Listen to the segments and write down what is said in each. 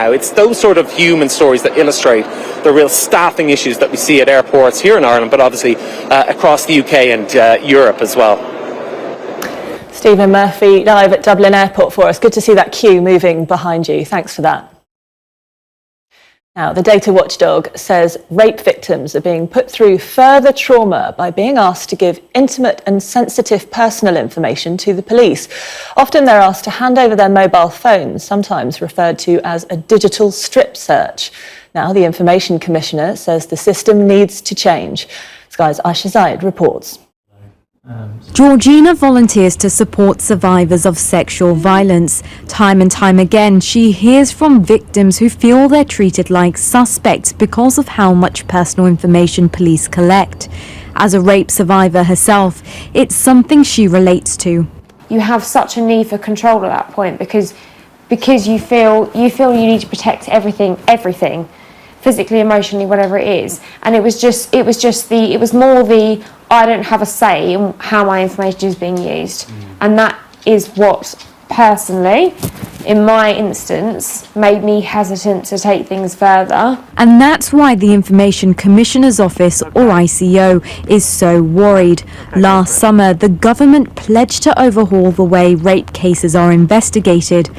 now. It's those sort of human stories that illustrate the real staffing issues that we see at airports here in Ireland, but obviously across the UK and Europe as well. Stephen Murphy live at Dublin Airport for us. Good to see that queue moving behind you. Thanks for that. Now, the data watchdog says rape victims are being put through further trauma by being asked to give intimate and sensitive personal information to the police. Often they're asked to hand over their mobile phones, sometimes referred to as a digital strip search. Now, the Information Commissioner says the system needs to change. Sky's Aisha Zayed reports. Georgina volunteers to support survivors of sexual violence. Time and time again, she hears from victims who feel they're treated like suspects because of how much personal information police collect. As a rape survivor herself, it's something she relates to. You have such a need for control at that point because you feel you need to protect everything, physically, emotionally, whatever it is. And it was more the I don't have a say in how my information is being used. And that is what, personally, in my instance, made me hesitant to take things further. And that's why the Information Commissioner's Office, or ICO, is so worried. Last summer, the government pledged to overhaul the way rape cases are investigated.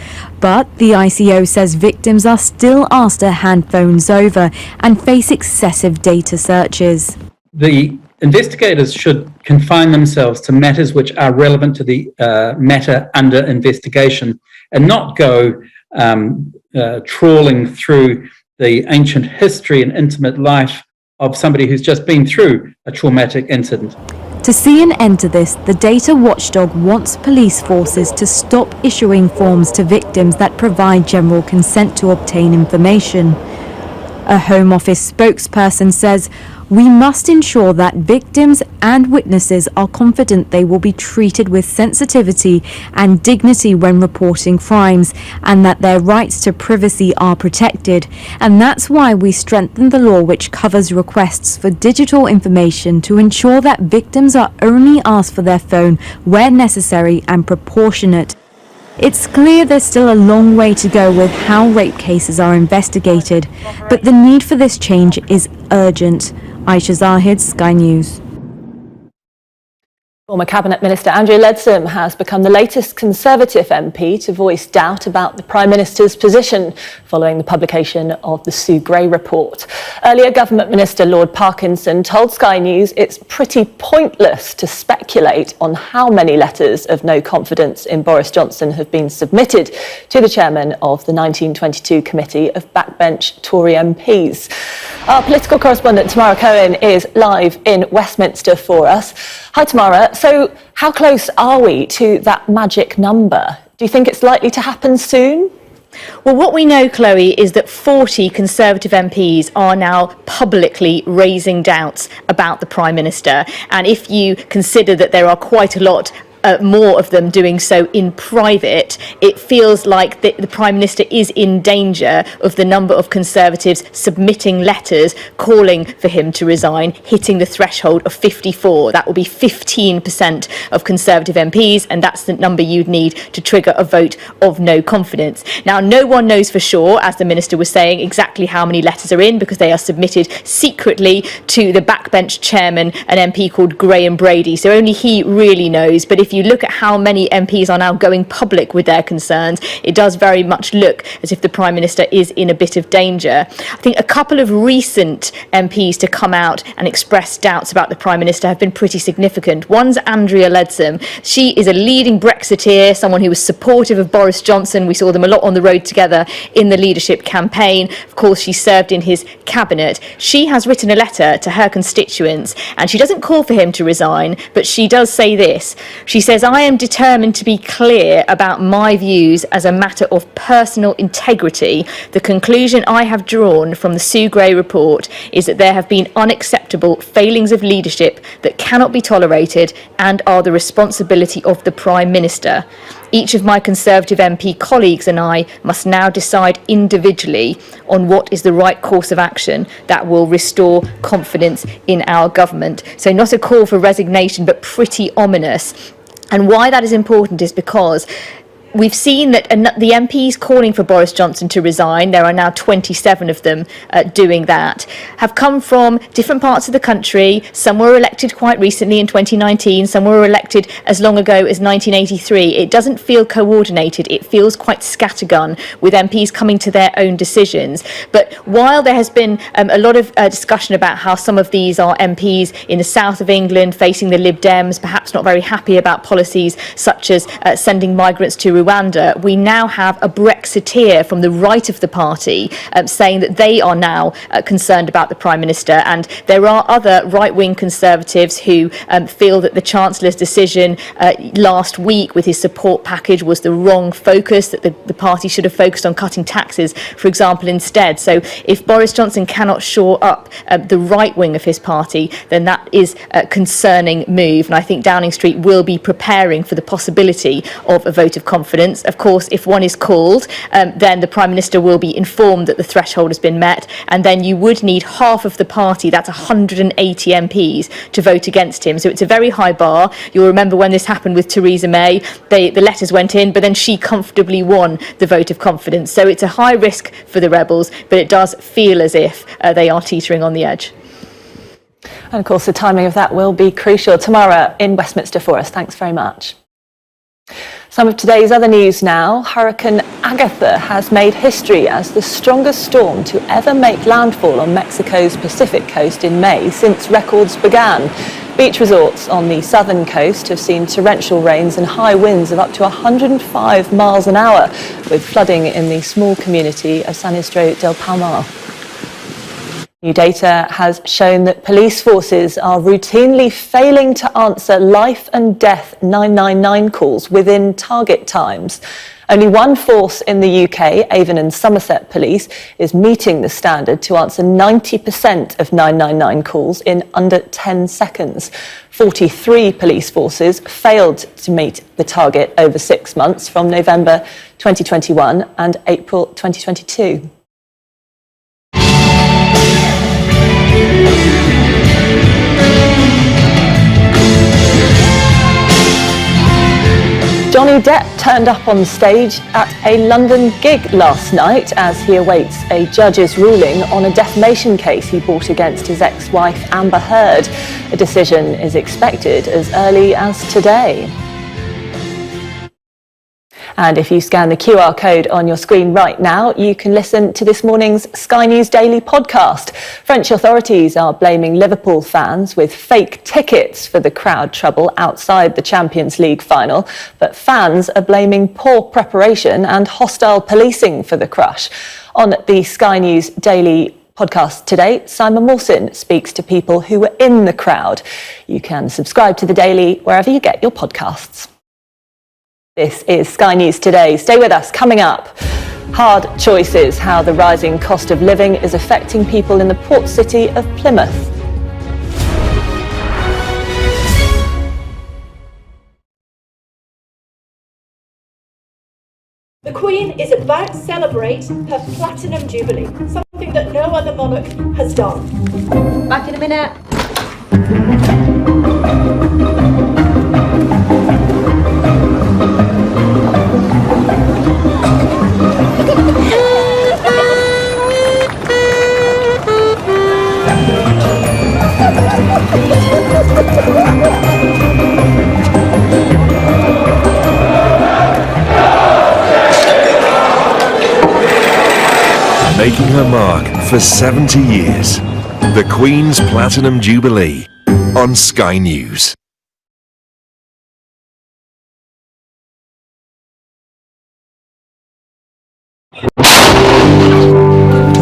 But the ICO says victims are still asked to hand phones over and face excessive data searches. The investigators should confine themselves to matters which are relevant to the matter under investigation and not go trawling through the ancient history and intimate life of somebody who's just been through a traumatic incident. To see an end to this, the data watchdog wants police forces to stop issuing forms to victims that provide general consent to obtain information. A Home Office spokesperson says, "We must ensure that victims and witnesses are confident they will be treated with sensitivity and dignity when reporting crimes, and that their rights to privacy are protected. And that's why we strengthened the law which covers requests for digital information to ensure that victims are only asked for their phone where necessary and proportionate." It's clear there's still a long way to go with how rape cases are investigated, but the need for this change is urgent. Aisha Zahid, Sky News. Former Cabinet Minister Andrea Leadsom has become the latest Conservative MP to voice doubt about the Prime Minister's position following the publication of the Sue Gray report. Earlier, Government Minister Lord Parkinson told Sky News it's pretty pointless to speculate on how many letters of no confidence in Boris Johnson have been submitted to the chairman of the 1922 Committee of Backbench Tory MPs. Our political correspondent Tamara Cohen is live in Westminster for us. Hi Tamara, so how close are we to that magic number? Do you think it's likely to happen soon? Well, what we know, Chloe, is that 40 Conservative MPs are now publicly raising doubts about the Prime Minister. And if you consider that there are quite a lot more of them doing so in private, it feels like the Prime Minister is in danger of the number of Conservatives submitting letters calling for him to resign, hitting the threshold of 54. That will be 15% of Conservative MPs, and that's the number you'd need to trigger a vote of no confidence. Now, no one knows for sure, as the Minister was saying, exactly how many letters are in, because they are submitted secretly to the backbench chairman, an MP called Graham Brady, so only he really knows. But if you look at how many MPs are now going public with their concerns, it does very much look as if the Prime Minister is in a bit of danger. I think a couple of recent MPs to come out and express doubts about the Prime Minister have been pretty significant. One's Andrea Leadsom. She is a leading Brexiteer, someone who was supportive of Boris Johnson. We saw them a lot on the road together in the leadership campaign. Of course, she served in his cabinet. She has written a letter to her constituents, and she doesn't call for him to resign, but she does say this. She says, "I am determined to be clear about my views as a matter of personal integrity. The conclusion I have drawn from the Sue Gray report is that there have been unacceptable failings of leadership that cannot be tolerated and are the responsibility of the Prime Minister. Each of my Conservative MP colleagues and I must now decide individually on what is the right course of action that will restore confidence in our government." So not a call for resignation, but pretty ominous. And why that is important is because We've seen that the MPs calling for Boris Johnson to resign, there are now 27 of them doing that, have come from different parts of the country. Some were elected quite recently in 2019, some were elected as long ago as 1983. It doesn't feel coordinated, it feels quite scattergun, with MPs coming to their own decisions. But while there has been a lot of discussion about how some of these are MPs in the south of England facing the Lib Dems, perhaps not very happy about policies such as sending migrants to Rwanda, we now have a Brexiteer from the right of the party saying that they are now concerned about the Prime Minister, and there are other right-wing Conservatives who feel that the Chancellor's decision last week with his support package was the wrong focus, that the party should have focused on cutting taxes, for example, instead. So if Boris Johnson cannot shore up the right wing of his party, then that is a concerning move, and I think Downing Street will be preparing for the possibility of a vote of confidence. Of course, if one is called, then the Prime Minister will be informed that the threshold has been met, and then you would need half of the party, that's 180 MPs, to vote against him. So it's a very high bar. You'll remember when this happened with Theresa May, the letters went in, but then she comfortably won the vote of confidence. So it's a high risk for the rebels, but it does feel as if they are teetering on the edge. And of course, the timing of that will be crucial. Tamara in Westminster for us. Thanks very much. Some of today's other news now. Hurricane Agatha has made history as the strongest storm to ever make landfall on Mexico's Pacific coast in May since records began. Beach resorts on the southern coast have seen torrential rains and high winds of up to 105 miles an hour, with flooding in the small community of San Isidro del Palmar. New data has shown that police forces are routinely failing to answer life and death 999 calls within target times. Only one force in the UK, Avon and Somerset Police, is meeting the standard to answer 90% of 999 calls in under 10 seconds. 43 police forces failed to meet the target over 6 months from November 2021 and April 2022. Johnny Depp turned up on stage at a London gig last night as he awaits a judge's ruling on a defamation case he brought against his ex-wife Amber Heard. A decision is expected as early as today. And if you scan the QR code on your screen right now, you can listen to this morning's Sky News Daily podcast. French authorities are blaming Liverpool fans with fake tickets for the crowd trouble outside the Champions League final, but fans are blaming poor preparation and hostile policing for the crush. On the Sky News Daily podcast today, Simon Mawson speaks to people who were in the crowd. You can subscribe to the Daily wherever you get your podcasts. This is Sky News Today. Stay with us. Coming up, hard choices, how the rising cost of living is affecting people in the port city of Plymouth. The Queen is about to celebrate her Platinum Jubilee, something that no other monarch has done. Back in a minute. Making her mark for 70 years. The Queen's Platinum Jubilee on Sky News. A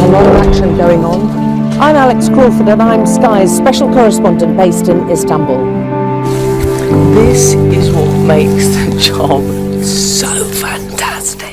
lot of action going on. I'm Alex Crawford and I'm Sky's special correspondent based in Istanbul. This is what makes the job so fantastic.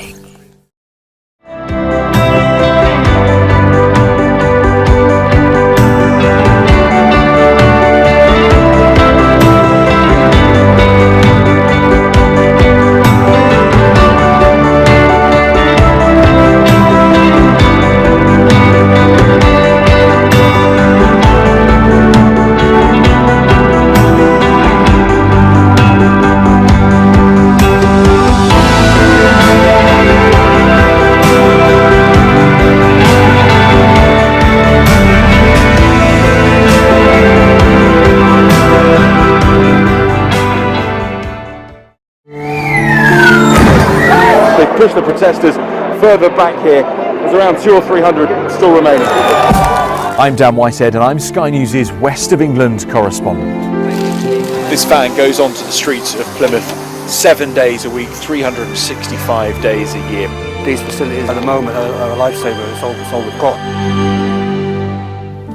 push the protesters further back here. There's around 200 or 300 still remaining. I'm Dan Whitehead and I'm Sky News' West of England correspondent. This van goes onto the streets of Plymouth 7 days a week, 365 days a year. These facilities at the moment are a lifesaver. It's all we've got.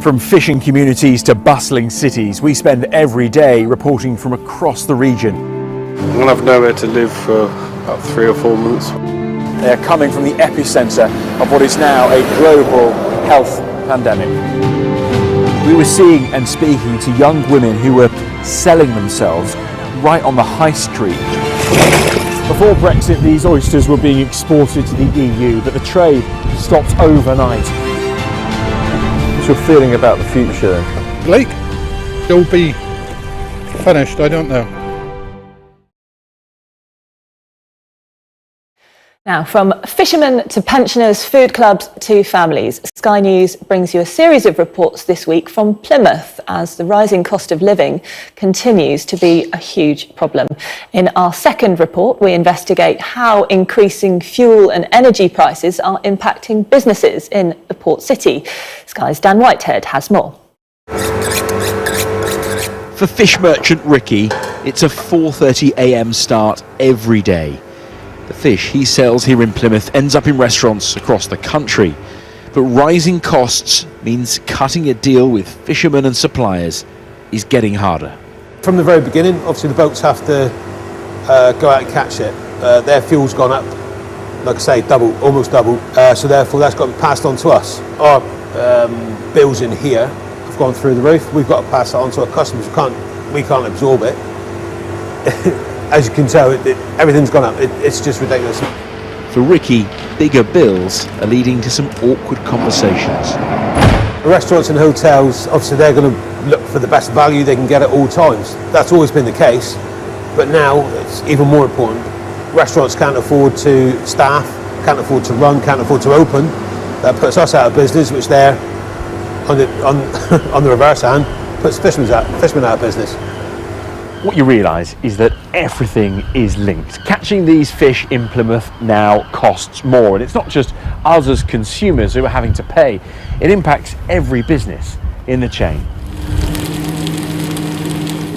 From fishing communities to bustling cities, we spend every day reporting from across the region. I'm going to have nowhere to live for about 3 or 4 months. They're coming from the epicentre of what is now a global health pandemic. We were seeing and speaking to young women who were selling themselves right on the high street. Before Brexit, these oysters were being exported to the EU, but the trade stopped overnight. What's your feeling about the future? Blake, they'll be finished, I don't know. Now, from fishermen to pensioners, food clubs to families, Sky News brings you a series of reports this week from Plymouth as the rising cost of living continues to be a huge problem. In our second report, we investigate how increasing fuel and energy prices are impacting businesses in the port city. Sky's Dan Whitehead has more. For fish merchant Ricky, it's a 4:30 a.m. start every day. The fish he sells here in Plymouth ends up in restaurants across the country. But rising costs means cutting a deal with fishermen and suppliers is getting harder. From the very beginning, obviously the boats have to go out and catch it. Their fuel's gone up, like I say, almost double. So therefore that's got to be passed on to us. Our bills in here have gone through the roof. We've got to pass it on to our customers. We can't absorb it. As you can tell, everything's gone up. It's just ridiculous. For Ricky, bigger bills are leading to some awkward conversations. Restaurants and hotels, obviously they're going to look for the best value they can get at all times. That's always been the case, but now it's even more important. Restaurants can't afford to staff, can't afford to run, can't afford to open. That puts us out of business, which they're, on the reverse hand, puts fishermen out of business. What you realise is that everything is linked. Catching these fish in Plymouth now costs more, and it's not just us as consumers who are having to pay. It impacts every business in the chain.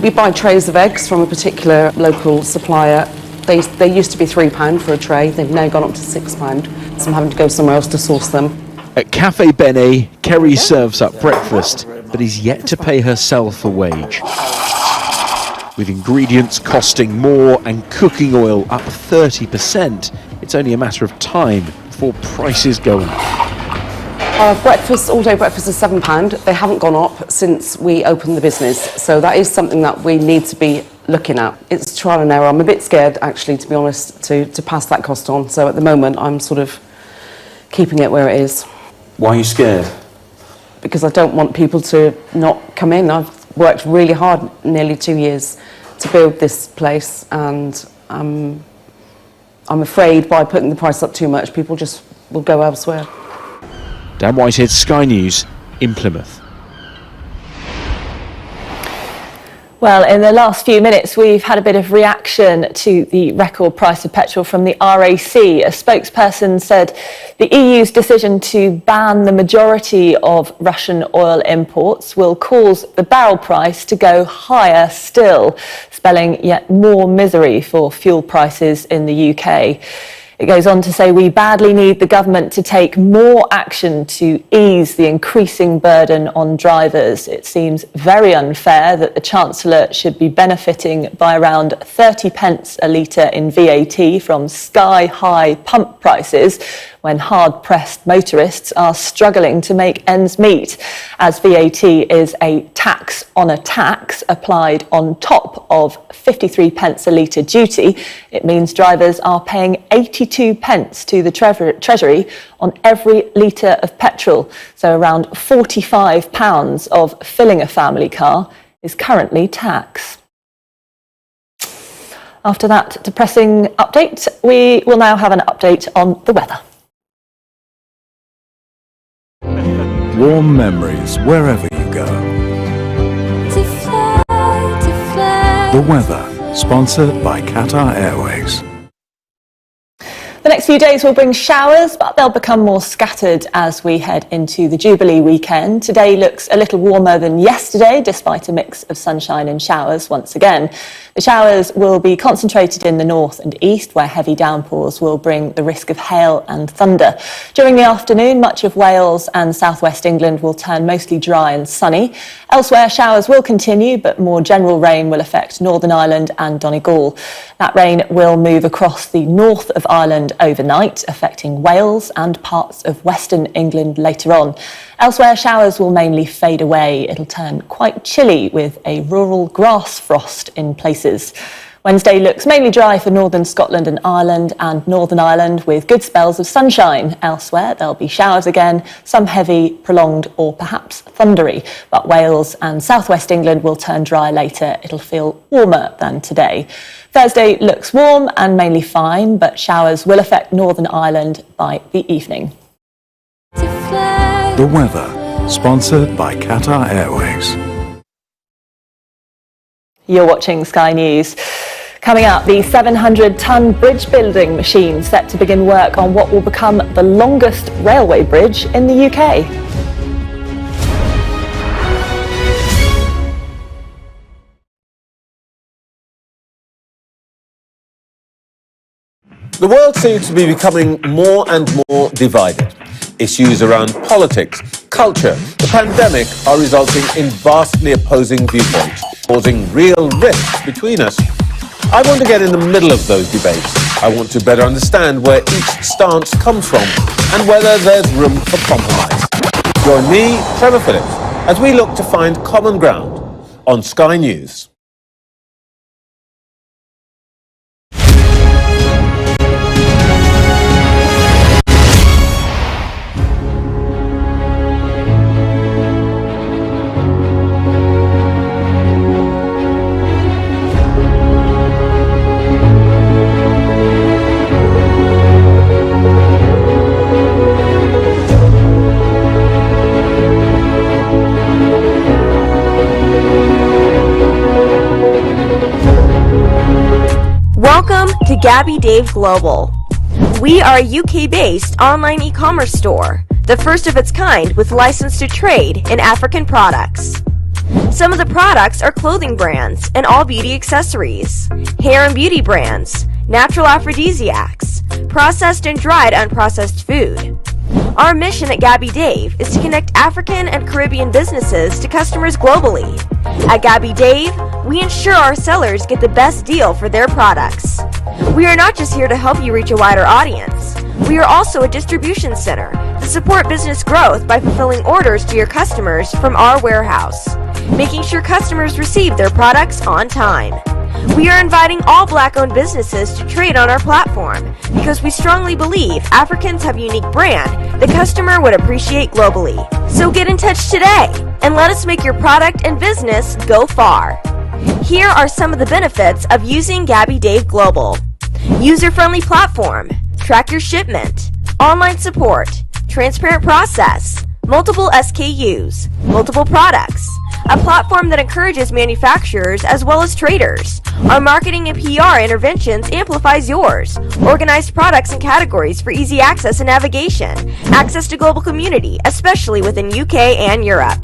We buy trays of eggs from a particular local supplier. They used to be £3 for a tray. They've now gone up to £6, so I'm having to go somewhere else to source them. At Cafe Bene, Kerry serves up breakfast, but is yet to pay herself a wage. With ingredients costing more and cooking oil up 30%, it's only a matter of time before prices go up. Our breakfast, all-day breakfast is £7. They haven't gone up since we opened the business, so that is something that we need to be looking at. It's trial and error. I'm a bit scared, actually, to be honest, to pass that cost on. So at the moment, I'm sort of keeping it where it is. Why are you scared? Because I don't want people to not come in. I've worked really hard, nearly 2 years, to build this place, and I'm afraid by putting the price up too much, people just will go elsewhere. Dan Whitehead, Sky News in Plymouth. Well, in the last few minutes, we've had a bit of reaction to the record price of petrol from the RAC. A spokesperson said the EU's decision to ban the majority of Russian oil imports will cause the barrel price to go higher still, spelling yet more misery for fuel prices in the UK. It goes on to say we badly need the government to take more action to ease the increasing burden on drivers. It seems very unfair that the Chancellor should be benefiting by around 30 pence a litre in VAT from sky-high pump prices when hard-pressed motorists are struggling to make ends meet, as VAT is a tax on a tax applied on top of 53 pence a litre duty. It means drivers are paying 82 pence to the Treasury on every litre of petrol, so around £45 of filling a family car is currently tax. After that depressing update, we will now have an update on the weather. Warm memories wherever you go. The weather, sponsored by Qatar Airways. The next few days will bring showers, but they'll become more scattered as we head into the Jubilee weekend. Today looks a little warmer than yesterday, despite a mix of sunshine and showers once again. The showers will be concentrated in the north and east, where heavy downpours will bring the risk of hail and thunder. During the afternoon, much of Wales and southwest England will turn mostly dry and sunny. Elsewhere, showers will continue, but more general rain will affect Northern Ireland and Donegal. That rain will move across the north of Ireland overnight, affecting Wales and parts of Western England later on. Elsewhere, showers will mainly fade away. It'll turn quite chilly with a rural grass frost in places. Wednesday looks mainly dry for northern Scotland and Ireland and Northern Ireland, with good spells of sunshine. Elsewhere, there'll be showers again, some heavy, prolonged or perhaps thundery. But Wales and southwest England will turn dry later. It'll feel warmer than today. Thursday looks warm and mainly fine, but showers will affect Northern Ireland by the evening. The weather, sponsored by Qatar Airways. You're watching Sky News. Coming up, the 700-ton bridge building machine set to begin work on what will become the longest railway bridge in the UK. The world seems to be becoming more and more divided. Issues around politics, culture, the pandemic are resulting in vastly opposing viewpoints, causing real rifts between us. I want to get in the middle of those debates. I want to better understand where each stance comes from and whether there's room for compromise. Join me, Trevor Phillips, as we look to find common ground on Sky News. Welcome to Gabby Dave Global. We are a UK-based online e-commerce store, the first of its kind with license to trade in African products. Some of the products are clothing brands and all beauty accessories, hair and beauty brands, natural aphrodisiacs, processed and dried unprocessed food. Our mission at Gabby Dave is to connect African and Caribbean businesses to customers globally. At Gabby Dave, we ensure our sellers get the best deal for their products. We are not just here to help you reach a wider audience. We are also a distribution center to support business growth by fulfilling orders to your customers from our warehouse, making sure customers receive their products on time. We are inviting all Black-owned businesses to trade on our platform because we strongly believe Africans have a unique brand the customer would appreciate globally. So get in touch today and let us make your product and business go far. Here are some of the benefits of using Gabby Dave Global. User-friendly platform, track your shipment, online support, transparent process, multiple SKUs, multiple products, a platform that encourages manufacturers as well as traders. Our marketing and PR interventions amplifies yours. Organized products and categories for easy access and navigation. Access to global community, especially within UK and Europe.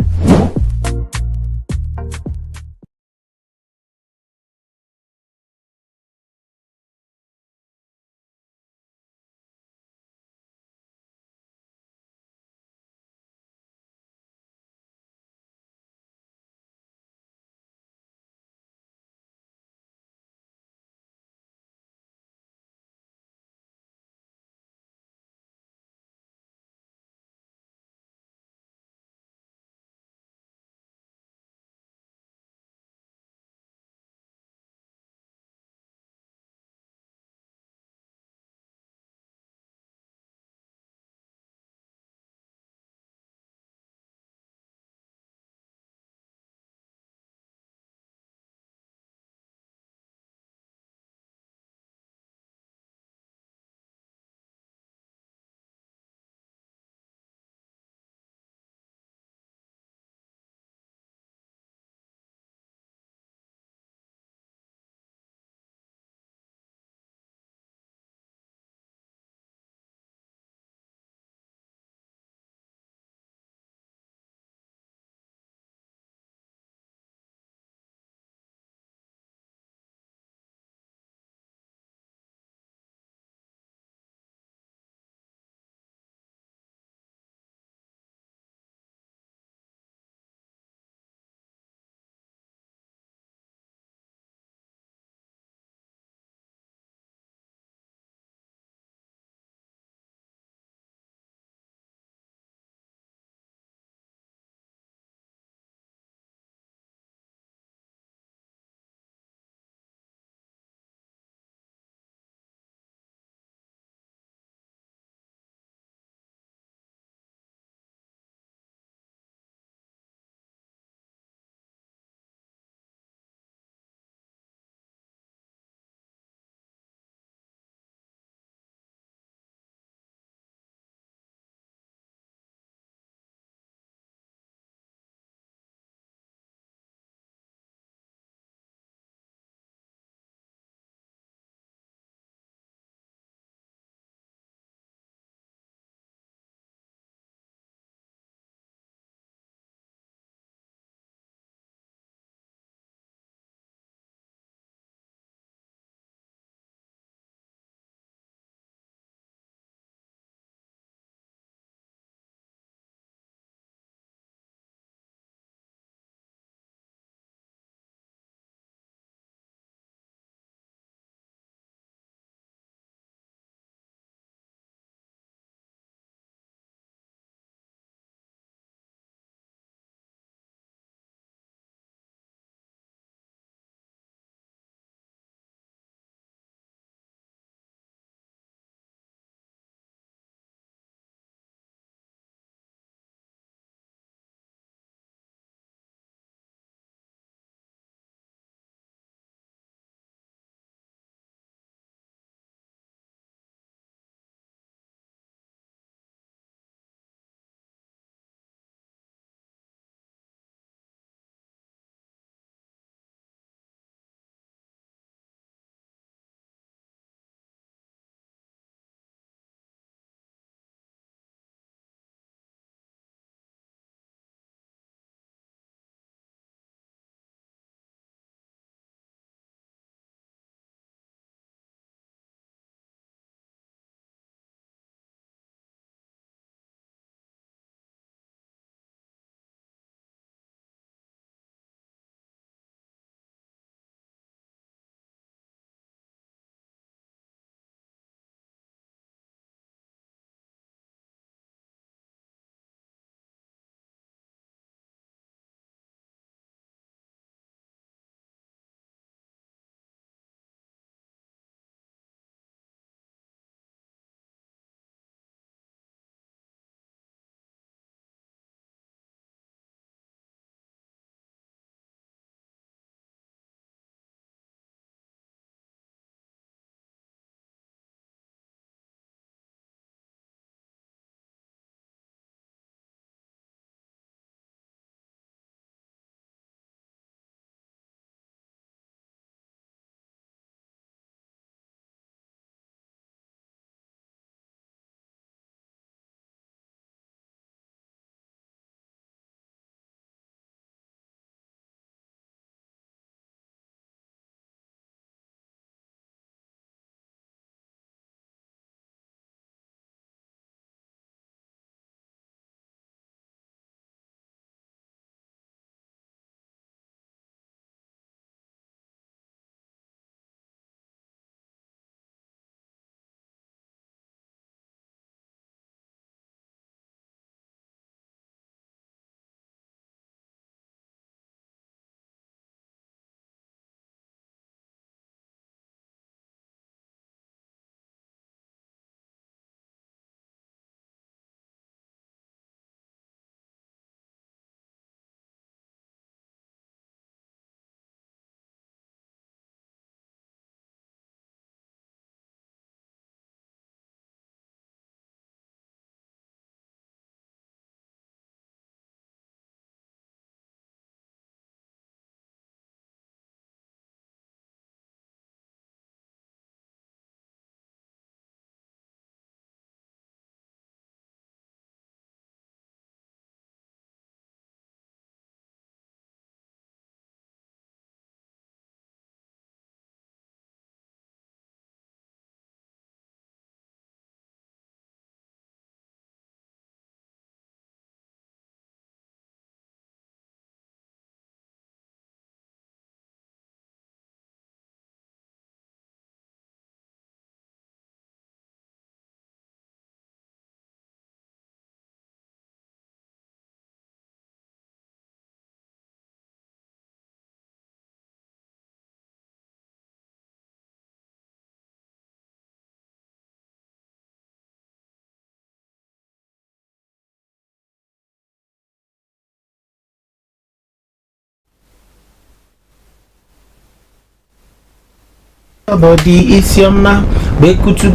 Body, it's your man. Bekutu,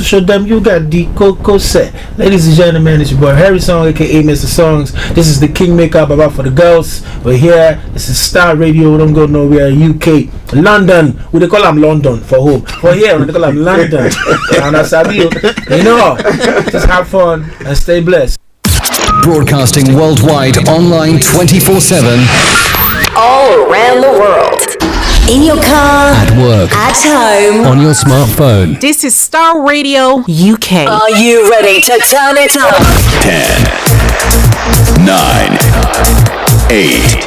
show them you got the cocoa set. Ladies and gentlemen, it's your boy Harry Song, aka Mr. Songs. This is the Kingmaker Baba for the girls. We're here. This is Starr Radio. We don't go nowhere. UK, London. We they call them London for home. For here, we they call them London. And I sabi you know, just have fun and stay blessed. Broadcasting worldwide, online 24/7. All around the world. In your car, At work, at home, on your smartphone. This is Starr Radio UK. Are you ready to turn it up? 10, 9, 8,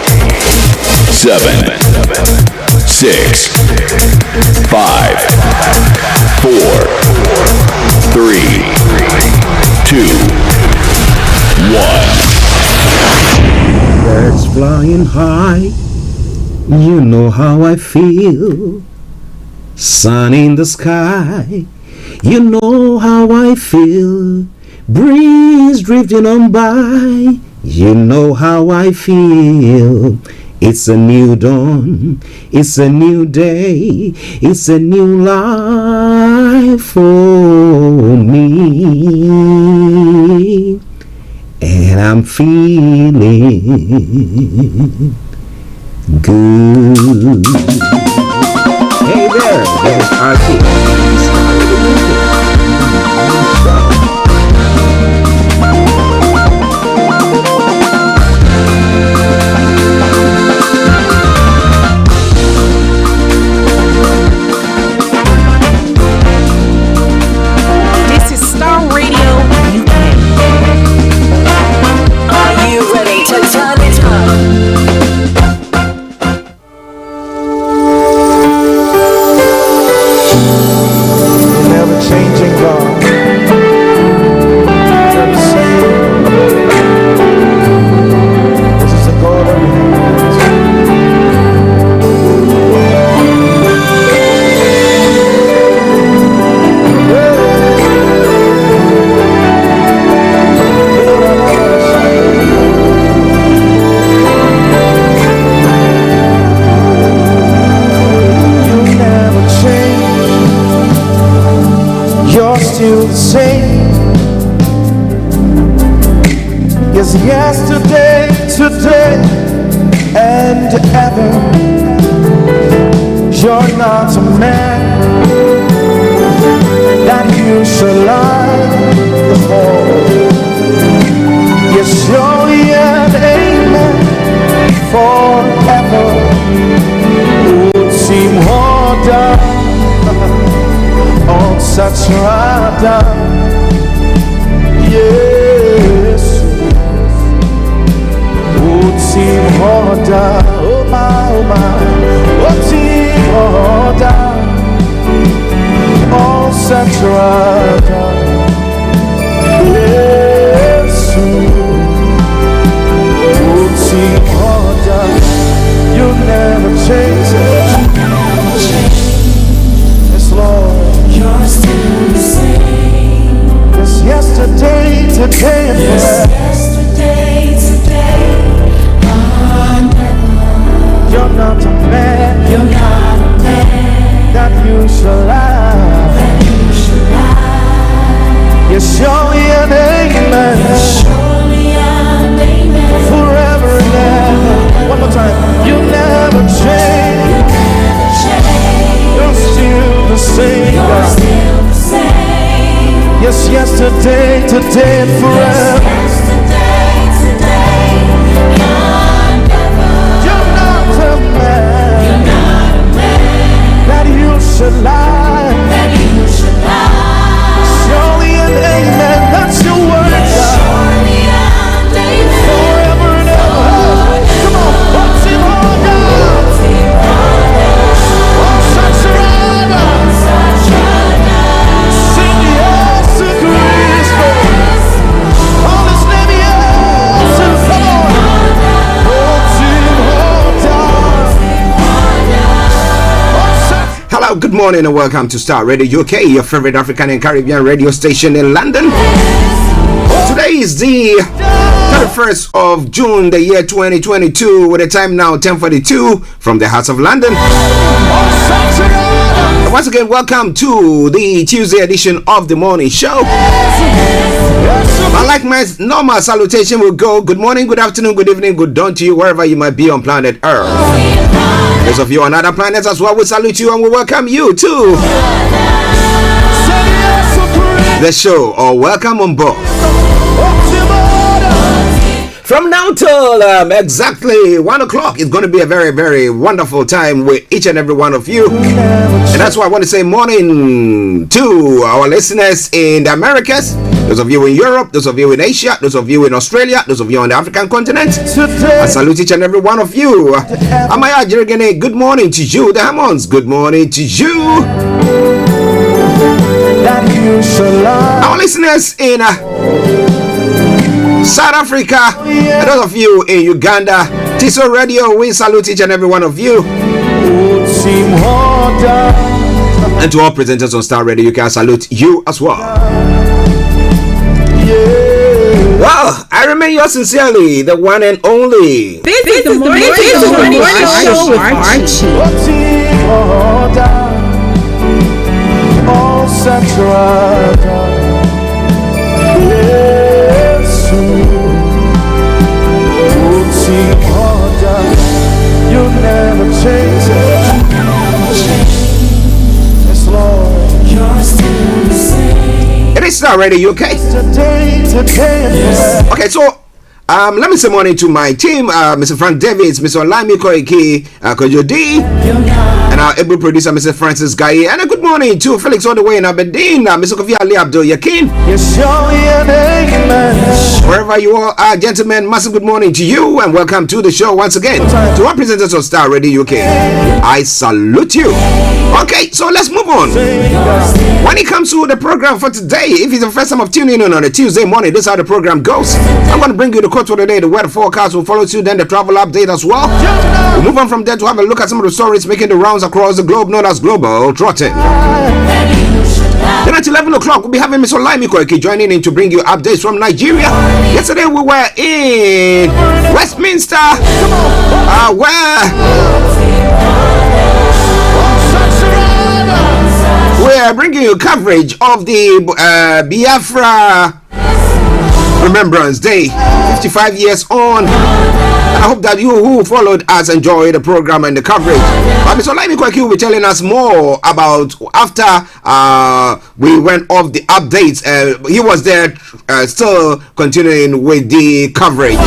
7, 6, 5, 4, 3, 2, 1. Birds flying high, you know how I feel. Sun in the sky, you know how I feel. Breeze drifting on by, you know how I feel. It's a new dawn, it's a new day, it's a new life for me. And I'm feeling good. Hey there, there's Archie. This is Starr Radio UK. Are you ready to turn it up? Never changing God. Never same. This is the God of You never change. You're still the same. Yes, yesterday, today, and ever. You're not a man that you should lie before. Yes, you're an amen forever. Would seem harder on such radar. Yes, would seem harder. Oh my, would seem harder on such radar. Yes, would seem harder. You never change it. Yes, Lord. You're still the same. Yes, yesterday, today, and forever. Yesterday, today, You're not a man. You're not a man that you shall lie. You're surely an amen. Forever and ever. One more time. You never change. You're still the same God. Yes, yesterday, today, and forever. You're not a man that you should lie. Surely an amen. That's your word, God. Forever and ever. Come on, what's in order? Oh, such a rider. Sing yes to Cristo. All his name, yes. Come on. What's in order? Hello, good morning and welcome to Starr Radio UK, your favorite African and Caribbean radio station in London. Today is the 31st of June, the year 2022, with the time now 10:42 from the heart of London. And once again, welcome to the Tuesday edition of the morning show. Like my normal salutation will go, good morning, good afternoon, good evening, good dawn to you, wherever you might be on planet Earth. Those of you on other planets as well, we salute you and we welcome you to the show, or welcome on board. From now till exactly 1 o'clock, it's going to be a very, very wonderful time with each and every one of you. And that's why I want to say morning to our listeners in the Americas, those of you in Europe, those of you in Asia, those of you in Australia, those of you on the African continent. I salute each and every one of you. Amaya Jirgene, good morning to you. The Hammonds, good morning to you. Our listeners in South Africa, and those of you in Uganda, Tiso Radio, we salute each and every one of you. And to all presenters on Starr Radio, you can salute you as well. Well, I remain yours sincerely, the one and only. This is the morning show with Archie. You'll never change it. Yes, Lord. You're still the same. It is Starr Radio, okay? Okay, so let me say morning to my team, Mr. Frank Davids, Mr. Olayomi Koiki, Kojo D, and our able producer, Mr. Francis Gaye, and a good morning to Felix all the way in Aberdeen, Mr. Kofi Ali Abdul Yakin. Wherever you all are, gentlemen, massive good morning to you, and welcome to the show once again. To our presenters on Starr Radio UK, I salute you. Okay, so let's move on. When it comes to the program for today, if it's the first time of tuning in on a Tuesday morning, this is how the program goes. I'm going to bring you the quote for the day, the weather forecast will follow you, then the travel update as well. We'll move on from there to have a look at some of the stories making the rounds across the globe, known as Global Trotting. Then at 11 o'clock, we'll be having Mr. Olayomi Koiki joining in to bring you updates from Nigeria. Yesterday, we were in Westminster, where we're bringing you coverage of the Biafra Remembrance Day, 55 years on. And I hope that you who followed us enjoy the program and the coverage. Mr. Olayomi Koiki will be telling us more about after we went off the updates. He was there still continuing with the coverage.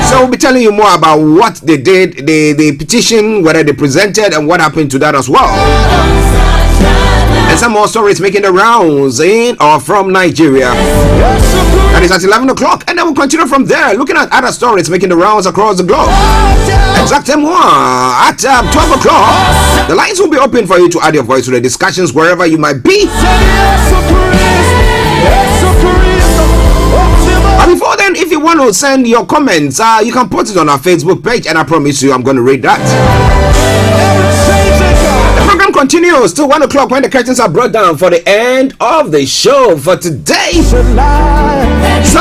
So we'll be telling you more about what they did, the petition, whether they presented, and what happened to that as well. And some more stories making the rounds in or from Nigeria. That is at 11 o'clock. And then we'll continue from there, looking at other stories making the rounds across the globe. Exactement at 12 o'clock. The lines will be open for you to add your voice to the discussions wherever you might be. And before then, if you want to send your comments, you can put it on our Facebook page, and I promise you I'm going to read that. The program continues till 1 o'clock when the curtains are brought down for the end of the show for today. So,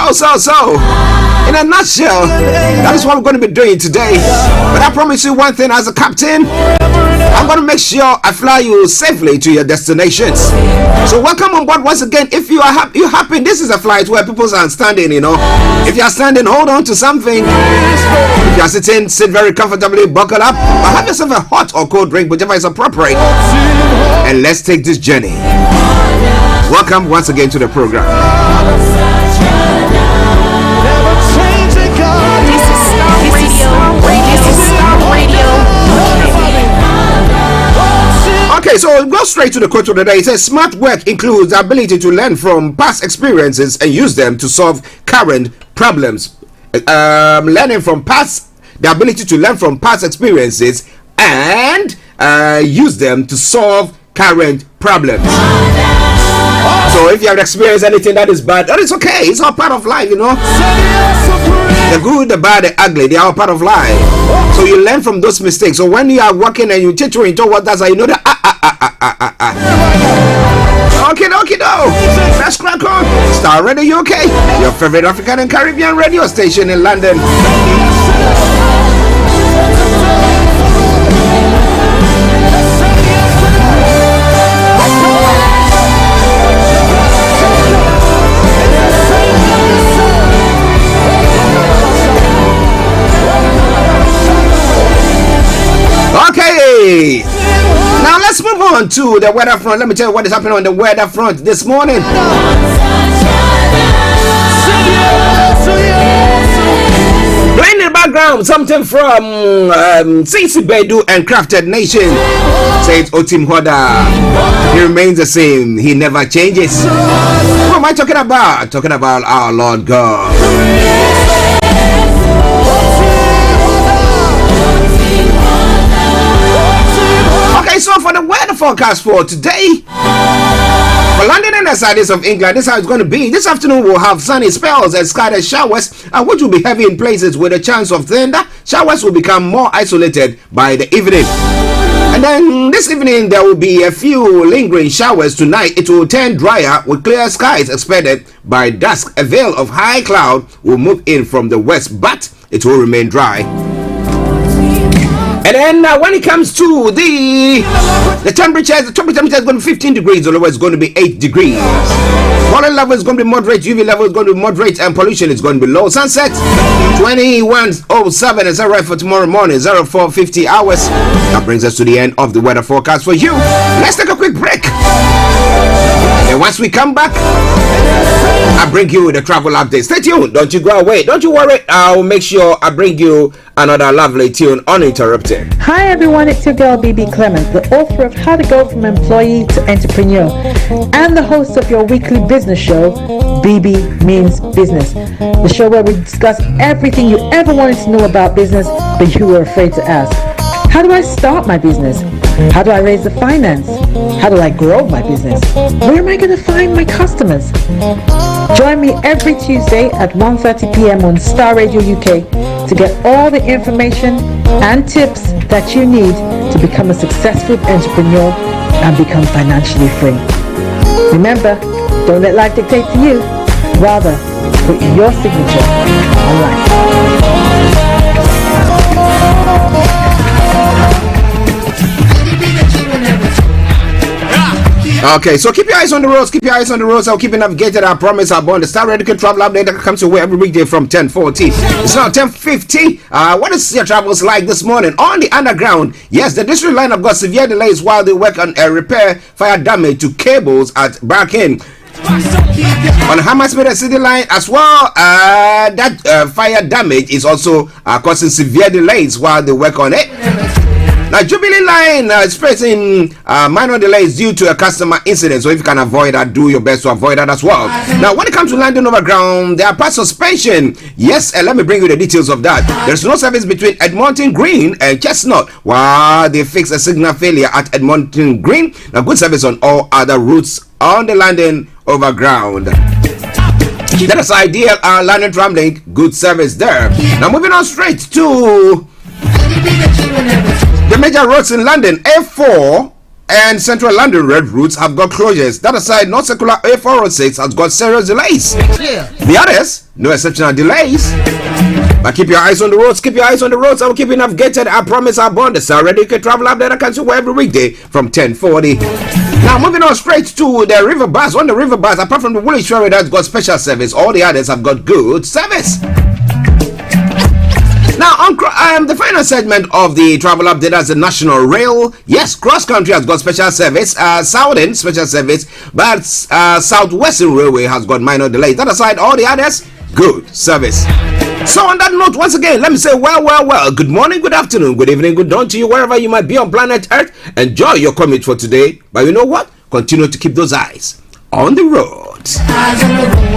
in a nutshell, that is what we're going to be doing today. But I promise you one thing, as a captain, I'm going to make sure I fly you safely to your destinations. So welcome on board once again. If you are happy, this is a flight where people are standing, you know. If you are standing, hold on to something. If you are sitting, sit very comfortably, buckle up, or have yourself a hot or cold drink, whichever is appropriate. And let's take this journey. Welcome once again to the program. Okay, so go straight to the quote of the day. It says, smart work includes the ability to learn from past experiences and use them to solve current problems. The ability to learn from past experiences and use them to solve current problems. So if you have experienced anything that is bad, that is okay. It's all part of life, you know. The good, the bad, the ugly, they are all part of life. So you learn from those mistakes. So when you are working and you teetering towards that, you know that Okay, let's crack on. Starr Radio UK, your favorite African and Caribbean radio station in London. Okay, now let's move on to the weather front. Let me tell you what is happening on the weather front this morning. Playing in the background, something from Cici Bedu and Crafted Nation. Says Otim Hoda. He remains the same. He never changes. What am I talking about? Talking about our Lord God. Okay, so for the weather forecast for today, for London and the sides of England, this is how it's going to be. This afternoon we'll have sunny spells and scattered showers, which will be heavy in places with a chance of thunder. Showers will become more isolated by the evening. And then this evening there will be a few lingering showers. Tonight it will turn drier with clear skies expected. By dusk, a veil of high cloud will move in from the west, but it will remain dry. And then when it comes to the temperature is going to be 15 degrees, the lower is going to be 8 degrees. Pollen level is going to be moderate, UV level is going to be moderate, and pollution is going to be low. Sunset 21:07 is right for tomorrow morning, 04:50 hours. That brings us to the end of the weather forecast for you. Let's take a quick break. And once we come back, I bring you the travel update. Stay tuned, don't you go away, don't you worry. I'll make sure I bring you another lovely tune uninterrupted. Hi everyone, it's your girl BB Clement, the author of How to Go From Employee to Entrepreneur and the host of your weekly business show, BB Means Business, the show where we discuss everything you ever wanted to know about business but you were afraid to ask. How do I start my business? How do I raise the finance? How do I grow my business? Where am I going to find my customers? Join me every Tuesday at 1:30 p.m. on Starr Radio UK to get all the information and tips that you need to become a successful entrepreneur and become financially free. Remember, don't let life dictate to you. Rather, put your signature on life. Okay, so keep your eyes on the roads, keep your eyes on the roads. I'll keep you navigated. I promise I'll be on the Starr Radio Travel Update that comes your way every weekday from 10:40. It's now 10:50. What is your travels like this morning? On the underground, yes, the district line have got severe delays while they work on a repair fire damage to cables at Barking. On Hammersmith City line as well, that fire damage is also causing severe delays while they work on it. Now, Jubilee line is facing minor delays due to a customer incident. So if you can avoid that, do your best to avoid that as well. Now, when it comes to London Overground, there are parts suspension. Yes, and let me bring you the details of that. There's no service between Edmonton Green and Chestnut while they fix a signal failure at Edmonton Green. Now, good service on all other routes on the London Overground. That is ideal. London Tramlink, good service there. Now, moving on straight to the major roads in London. A4 and Central London Red routes have got closures. That aside, North Circular A406 has got serious delays. The others, no exceptional delays. But keep your eyes on the roads, keep your eyes on the roads. I will keep you navigated. I promise I'll bond the Starr Radio Travel Update I can see every weekday from 10:40. Now moving on straight to the river bus. On the river bus, apart from the Woolwich Ferry that's got special service, all the others have got good service. Now, on the final segment of the travel update as the National Rail. Yes, cross country has got special service, Southern special service, but Southwestern Railway has got minor delays. That aside, all the others, good service. So on that note, once again, let me say well, good morning, good afternoon, good evening, good dawn to you, wherever you might be on planet Earth. Enjoy your commute for today. But you know what? Continue to keep those eyes on the road. Eyes on the road.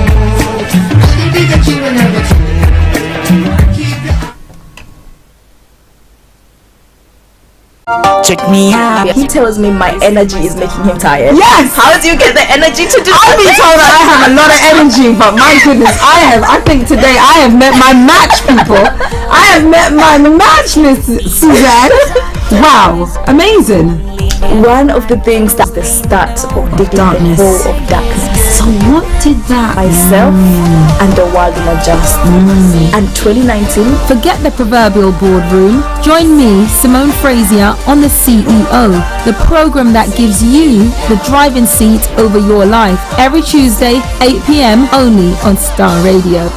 Check me out. He tells me my energy is making him tired. Yes. How do you get the energy to do I've been told that I have a lot of energy, but my goodness, I think today I have met my match, people. I have met my match, Miss Suzanne. Wow, amazing. One of the things that's the start of the darkness of darkness. So what did that myself and the world will adjust. And 2019, forget the proverbial boardroom. Join me, Simone Frazier, on The CEO, the program that gives you the driving seat over your life. Every Tuesday, 8 p.m. only on Starr Radio.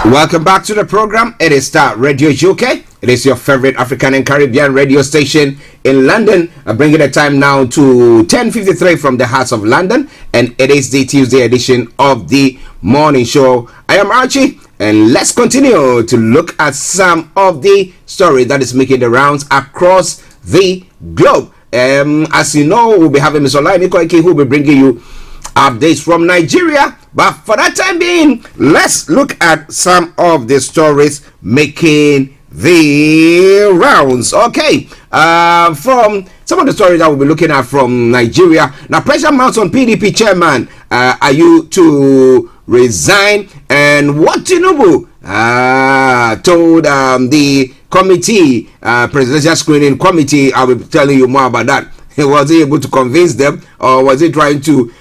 Welcome back to the program. It is Starr Radio UK. It is your favorite African and Caribbean radio station in London. I'm bringing the time now to 10:53 from the heart of London, and it is the Tuesday edition of the morning show. I am Archie, and let's continue to look at some of the stories that is making the rounds across the globe. As you know, we'll be having Mr. Olayomi who will be bringing you updates from Nigeria. But for that time being, let's look at some of the stories making the rounds. Okay, from some of the stories that we'll be looking at from Nigeria. Now, pressure mounts on PDP chairman. Are you to resign? And what Tinubu told the committee, presidential screening committee. I will be telling you more about that. Was he able to convince them, or was he trying to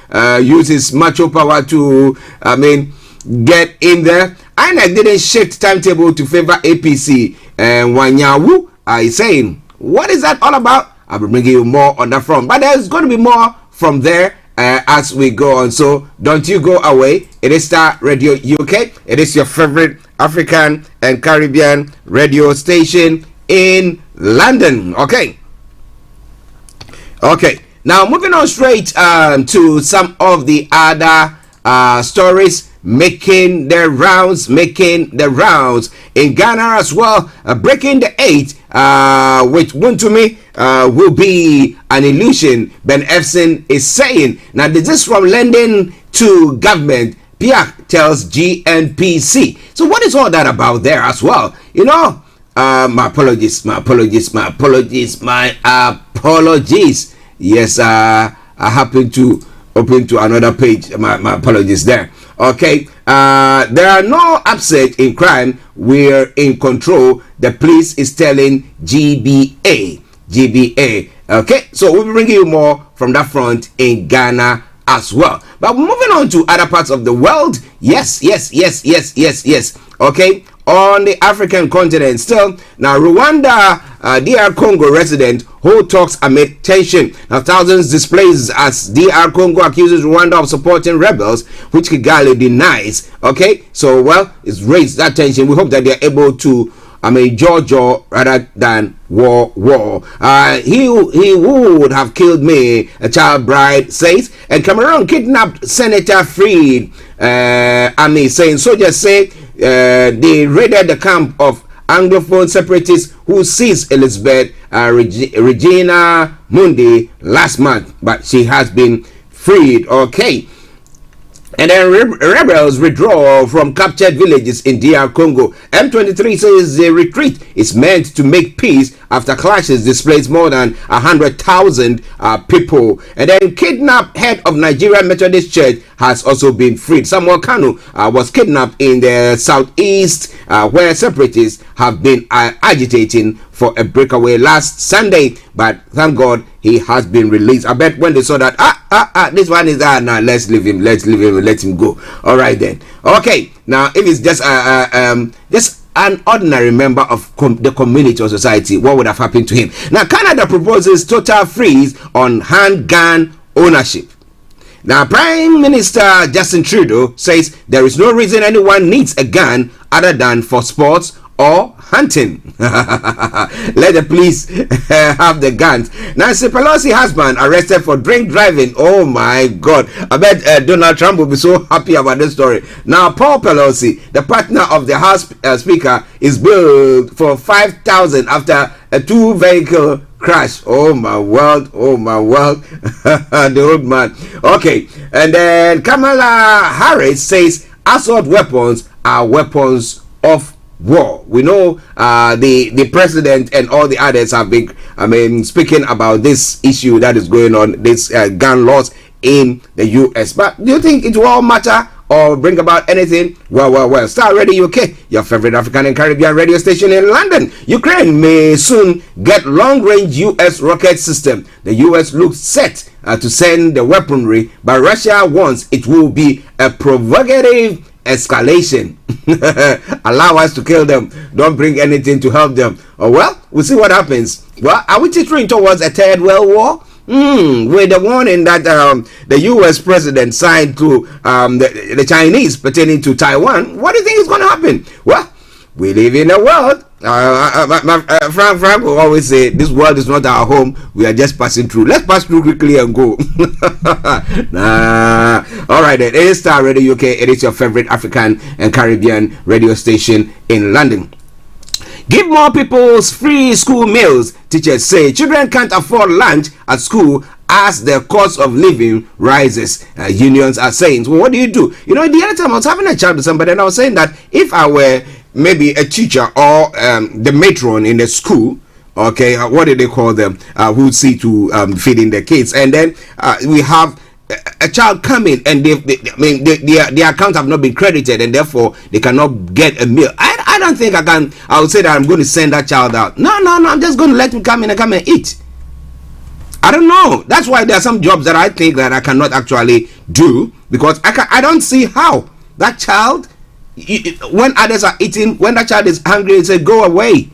use his macho power to, get in there? INEC didn't shift timetable to favor APC, and Wanyawu is saying, what is that all about? I'll be bringing you more on that front, but there's going to be more from there as we go on. So don't you go away. It is Starr Radio UK. It is your favorite African and Caribbean radio station in London. Okay, now moving on straight to some of the other stories making the rounds in Ghana as well. Breaking the 8, which Buntumi will be an illusion, Ben Efson is saying. Now, this is from lending to government. Piak tells GNPC. So what is all that about there as well? You know, my apologies. Yes, I happen to open to another page. My apologies there. Okay, there are no upset in crime. We're in control. The police is telling GBA. Okay, so we'll be bringing you more from that front in Ghana as well. But moving on to other parts of the world. Yes. Okay, on the African continent still. Now, Rwanda, DR Congo resident who talks amid tension. Now, thousands displays as DR Congo accuses Rwanda of supporting rebels, which Kigali denies. Okay, so well, it's raised that tension. We hope that they're able to Jojo rather than war. He would have killed me, a child bride says. And Cameroon kidnapped Senator Freed. Saying soldiers say they raided the camp of Anglophone separatists who seized Elizabeth Regina Mundi last month, but she has been freed. Okay. And then rebels withdraw from captured villages in DR Congo. M23 says the retreat is meant to make peace after clashes displaced more than 100,000 people. And then kidnapped head of Nigerian Methodist Church has also been freed. Samuel Kanu was kidnapped in the southeast where separatists have been agitating for a breakaway last Sunday, but thank God he has been released. I bet when they saw that this one is now let's leave him, let him go. All right then. Okay, now if it's just an ordinary member of the community or society, what would have happened to him? Now, Canada proposes total freeze on handgun ownership. Now, Prime Minister Justin Trudeau says there is no reason anyone needs a gun other than for sports or hunting. Let the police have the guns. Nancy Pelosi husband arrested for drink driving. Oh my God. I bet Donald Trump will be so happy about this story. Now, Paul Pelosi, the partner of the House Speaker, is billed for $5,000 after a 2-vehicle crash. Oh my world. The old man. Okay. And then Kamala Harris says assault weapons are weapons of war. We know the president and all the others have been speaking about this issue that is going on, this gun laws in the US. But do you think it will all matter or bring about anything, well, Starr Radio UK, your favorite African and Caribbean radio station in London. Ukraine may soon get long-range US rocket system. The US looks set to send the weaponry, but Russia warns it will be a provocative escalation. Allow us to kill them. Don't bring anything to help them. Oh, well, we'll see what happens. Well, are we teetering towards a third world war? With the warning that the U.S. president signed to the Chinese pertaining to Taiwan, what do you think is going to happen? Well, we live in a world. Frank will always say, this world is not our home. We are just passing through. Let's pass through quickly and go. Nah. All right, then. It is Starr Radio UK. It is your favorite African and Caribbean radio station in London. Give more people free school meals. Teachers say children can't afford lunch at school as the cost of living rises. Unions are saying, well, what do you do? You know, the other time I was having a chat with somebody and I was saying that if I were maybe a teacher or the matron in the school, okay, what do they call them, who see to feeding their kids, and then we have a child coming and their accounts have not been credited and therefore they cannot get a meal. I don't think I would say that I'm going to send that child out. No, I'm just going to let him come in and come and eat. I don't know. That's why there are some jobs that I think that I cannot actually do, because I don't see how that child, when others are eating, when that child is hungry, it says go away.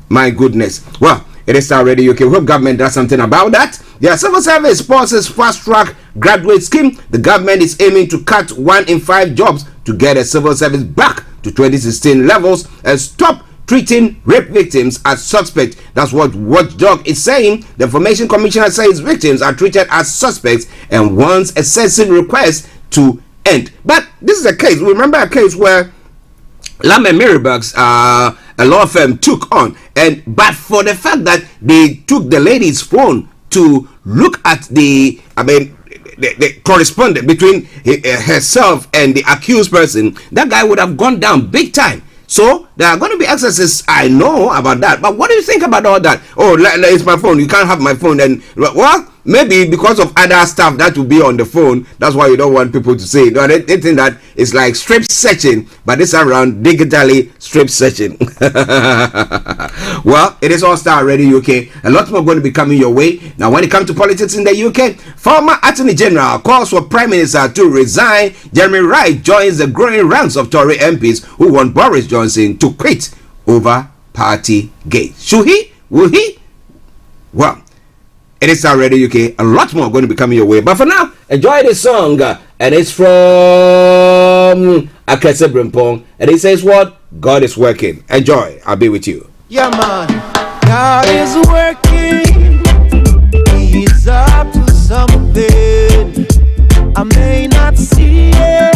My goodness. Well, it is Starr Radio UK. We hope government does something about that. The civil service pauses fast-track graduate scheme. The government is aiming to cut 1 in 5 jobs to get a civil service back to 2016 levels and stop treating rape victims as suspects. That's what Watchdog is saying. The Information Commissioner says victims are treated as suspects and wants excessive requests to end. But this is a case. Remember a case where Lam and Mirabag's a law firm took on, but for the fact that they took the lady's phone to look at the correspondence between herself and the accused person, that guy would have gone down big time. So there are going to be excesses. I know about that, but what do you think about all that? Oh, it's my phone. You can't have my phone. And well, maybe because of other stuff that will be on the phone, that's why you don't want people to say it. No, they think that it's like strip searching, but this around digitally strip searching. Well, it is all Starr Radio UK. A lot more going to be coming your way. Now, when it comes to politics in the UK, former Attorney General calls for Prime Minister to resign. Jeremy Wright joins the growing ranks of Tory MPs who want Boris Johnson to quit over party gate. Should he? Will he? Well, it is Starr Radio UK. A lot more going to be coming your way. But for now, enjoy this song. And it's from Akese Brimpong. And it says what? God is working. Enjoy. I'll be with you. Yeah, man. God is working. He's up to something. I may not see it,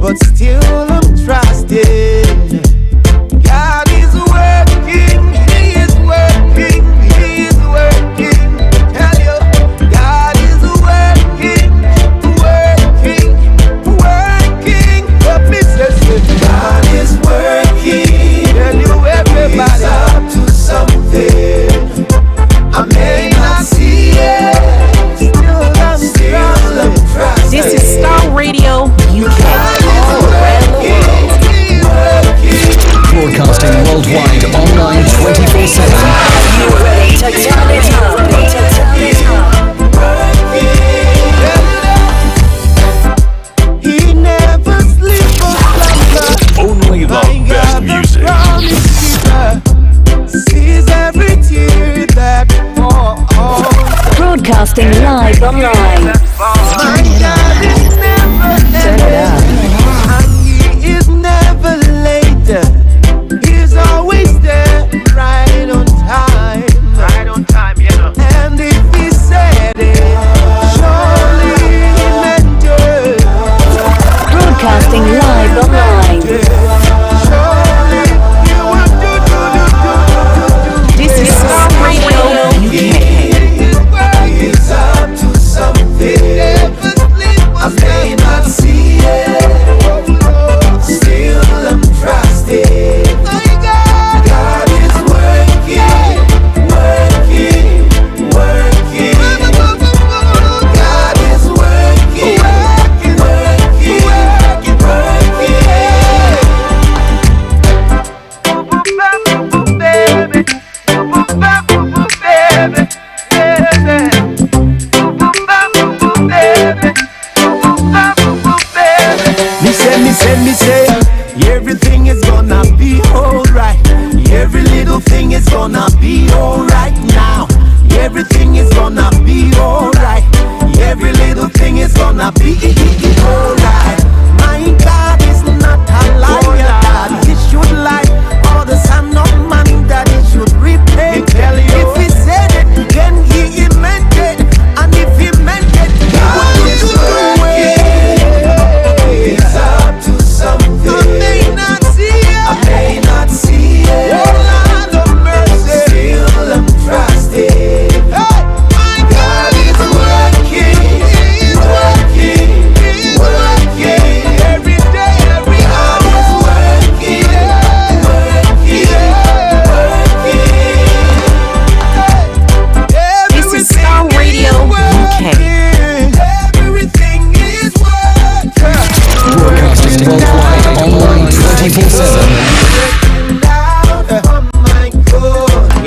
but still I'm trusting. God is working. He is working. He is working. Tell you, God is working, working, working. The business, God is working. Tell you, everybody, he's up to something. I may not see it, still I'm trusting. This is Starr Radio UK. Broadcasting worldwide, online 24/7. Are you ready to turn it up? He never sleeps or slumbers. Only the best music. Sees every tear that falls. Broadcasting live online. My God is never late. And he is never late. He's always there, right on time. Right on time, you know. And if he said it, surely he meant it. Broadcasting live online. Surely he will do. This is Starr Radio UK. He's up to something. I may not see it, still I'm trusting. God is working, working, working. God is working, working, working, Let me say, everything is gonna be alright. Every little thing is gonna be alright now. Everything is gonna be alright. Every little thing is gonna be alright. My God is not a liar, that he should lie. All the son of man that he should repay. If he said it, then he meant it. And if he meant it, God is working. It's up to something. I may not see it. I may not see it. Oh Lord of mercy. Still I'm trusting. Hey, my God is working. He's working. He's working. Every day, every hour. He's working. This is Starr Radio UK. Everything is working. Broadcasting worldwide, online 24/7.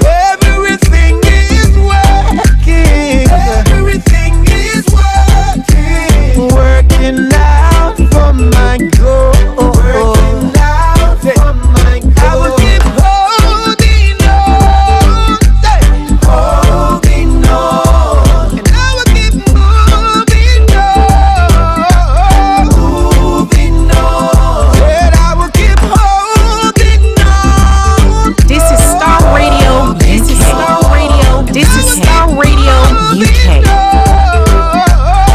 Everything is working. Everything is working. Working out for my good. Working out for my good. I will keep holding on. Holding on. And I will keep moving on. Moving on. Said I will keep holding on. This is Starr Radio. This is Starr Radio. This is Starr Radio UK.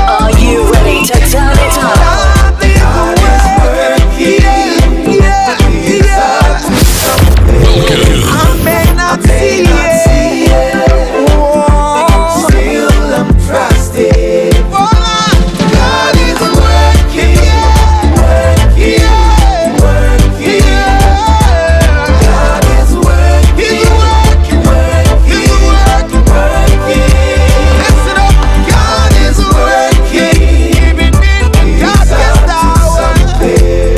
Are you ready to turn it up? I may not see it. Still I'm trusting. God is working. Working. Working. God is working. He's working. Working. Listen up. God is working. Even in the darkest hour.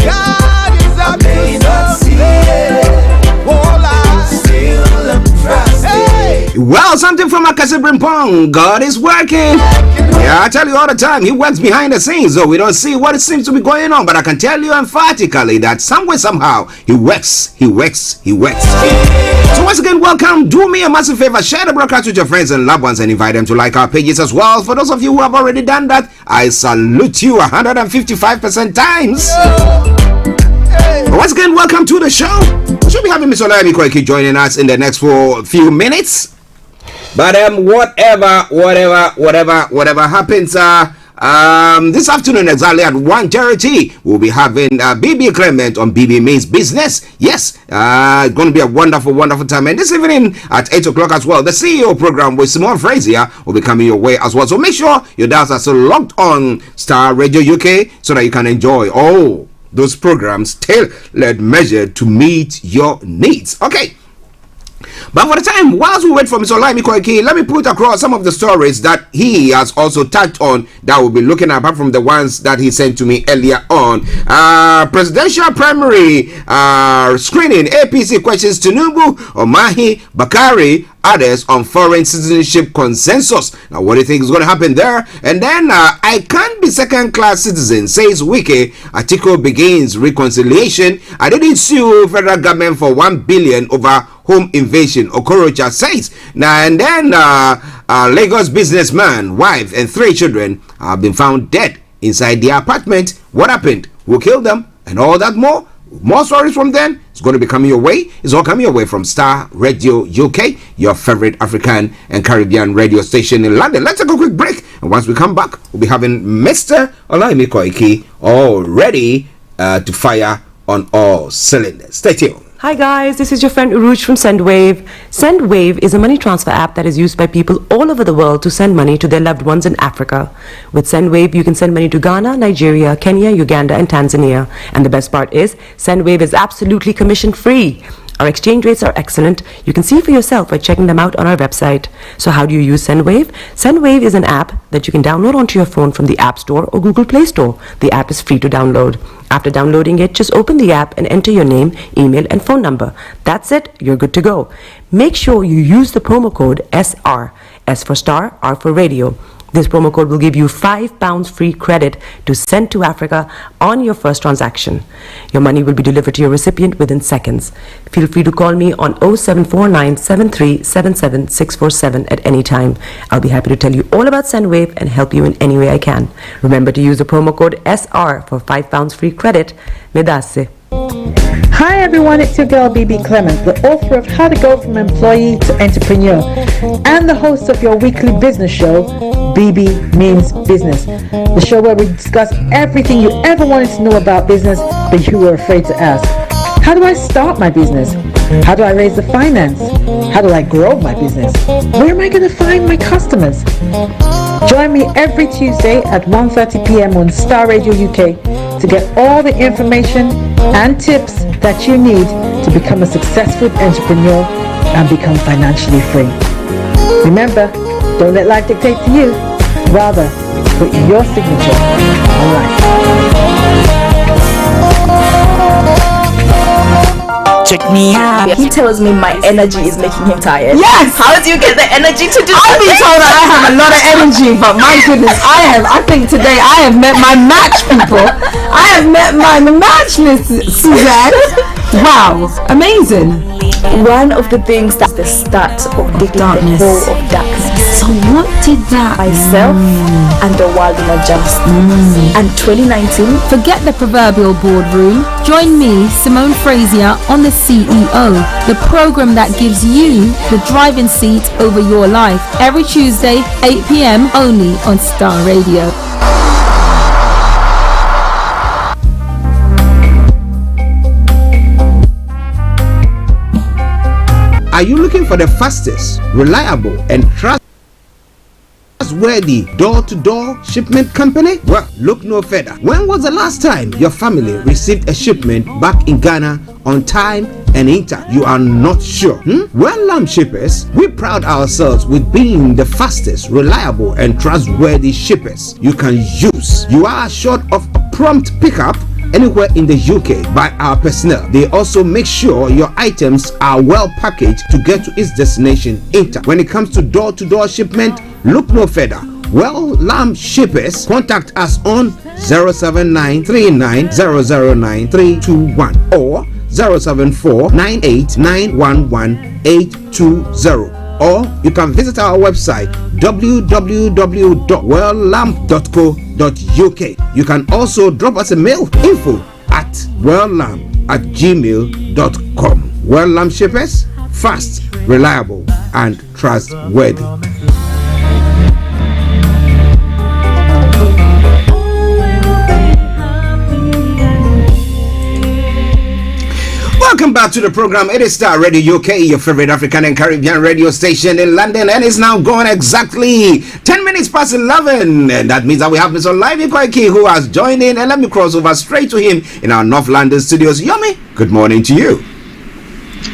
God is up to something. Still I'm trusting. Well, something from Akasi Brimpong. God is working. Yeah, I tell you all the time, he works behind the scenes, so we don't see what it seems to be going on. But I can tell you emphatically that somewhere, somehow, he works, he works, he works. So once again, welcome. Do me a massive favor, share the broadcast with your friends and loved ones and invite them to like our pages as well. For those of you who have already done that, I salute you 155% times. Once again, welcome to the show. We should be having Miss Olayomi joining us in the next few minutes. But whatever happens, this afternoon exactly at 1:30, we'll be having BB Clement on BB Means Business. Yes, it's going to be a wonderful time. And this evening at 8 o'clock as well, the CEO program with Simone Frazier will be coming your way as well. So make sure your dials are still logged on Starr Radio UK so that you can enjoy all those programs tailored measured to meet your needs. Okay. But for the time, whilst we wait for Mr. Olayomi Koiki, let me put across some of the stories that he has also touched on that we'll be looking at, apart from the ones that he sent to me earlier on. Presidential primary screening, APC questions Tinubu, Omahi, Bakari, others on foreign citizenship consensus. Now, what do you think is going to happen there? And then, I can't be second-class citizen, says Wike. Article begins reconciliation. I didn't sue federal government for 1 billion over home invasion, Okorocha says. Now, and then, Lagos businessman, wife, and 3 children have been found dead inside their apartment. What happened? Who killed them? And all that more. More stories from them. It's going to be coming your way. It's all coming your way from Starr Radio UK, your favorite African and Caribbean radio station in London. Let's take a quick break. And once we come back, we'll be having Mr. Olayomi Koiki all ready to fire on all cylinders. Stay tuned. Hi guys, this is your friend Uruj from SendWave. SendWave is a money transfer app that is used by people all over the world to send money to their loved ones in Africa. With SendWave, you can send money to Ghana, Nigeria, Kenya, Uganda, and Tanzania. And the best part is, SendWave is absolutely commission-free. Our exchange rates are excellent. You can see for yourself by checking them out on our website. So how do you use SendWave? SendWave is an app that you can download onto your phone from the App Store or Google Play Store. The app is free to download. After downloading it, just open the app and enter your name, email, and phone number. That's it. You're good to go. Make sure you use the promo code SR. S for Star, R for Radio. This promo code will give you £5 free credit to send to Africa on your first transaction. Your money will be delivered to your recipient within seconds. Feel free to call me on 0749 7377 647 at any time. I'll be happy to tell you all about SendWave and help you in any way I can. Remember to use the promo code SR for £5 free credit. Medasse. Hi everyone, it's your girl BB Clement, the author of How to Go From Employee to Entrepreneur and the host of your weekly business show, BB Means Business. The show where we discuss everything you ever wanted to know about business but you were afraid to ask. How do I start my business? How do I raise the finance? How do I grow my business? Where am I going to find my customers? Join me every Tuesday at 1:30 p.m. on Starr Radio UK to get all the information and tips that you need to become a successful entrepreneur and become financially free. Remember, don't let life dictate to you. Rather, put your signature on life. Check me out. He tells me my energy is making him tired. Yes! How do you get the energy to do I've been told that I have a lot of energy, but my goodness, I think today I have met my match, people. I have met my match, Miss Suzanne. Wow, amazing. One of the things that's the start of the darkness. Of darkness. So what did that myself and the world in adjustment. And 2019. Forget the proverbial boardroom. Join me, Simone Frazier, on the CEO, the program that gives you the driving seat over your life. Every Tuesday, 8 p.m. only on Starr Radio. Are you looking for the fastest, reliable, and trustworthy door-to-door shipment company? Well, look no further. When was the last time your family received a shipment back in Ghana on time and in time? You are not sure? Well, Lamb Shippers, we pride ourselves with being the fastest, reliable, and trustworthy shippers you can use. You are assured of prompt pickup anywhere in the UK by our personnel. They also make sure your items are well packaged to get to its destination in time. When it comes to door-to-door shipment, look no further. Well, Lamb Shippers, contact us on 07939009321 or 07498911820. Or you can visit our website www.welllamp.co.uk. You can also drop us a mail, info@welllamp@gmail.com. Well Lamp Shippers, fast, reliable, and trustworthy. Welcome back to the program. It is Starr Radio UK, your favorite African and Caribbean radio station in London, and it's now gone exactly 10 minutes past 11, and that means that we have Mr. Olayomi Koiki who has joined in, and let me cross over straight to him in our North London studios. Yomi, good morning to you.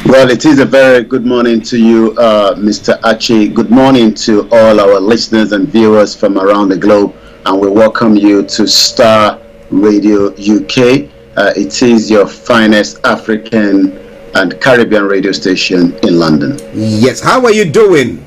Well, it is a very good morning to you, Mr. Archie. Good morning to all our listeners and viewers from around the globe, and we welcome you to Starr Radio UK. It is your finest African and Caribbean radio station in London. Yes, how are you doing?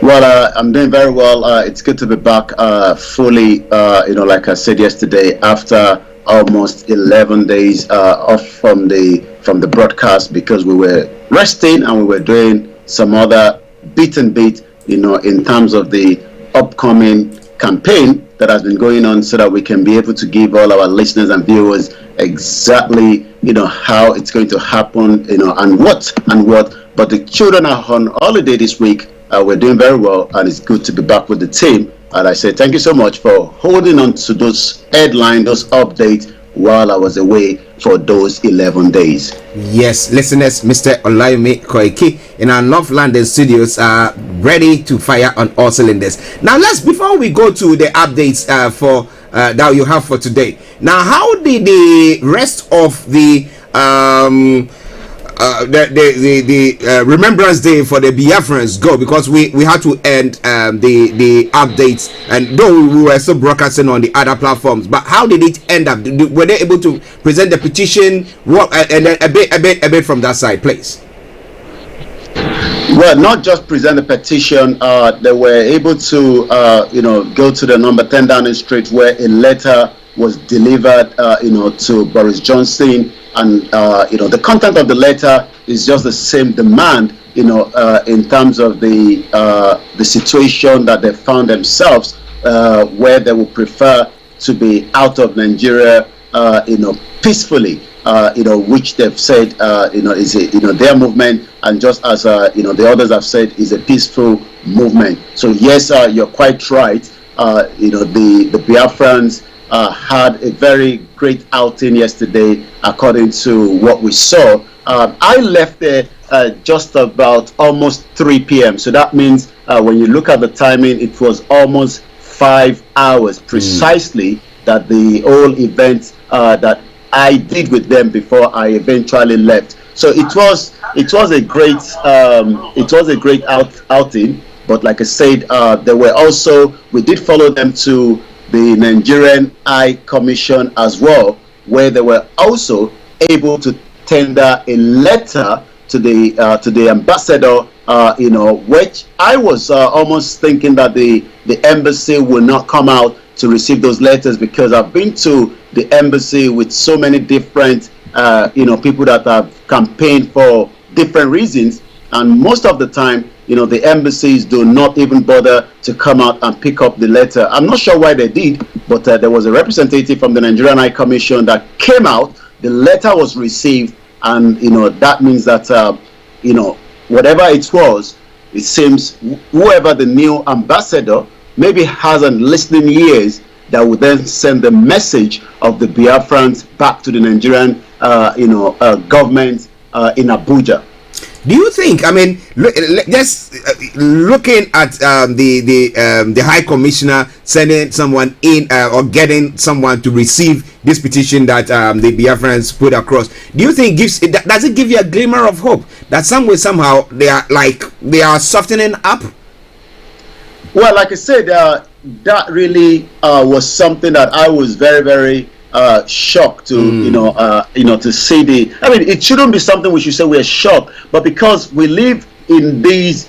Well, I'm doing very well. It's good to be back fully, like I said yesterday, after almost 11 days off from the broadcast, because we were resting and we were doing some other bit and bit, in terms of the upcoming campaign that has been going on, so that we can be able to give all our listeners and viewers exactly, how it's going to happen, and what. But the children are on holiday this week. We're doing very well, and it's good to be back with the team. And I say thank you so much for holding on to those headlines, those updates, while I was away for those 11 days. Yes, listeners, Mr. Olayomi Koiki in our North London studios are ready to fire on all cylinders. Now, before we go to the updates for that you have for today. Now, how did the rest of the Remembrance Day for the Biafrans go? Because we had to end the updates, and though we were still broadcasting on the other platforms, but how did it end up? Were they able to present the petition? And then a bit from that side, please. Well, not just present the petition, they were able to, go to the number 10 Downing Street, where a letter was delivered, to Boris Johnson, and the content of the letter is just the same demand, in terms of the situation that they found themselves, where they would prefer to be out of Nigeria, peacefully. Which they've said, is their movement, and just as the others have said, is a peaceful movement. So yes, you're quite right. The Biafrans had a very great outing yesterday, according to what we saw. I left there just about almost 3 p.m. So that means when you look at the timing, it was almost 5 hours precisely that the whole event that I did with them before I eventually left. So it was a great outing. But like I said, we did follow them to the Nigerian High Commission as well, where they were also able to tender a letter to the ambassador, which I was almost thinking that the embassy will not come out to receive those letters, because I've been to the embassy with so many different people that have campaigned for different reasons, and most of the time the embassies do not even bother to come out and pick up the letter. I'm not sure why they did, but there was a representative from the Nigerian High Commission that came out. The letter was received, and that means that whatever it was, it seems whoever the new ambassador maybe hasn't listening ears that would then send the message of the Biafrans back to the Nigerian government in Abuja. Do you think, I mean, just looking at the High Commissioner sending someone in or getting someone to receive this petition that the Biafrans put across, do you think does it give you a glimmer of hope that somehow they are softening up? Well, like I said, that really was something that I was very, very shocked to to see I mean, it shouldn't be something we should say we're shocked, but because we live in these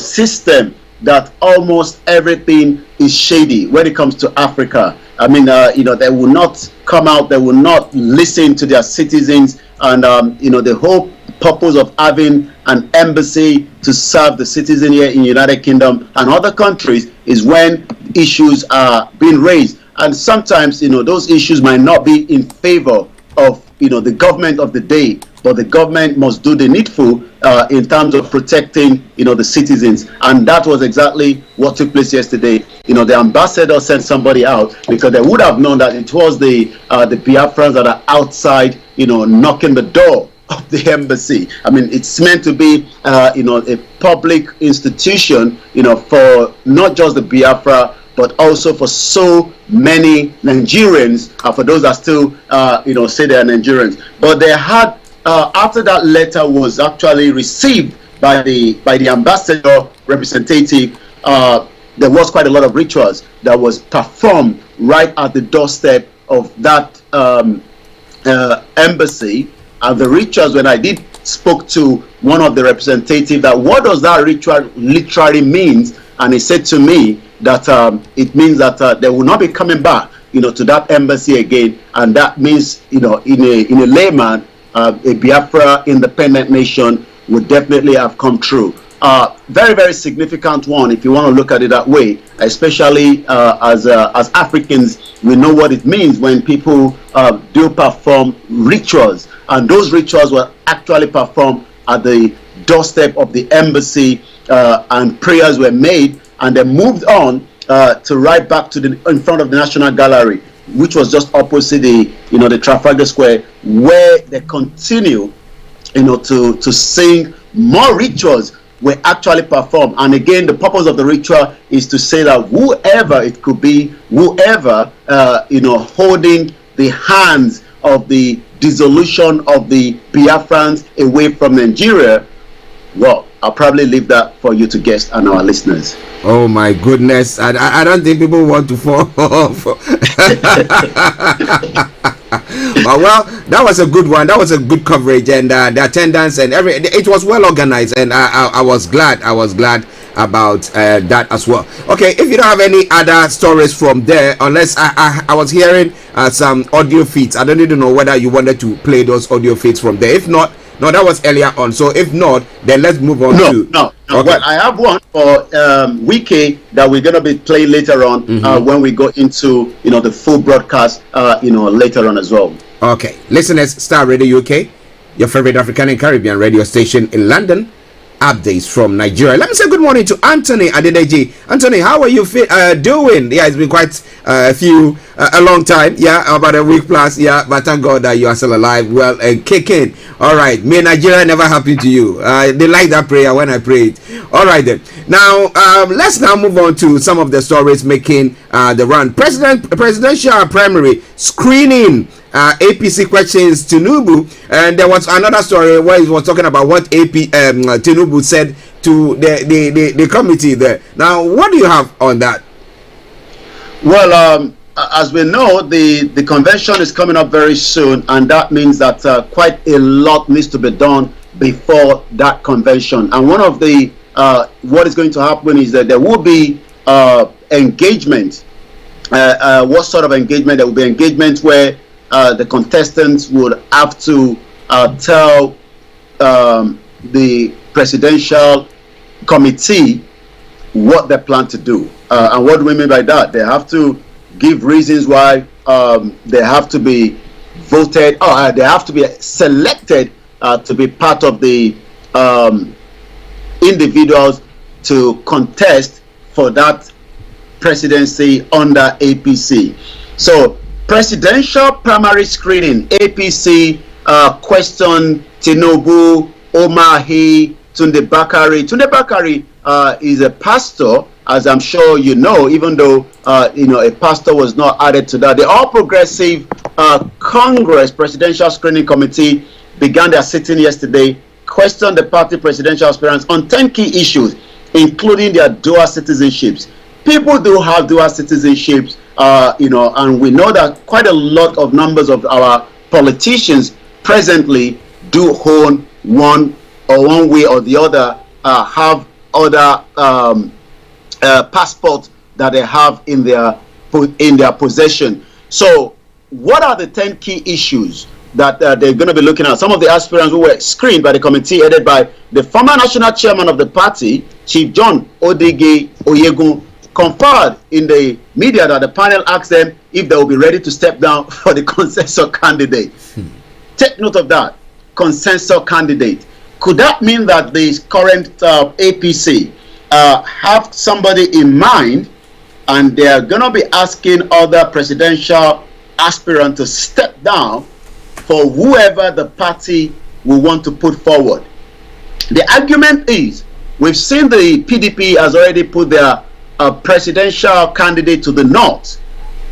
system that almost everything is shady when it comes to Africa. I mean, they will not come out, they will not listen to their citizens, and the whole purpose of having an embassy to serve the citizen here in United Kingdom and other countries is when issues are being raised. And sometimes, those issues might not be in favor of, the government of the day, but the government must do the needful in terms of protecting, the citizens. And that was exactly what took place yesterday. The ambassador sent somebody out because they would have known that it was the Biafrans that are outside, knocking the door of the embassy. I mean, it's meant to be, a public institution, for not just the Biafra, but also for so many Nigerians, for those that still, say they are Nigerians. But they had, after that letter was actually received by the ambassador representative, there was quite a lot of rituals that was performed right at the doorstep of that embassy. And the rituals, when I did spoke to one of the representatives, that what does that ritual literally means, and he said to me that it means that they will not be coming back, to that embassy again, and that means, in a layman, a Biafra independent nation would definitely have come true. Very, very significant one, if you want to look at it that way, especially as Africans. We know what it means when people do perform rituals, and those rituals were actually performed at the doorstep of the embassy, and prayers were made, and they moved on to right back to in front of the National Gallery, which was just opposite the Trafalgar Square, where they continue to sing more rituals were actually performed. And again, the purpose of the ritual is to say that whoever it could be, whoever holding the hands of the dissolution of the Biafrans away from Nigeria, well, I'll probably leave that for you to guess and our listeners. Oh my goodness, I don't think people want to fall off. Well, that was a good one. That was a good coverage, and the attendance and it was well organized, and I was glad. I was glad about that as well. Okay, if you don't have any other stories from there, unless I was hearing some audio feeds. I don't even know whether you wanted to play those audio feeds from there. If not, no, that was earlier on. So if not, then let's move on to. No. Okay. Well, I have one for Wiki that we're gonna be playing later on when we go into the full broadcast later on as well. Okay, listeners, Star Radio UK, your favorite African and Caribbean radio station in London. Updates from Nigeria. Let me say good morning to Anthony Adedeji. Anthony, how are you doing? Yeah, it's been quite a long time. Yeah, about a week plus. Yeah, but thank God that you are still alive, well, and kicking. All right, may Nigeria never happen to you. They like that prayer when I prayed. All right then. Now, let's now move on to some of the stories making the run. Presidential primary screening. APC questions Tinubu, and there was another story where he was talking about what Tinubu said to the committee there. Now, what do you have on that? Well, as we know, the convention is coming up very soon, and that means that quite a lot needs to be done before that convention. And one of the what is going to happen is that there will be engagement. What sort of engagement? There will be engagement where the contestants would have to tell the presidential committee what they plan to do. And what do we mean by that? They have to give reasons why they have to be voted, or they have to be selected to be part of the individuals to contest for that presidency under APC. So, presidential primary screening, APC, question Tinubu, Omahi, Tunde Bakari. Tunde Bakari is a pastor, as I'm sure you know, even though a pastor was not added to that. The All Progressive Congress Presidential Screening Committee began their sitting yesterday, questioned the party presidential aspirants on 10 key issues, including their dual citizenships. People do have dual citizenships. And we know that quite a lot of numbers of our politicians presently do own one way or the other, have other passports that they have in their possession. So, what are the 10 key issues that they're going to be looking at? Some of the aspirants who were screened by the committee headed by the former national chairman of the party, Chief John Odege Oyegun, conferred in the media that the panel asked them if they will be ready to step down for the consensus candidate. Take note of that. Consensus candidate. Could that mean that the current APC have somebody in mind and they are going to be asking other presidential aspirants to step down for whoever the party will want to put forward? The argument is, we've seen the PDP has already put their presidential candidate to the north.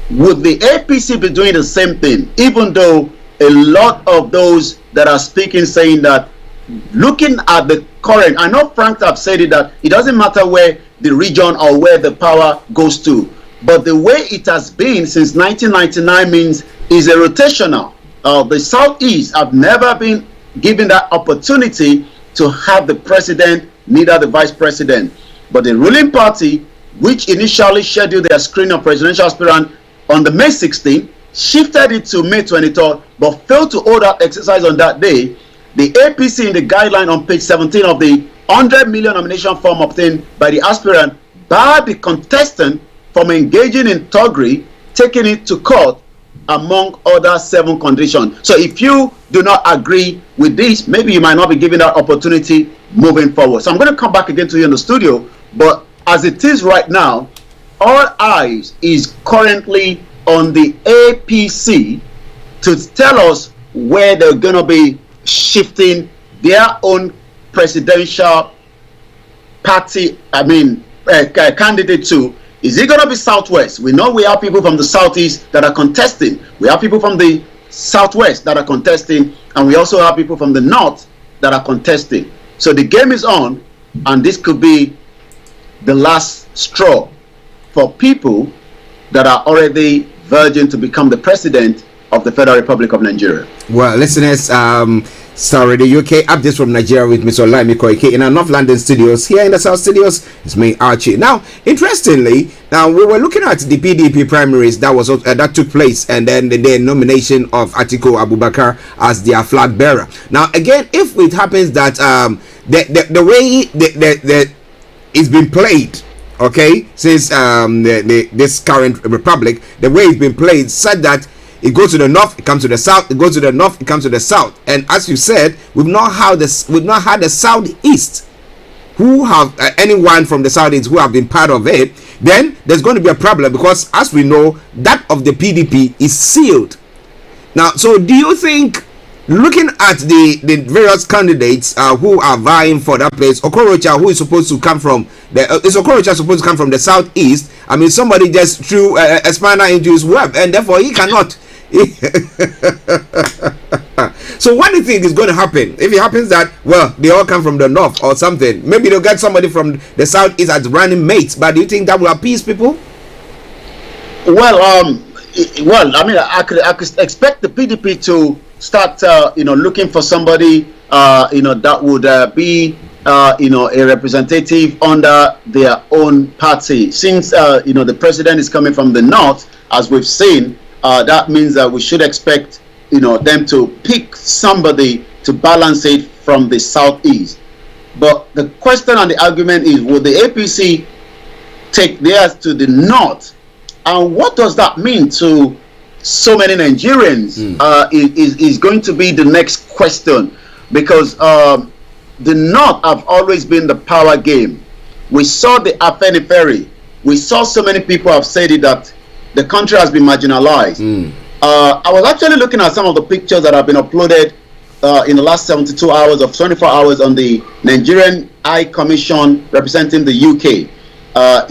Would the APC be doing the same thing, even though a lot of those that are speaking saying that, looking at the current, I know Frank have said it, that it doesn't matter where the region or where the power goes to, but the way it has been since 1999 means is a rotational. The Southeast have never been given that opportunity to have the president, neither the vice president. But the ruling party, which initially scheduled their screening of presidential aspirant on the May 16th, shifted it to May 23rd, but failed to hold that exercise on that day. The APC, in the guideline on page 17 of the 100 million nomination form obtained by the aspirant, barred the contestant from engaging in thuggery, taking it to court, among other 7 conditions. So if you do not agree with this, maybe you might not be given that opportunity moving forward. So I'm going to come back again to you in the studio, but as it is right now, all eyes is currently on the APC to tell us where they're going to be shifting their own presidential party, candidate to. Is it going to be Southwest? We know we have people from the Southeast that are contesting. We have people from the Southwest that are contesting. And we also have people from the North that are contesting. So the game is on, and this could be the last straw for people that are already verging to become the president of the Federal Republic of Nigeria. Well, listeners, Starr Radio UK updates from Nigeria with Mr. Olayomi in our North London studios. Here in the South studios is me, Archie. Now, interestingly, we were looking at the PDP primaries that took place, and then the nomination of Atiku Abubakar as their flag bearer. Now, again, if it happens that the way it's been played, okay, since this current republic, the way it's been played, said that it goes to the north, it comes to the south, it goes to the north, it comes to the south. And as you said, we've not had the southeast who have anyone from the southeast who have been part of it. Then there's going to be a problem, because as we know, that of the PDP is sealed. Now, so do you think, looking at the various candidates who are vying for that place, Okorocha, who is supposed to come from supposed to come from the southeast? I mean, somebody just threw a spanner into his web, and therefore he cannot. So what do you think is going to happen if it happens that, well, they all come from the north or something? Maybe they'll get somebody from the southeast as running mates, but do you think that will appease people? Well, I mean, I could expect the PDP to start, looking for somebody, that would be, a representative under their own party. Since, the president is coming from the north, as we've seen, that means that we should expect, them to pick somebody to balance it from the southeast. But the question and the argument is, will the APC take theirs to the north? And what does that mean to so many Nigerians? Is going to be the next question, because the north have always been the power game. We saw the Afenifere. We saw so many people have said it, that the country has been marginalized. I was actually looking at some of the pictures that have been uploaded in the last 72 hours of 24 hours on the Nigerian High Commission representing the UK.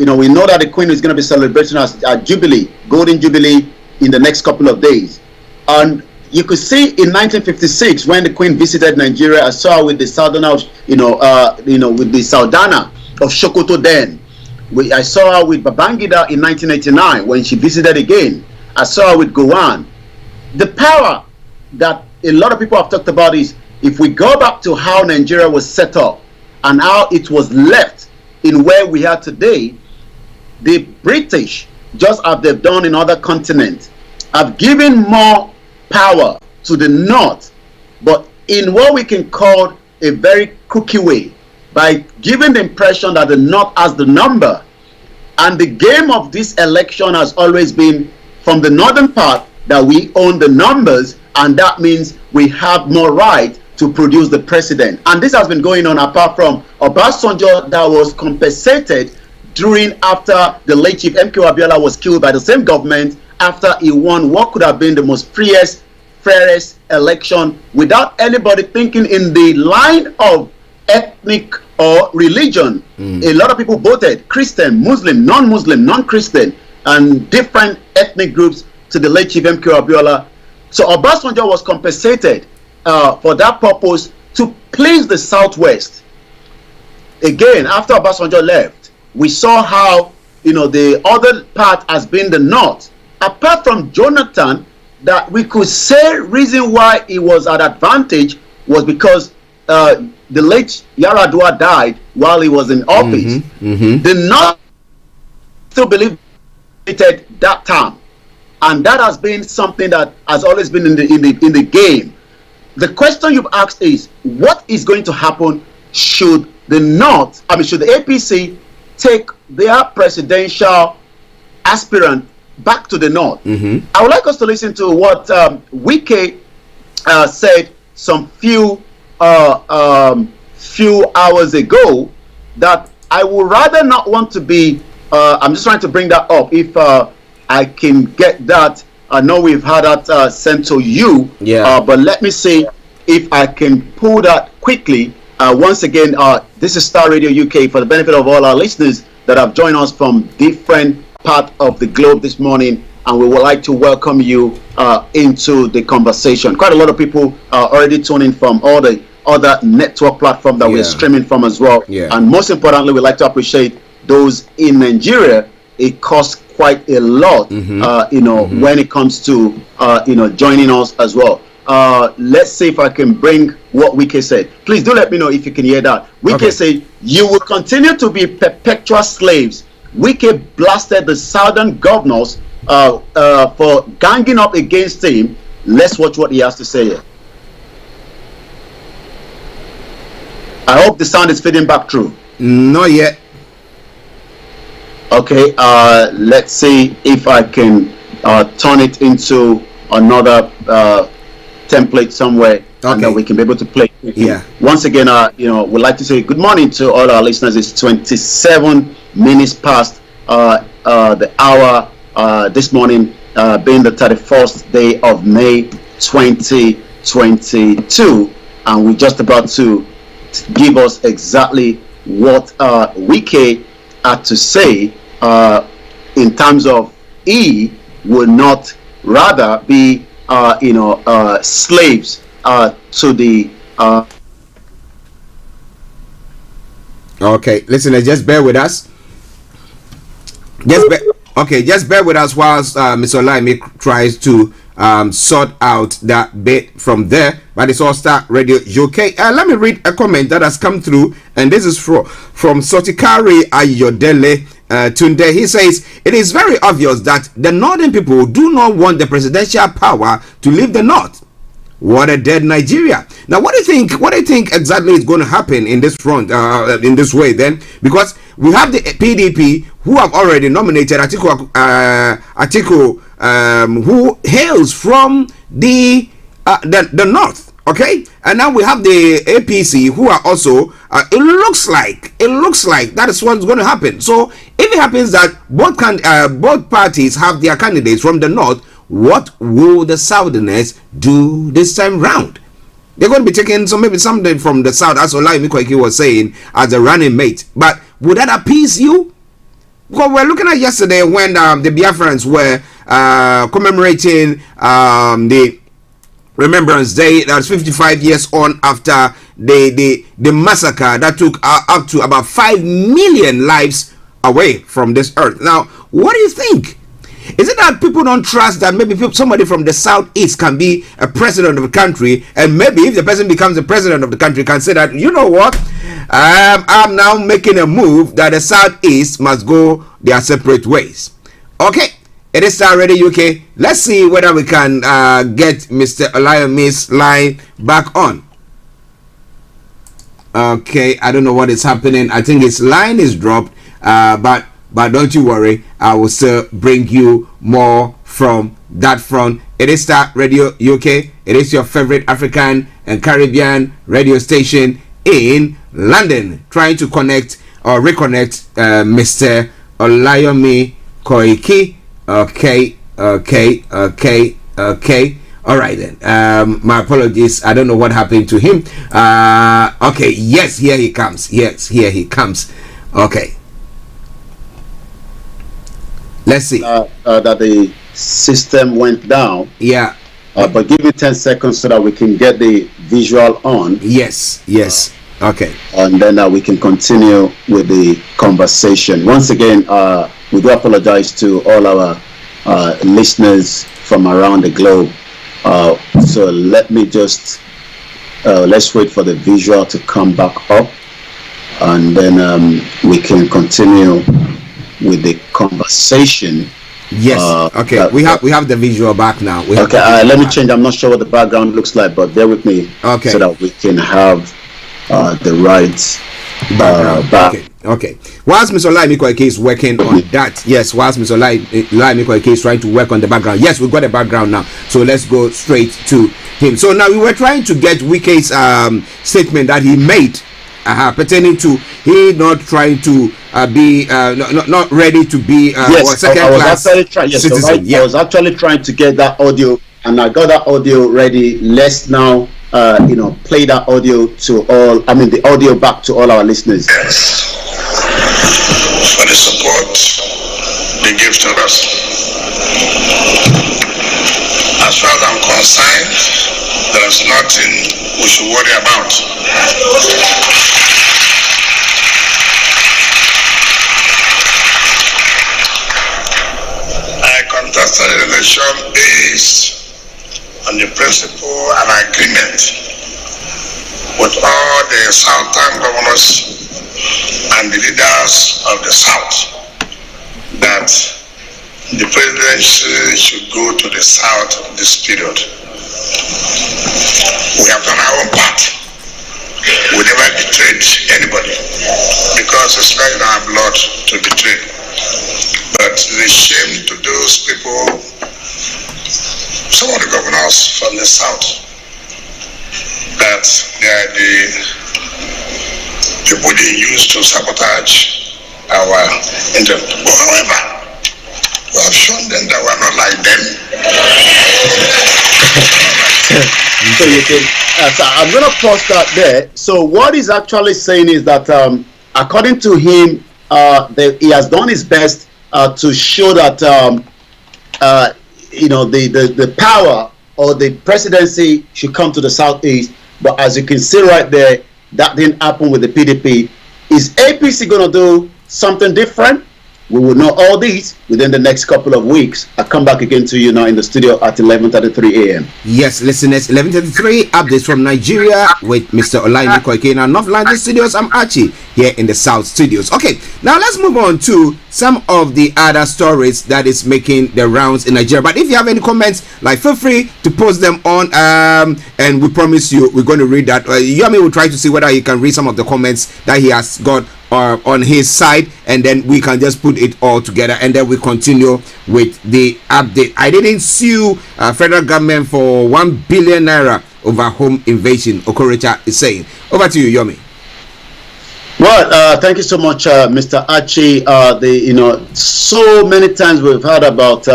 We know that the Queen is going to be celebrating a Jubilee, Golden Jubilee, in the next couple of days. And you could see in 1956, when the Queen visited Nigeria, I saw her with the Saldana, with the Saldana of Sokoto then. I saw her with Babangida in 1989 when she visited again. I saw her with Gowon. The power that a lot of people have talked about is, if we go back to how Nigeria was set up and how it was left in where we are today, the British, just as they've done in other continents, have given more power to the north, but in what we can call a very cookie way, by giving the impression that the north has the number. And the game of this election has always been, from the northern part, that we own the numbers, and that means we have more right to produce the president. And this has been going on, apart from Obasanjo, that was compensated after the late Chief MK Abiola was killed by the same government, after he won what could have been the most fairest election, without anybody thinking in the line of ethnic or religion. A lot of people voted Christian, Muslim, non-Muslim, non-Christian, and different ethnic groups to the late Chief MK Abiola. So Obasanjo was compensated for that purpose, to please the Southwest. Again, after Obasanjo left, we saw how the other part has been the North. Apart from Jonathan, that we could say reason why he was at advantage was because the late Yaradua died while he was in office. The North still believed that time, and that has been something that has always been in the game. The question you've asked is, what is going to happen should the North, should the APC take their presidential aspirant back to the North? I would like us to listen to what Wike said some few hours ago, that I would rather not want to be, I'm just trying to bring that up, if I can get that. I know we've had that sent to you, but let me see if I can pull that quickly. Once again, this is Starr Radio UK, for the benefit of all our listeners that have joined us from different parts of the globe this morning, and we would like to welcome you into the conversation. Quite a lot of people are already tuning from all the other network platforms that we're streaming from as well. And most importantly, we'd like to appreciate those in Nigeria it costs quite a lot, when it comes to, joining us as well. Let's see if I can bring what Wike said. Please do let me know if you can hear that. Wike said, you will continue to be perpetual slaves. Wike blasted the southern governors for ganging up against him. Let's watch what he has to say here. I hope the sound is feeding back through. Not yet. Okay, let's see if I can turn it into another template somewhere, and then we can be able to play. Yeah. Once again, we'd like to say good morning to all our listeners. It's 27 minutes past the hour this morning, being the 31st day of May 2022, and we're just about to give us exactly what Wike had to say in terms of he will not rather be slaves to the okay, listeners, just bear with us. Just bear with us whilst Mr. Olayomi tries to sort out that bit from there. But it's all Starr Radio UK. Let me read a comment that has come through, and this is from Sotikari Ayodele Tunde. He says, it is very obvious that the northern people do not want the presidential power to leave the north. What a dead Nigeria. Now, what do you think exactly is going to happen in this front, in this way then? Because we have the PDP who have already nominated Atiku, who hails from the north, okay? And now we have the APC who are also, it looks like that is what's going to happen. So if it happens that both parties have their candidates from the north, what will the Southerners do this time round? They're going to be taking maybe something from the south, as Olayomi was saying, as a running mate. But would that appease you? Because we're looking at yesterday when the Biafrans were commemorating the Remembrance Day. That was 55 years on after the massacre that took up to about 5 million lives away from this earth. Now, what do you think? Is it that people don't trust that maybe somebody from the southeast can be a president of the country, and maybe if the person becomes the president of the country can say that, you know what, I'm now making a move that the southeast must go their separate ways? Okay, it is Starr Radio UK. Let's see whether we can get Mr. Olayomi's line back on. Okay, I don't know what is happening. I think his line is dropped, but don't you worry, I will still bring you more from that front. It is Starr Radio UK. It is your favorite African and Caribbean radio station in London, trying to connect or reconnect Mr. Olayomi Koiki. Okay. All right then. My apologies. I don't know what happened to him. Okay. Yes, here he comes. Okay. Let's see. That the system went down. Yeah. But give me 10 seconds so that we can get the visual on. Yes. Okay. And then we can continue with the conversation. Once again, we do apologize to all our listeners from around the globe. So let me just, let's wait for the visual to come back up. And then we can continue with the conversation. Yes. Okay. We have the visual back now. Let me change. I'm not sure what the background looks like, but bear with me. Okay. So that we can have the right back. Okay. Whilst Mr. Olayomi is working on that, yes. Whilst Mr. Olayomi is trying to work on the background, yes, we've got the background now. So let's go straight to him. So now we were trying to get Wike's statement that he made. Pertaining to he not trying to be not ready to be second class citizen. I was actually trying to get that audio, and I got that audio ready. Let's now play that audio to all. I mean the audio back to all our listeners. Yes, for the support they give to us. As far as I'm concerned, there is nothing we should worry about. conducted an election based on the principle and agreement with all the Southern governors and the leaders of the South that the presidency should go to the South this period. We have done our own part. We never betrayed anybody because it's not in our blood to betray. But it's a shame to those people, some of the governors from the South, that they are the people they use to sabotage our interest. But however, we have shown them that we're not like them. So you can, so I'm going to pause that there. So what he's actually saying is that according to him, he has done his best to show that the power or the presidency should come to the Southeast. But as you can see right there, that didn't happen with the PDP. Is APC going to do something different? We will know all these within the next couple of weeks. I'll come back again to you now in the studio at 11:33 a.m. Yes, listeners, 11:33 updates from Nigeria with Mr. Olayomi in our North London studios. I'm Archie here in the South studios. Okay, now let's move on to some of the other stories that is making the rounds in Nigeria. But if you have any comments, like, feel free to post them on, and we promise you we're going to read that. Yomi will try to see whether he can read some of the comments that he has got on his side, and then we can just put it all together, and then we continue with the update. I didn't sue federal government for 1 billion naira over home invasion, Okorocha is saying. Over to you, Yomi. Well, thank you so much, Mr. Archie. So many times we've heard about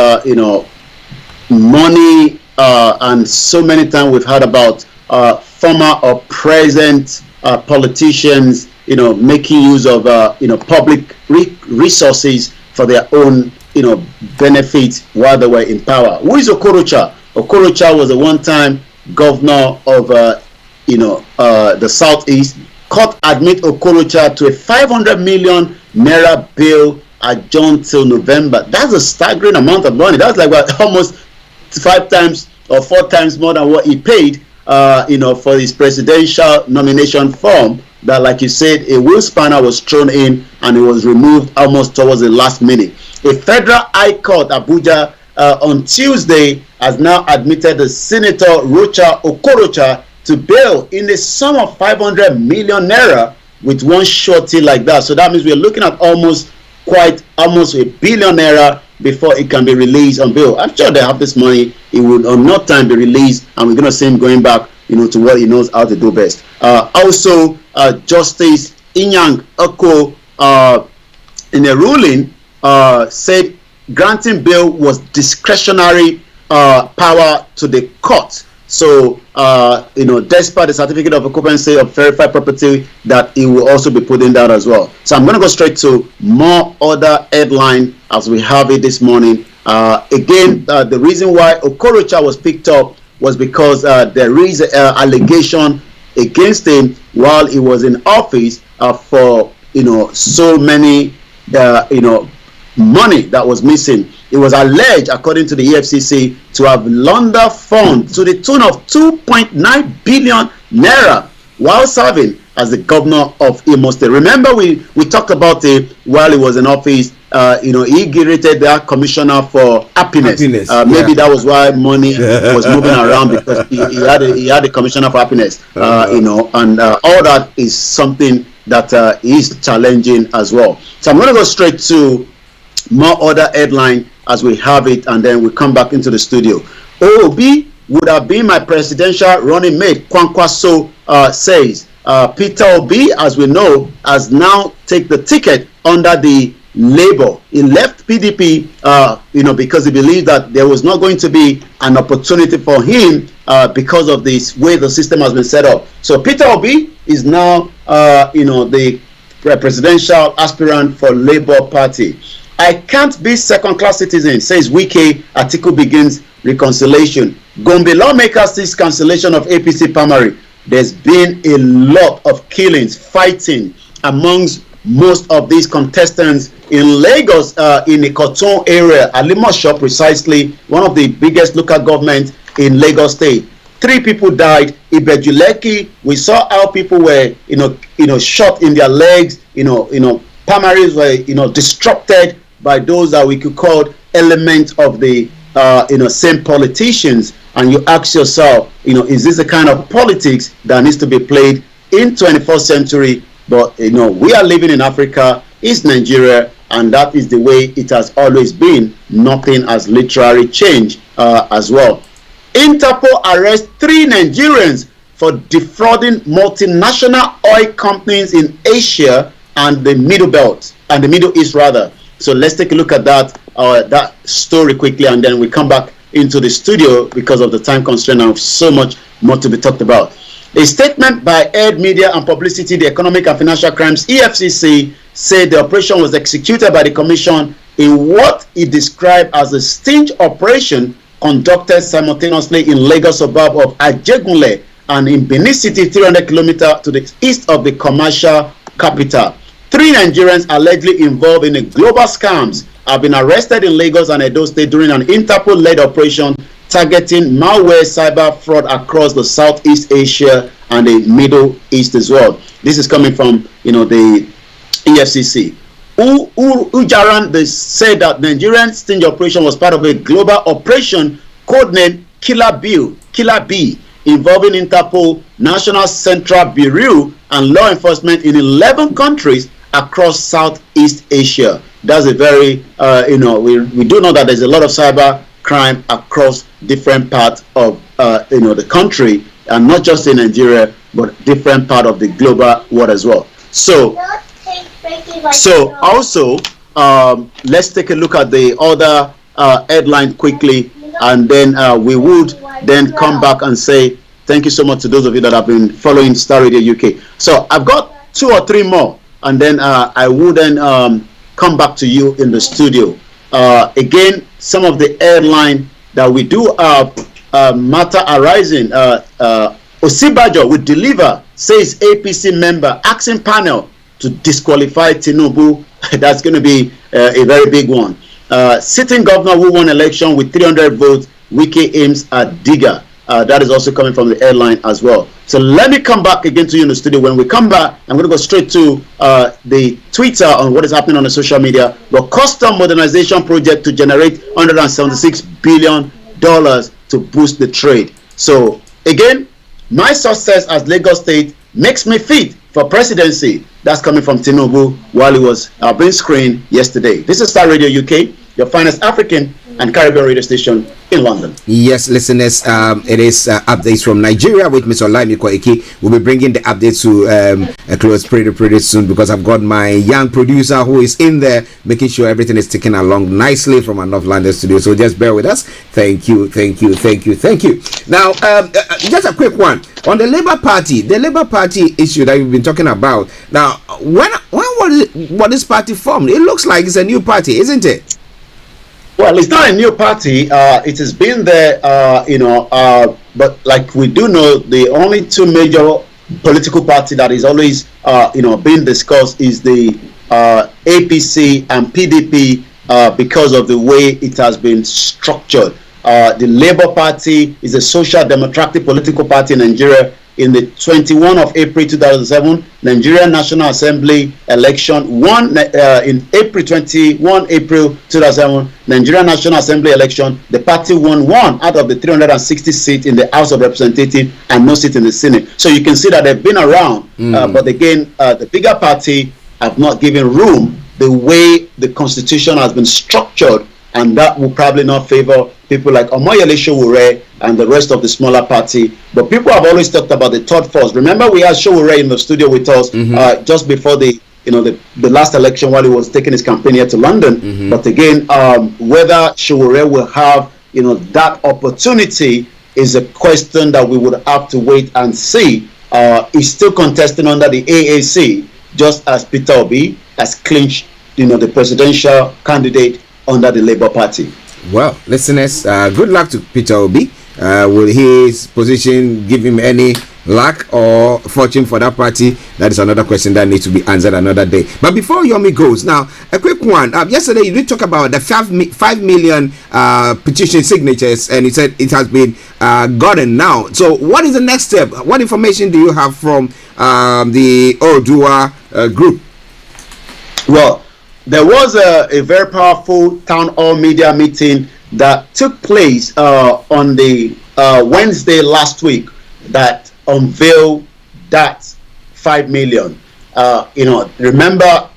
money, and so many times we've heard about former or present politicians making use of public resources for their own benefit while they were in power. Who is Okorocha? Okorocha was a one-time governor of the Southeast. Court admit Okorocha to a 500 million naira bail adjourned till November. That's a staggering amount of money. That's like almost 5 times or 4 times more than what he paid for his presidential nomination form. That, like you said, a wheel spanner was thrown in and it was removed almost towards the last minute. A federal high court, Abuja, on Tuesday has now admitted the Senator Rocha Okorocha to bail in a sum of 500 million naira with one shorty like that. So that means we're looking at almost $1 billion naira before it can be released on bail. I'm sure they have this money. It will on no time be released, and we're going to see him going back to what he knows how to do best. Also, Justice Inyang Oko, in a ruling, said granting bail was discretionary power to the court. So, despite the certificate of occupancy of verified property, that he will also be putting that as well. So I'm going to go straight to more other headline as we have it this morning. Again, the reason why Okorocha was picked up was because there is an allegation against him while he was in office for so many money that was missing. It was alleged, according to the EFCC, to have laundered funds to the tune of 2.9 billion naira while serving as the governor of Imo State. Remember, we talked about it while he was in office. He granted that commissioner for happiness. Maybe that was why money was moving around, because he had a commissioner for happiness. And all that is something that is challenging as well. So I'm going to go straight to more other headline as we have it, and then we come back into the studio. OOB would have been my presidential running mate, Kwankwaso says. Peter Obi, as we know, has now taken the ticket under the Labour. He left PDP, because he believed that there was not going to be an opportunity for him because of this way the system has been set up. So Peter Obi is now, the presidential aspirant for Labour Party. I can't be second-class citizen, says Wike. Article begins reconciliation. Gombe lawmakers seek cancellation of APC primary. There's been a lot of killings, fighting amongst most of these contestants in Lagos, in the Cotton area, Alimosho precisely, one of the biggest local governments in Lagos State. 3 people died. Ibejuleki, we saw how people were, shot in their legs. Primaries were, disrupted by those that we could call elements of the, same politicians. And you ask yourself, is this the kind of politics that needs to be played in 21st century? But, we are living in Africa, it's Nigeria, and that is the way it has always been. Nothing has literally changed as well. Interpol arrests 3 Nigerians for defrauding multinational oil companies in Asia and the Middle Belt, and the Middle East rather. So let's take a look at that story quickly, and then we come back into the studio because of the time constraint and so much more to be talked about. A statement by Ed Media and Publicity, the Economic and Financial Crimes EFCC, said the operation was executed by the Commission in what it described as a sting operation conducted simultaneously in Lagos suburb of Ajegunle and in Benin City, 300 kilometers to the east of the commercial capital. 3 Nigerians allegedly involved in a global scams have been arrested in Lagos and Edo State during an Interpol-led operation targeting malware cyber fraud across the Southeast Asia and the Middle East as well. This is coming from, the EFCC. Ujaran, they said that Nigerian sting operation was part of a global operation codenamed Killer B, involving Interpol, National Central Bureau, and law enforcement in 11 countries across Southeast Asia. That's a very, we do know that there's a lot of cyber crime across different parts of, the country, and not just in Nigeria, but different part of the global world as well. So also, let's take a look at the other headline quickly, and then we would then come back and say thank you so much to those of you that have been following Star Radio UK. So I've got 2 or 3 more, and then I will then come back to you in the studio. Again, some of the headline that we do have matter arising. Osibajo will deliver, says APC member, asking panel to disqualify Tinubu. That's going to be a very big one. Sitting governor who won election with 300 votes, Wike aims at Digger. That is also coming from the airline as well. So let me come back again to you in the studio. When we come back, I'm going to go straight to the Twitter on what is happening on the social media. The custom modernization project to generate $176 billion to boost the trade. So again, my success as Lagos State makes me fit for presidency. That's coming from Tinubu while he was being screened yesterday. This is Star Radio UK, your finest African and Caribbean radio station in London. Yes, listeners, it is updates from Nigeria with Mr. Olayomi Koiki. We'll be bringing the updates to a close pretty soon, because I've got my young producer who is in there making sure everything is ticking along nicely from our North London studio. So just bear with us. Thank you. Now, just a quick one on the Labour Party issue that we've been talking about. Now, when was this party formed? It looks like it's a new party, isn't it? Well, it's not a new party. It has been there, but like we do know, the only 2 major political party that is always, being discussed is the APC and PDP because of the way it has been structured. The Labour Party is a social democratic political party in Nigeria. In the 21 of April 2007, Nigerian National Assembly election won in April 2007, Nigerian National Assembly election, the party won 1 out of the 360 seats in the House of Representatives and no seat in the Senate. So you can see that they've been around, but again, the bigger party have not given room the way the constitution has been structured, and that will probably not favor people like Omoyele Sowore and the rest of the smaller party. But people have always talked about the third force. Remember, we had Sowore in the studio with us just before the last election while he was taking his campaign here to London. But again, whether Sowore will have that opportunity is a question that we would have to wait and see. He's still contesting under the AAC, just as Peter Obi has clinched the presidential candidate under the Labour Party. Well, listeners, good luck to Peter Obi. Will his position give him any luck or fortune for that party? That is another question that needs to be answered another day. But before Yomi goes, now a quick one. Yesterday you did talk about the 5 million petition signatures, and you said it has been gotten now. So what is the next step? What information do you have from the Odua group? Well, there was a very powerful town hall media meeting that took place on the Wednesday last week that unveiled that 5 million. Remember,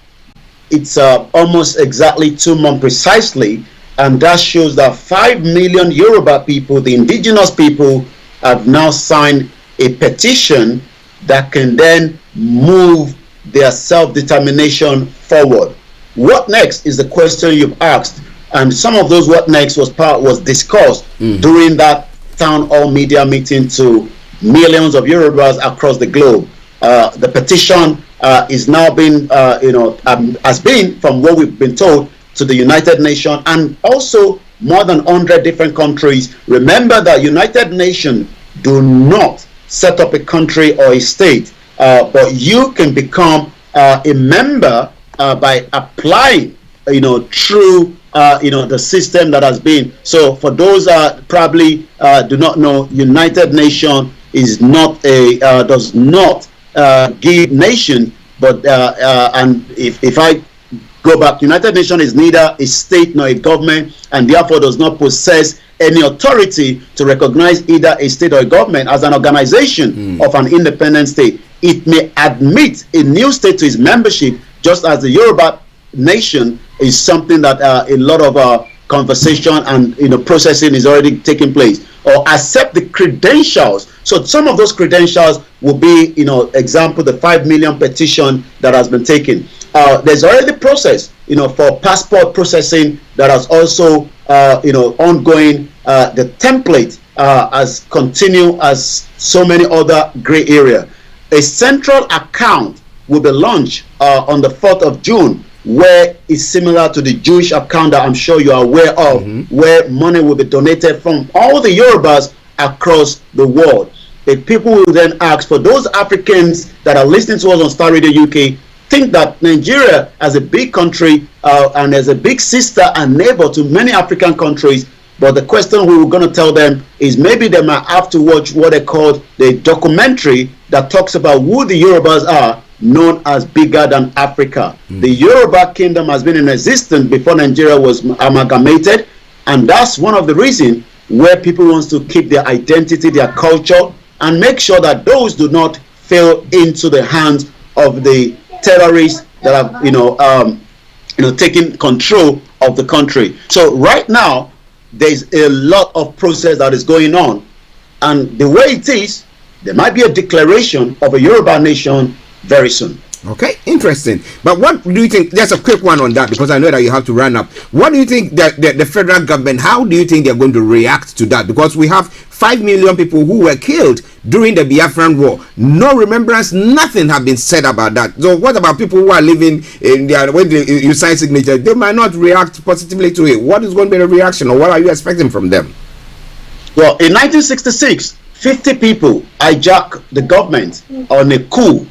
it's almost exactly 2 months precisely, and that shows that 5 million Yoruba people, the indigenous people, have now signed a petition that can then move their self-determination forward. What next is the question you've asked, and some of those what next was discussed during that town hall media meeting to millions of Yorubas across the globe. The petition is now being, has been, from what we've been told, to the United Nations and also more than 100 different countries. Remember that United Nations do not set up a country or a state, but you can become a member by applying, through the system that has been. So for those probably do not know, United Nations is not a does not give nation, but and if I go back, United Nations is neither a state nor a government, and therefore does not possess any authority to recognize either a state or a government as an organization of an independent state. It may admit a new state to its membership, just as the Yoruba nation is something that a lot of conversation and processing is already taking place, or accept the credentials. So some of those credentials will be, example, the 5 million petition that has been taken. There's already process, for passport processing that has also, ongoing. The template has continued as so many other gray area. A central account will be launched on the 4th of June, where it's similar to the Jewish account that I'm sure you are aware of, where money will be donated from all the Yorubas across the world. If people will then ask, for those Africans that are listening to us on Starr Radio UK, think that Nigeria, as a big country and as a big sister and neighbor to many African countries, but the question we were going to tell them is maybe they might have to watch what they call the documentary that talks about who the Yorubas are, known as bigger than Africa. The Yoruba kingdom has been in existence before Nigeria was amalgamated, and that's one of the reasons where people want to keep their identity, their culture, and make sure that those do not fall into the hands of the terrorists that have taken control of the country. So right now there's a lot of process that is going on, and the way it is, there might be a declaration of a Yoruba nation very soon. Okay, interesting. But what do you think? Just a quick one on that, because I know that you have to run up. What do you think that the federal government, how do you think they're going to react to that? Because we have 5 million people who were killed during the Biafran War. No remembrance, nothing have been said about that. So what about people who are living in their, when you sign signature, they might not react positively to it. What is going to be the reaction, or what are you expecting from them? Well, in 1966, 50 people hijacked the government on a coup.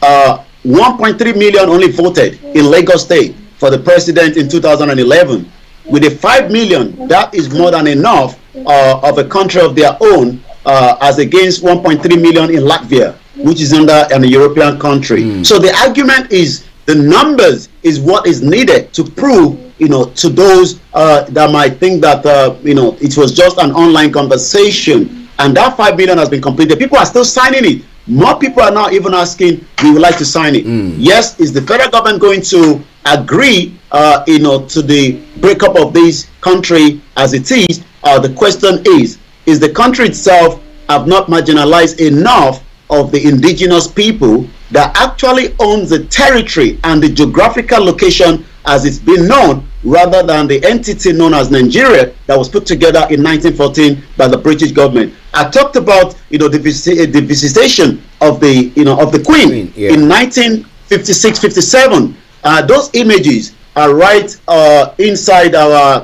1.3 million only voted in Lagos State for the president in 2011. With the 5 million, that is more than enough of a country of their own, as against 1.3 million in Latvia, which is under a European country. So the argument is the numbers is what is needed to prove, to those that might think that it was just an online conversation, and that 5 million has been completed. People are still signing it. More people are now even asking, we would like to sign it. Yes, is the federal government going to agree, to the breakup of this country as it is? The question is the country itself have not marginalized enough of the indigenous people that actually owns the territory and the geographical location as it's been known, rather than the entity known as Nigeria that was put together in 1914 by the British government. I talked about the visitation of the of the Queen in 1956-57. Those images are right inside our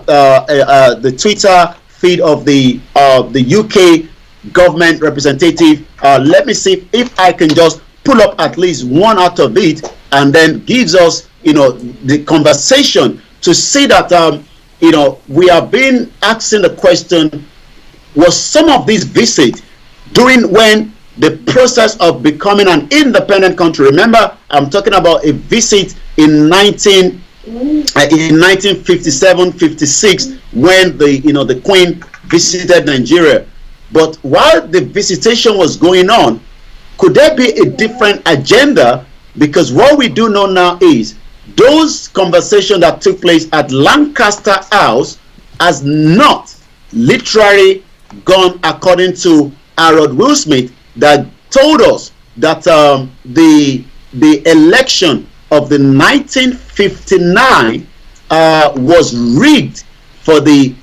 the Twitter feed of the UK government representative. Let me see if I can just pull up at least one out of it, and then gives us, the conversation to see that, we are being asking the question: was some of these visits during when the process of becoming an independent country? Remember, I'm talking about a visit in 1957-56 when the Queen visited Nigeria. But while the visitation was going on, could there be a different agenda? Because what we do know now is those conversations that took place at Lancaster House has not literally gone according to Harold Will Smith, that told us that the election of the 1959 was rigged for the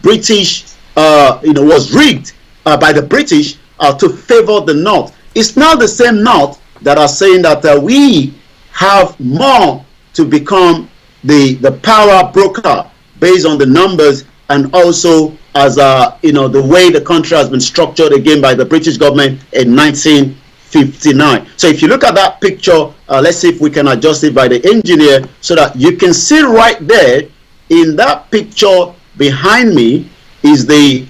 British, was rigged by the British to favor the North. It's now the same North that are saying that we have more to become the power broker based on the numbers, and also as the way the country has been structured again by the British government in 1959. So if you look at that picture, let's see if we can adjust it by the engineer so that you can see right there in that picture behind me is the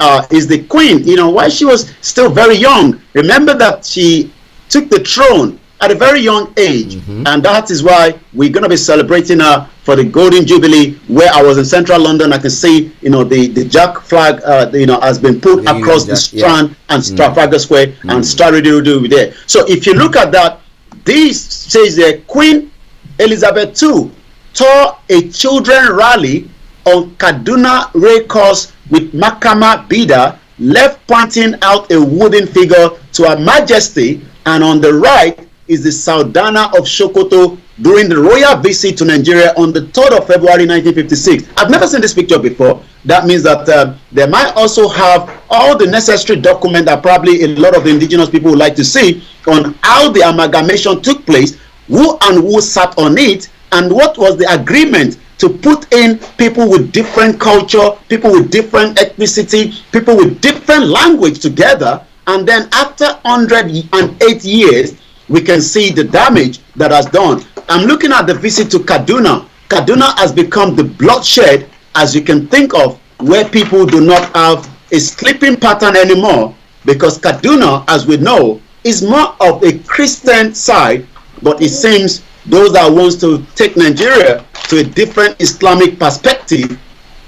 Queen. While she was still very young. Remember that she took the throne at a very young age, and that is why we're going to be celebrating her for the Golden Jubilee. Where I was in central London, I can see the Jack flag has been put across the Strand and Trafalgar Square, and Starr Radio there. So if you look at that, this says there, Queen Elizabeth II tore a children rally on Kaduna Racecourse with Makama Bida left pointing out a wooden figure to Her Majesty, and on the right is the Saldana of Sokoto during the royal visit to Nigeria on the 3rd of February 1956. I've never seen this picture before. That means that they might also have all the necessary documents that probably a lot of the indigenous people would like to see on how the amalgamation took place, who and who sat on it, and what was the agreement to put in people with different culture, people with different ethnicity, people with different language together. And then after 108 years, we can see the damage that has done. I'm looking at the visit to Kaduna. Kaduna has become the bloodshed, as you can think of, where people do not have a sleeping pattern anymore, because Kaduna, as we know, is more of a Christian side, but it seems those that wants to take Nigeria to a different Islamic perspective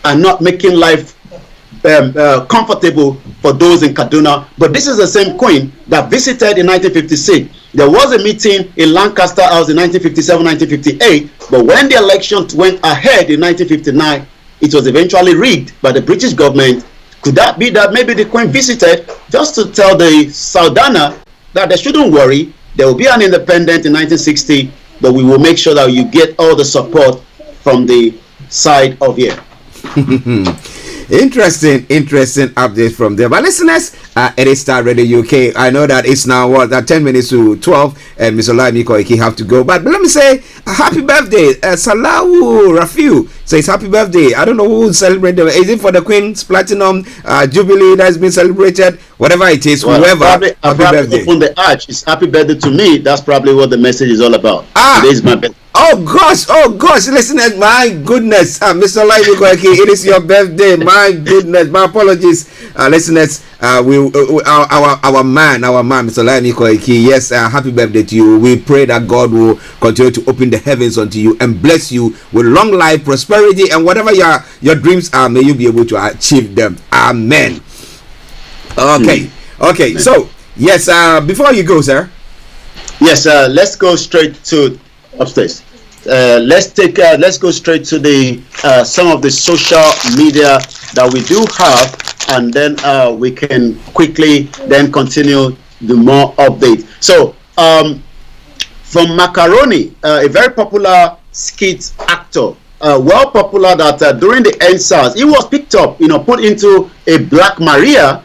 are not making life comfortable for those in Kaduna. But this is the same Queen that visited in 1956. There was a meeting in Lancaster House in 1957-1958, but when the election went ahead in 1959, it was eventually rigged by the British government. Could that be that maybe the Queen visited just to tell the Saldana that they shouldn't worry, there will be an independent in 1960, but we will make sure that you get all the support from the side of here. Interesting update from there. But listeners, it is Starr Radio UK. I know that it's now 10 minutes to 12, and Mr. Olayomi Koiki have to go. But let me say happy birthday. Salahu Rafiu says happy birthday. I don't know who celebrated. Is it for the Queen's Platinum Jubilee that's been celebrated? Whatever it is, whoever. Happy birthday. Open the arch. It's happy birthday to me. That's probably what the message is all about. Today is my birthday. Oh gosh, listeners, my goodness, Mr. Olayomi Koiki, it is your birthday. My goodness, my apologies, listeners. Our man, Mr. Olayomi Koiki. Yes, happy birthday to you. We pray that God will continue to open the heavens unto you and bless you with long life, prosperity, and whatever your dreams are, may you be able to achieve them. Amen. Okay. So yes, before you go, sir. Yes, let's go straight to upstairs. Let's go straight to the some of the social media that we do have, and then we can quickly then continue the more update. So from Macaroni, a very popular skit actor, well popular, that during the NSAS he was picked up, put into a Black Maria,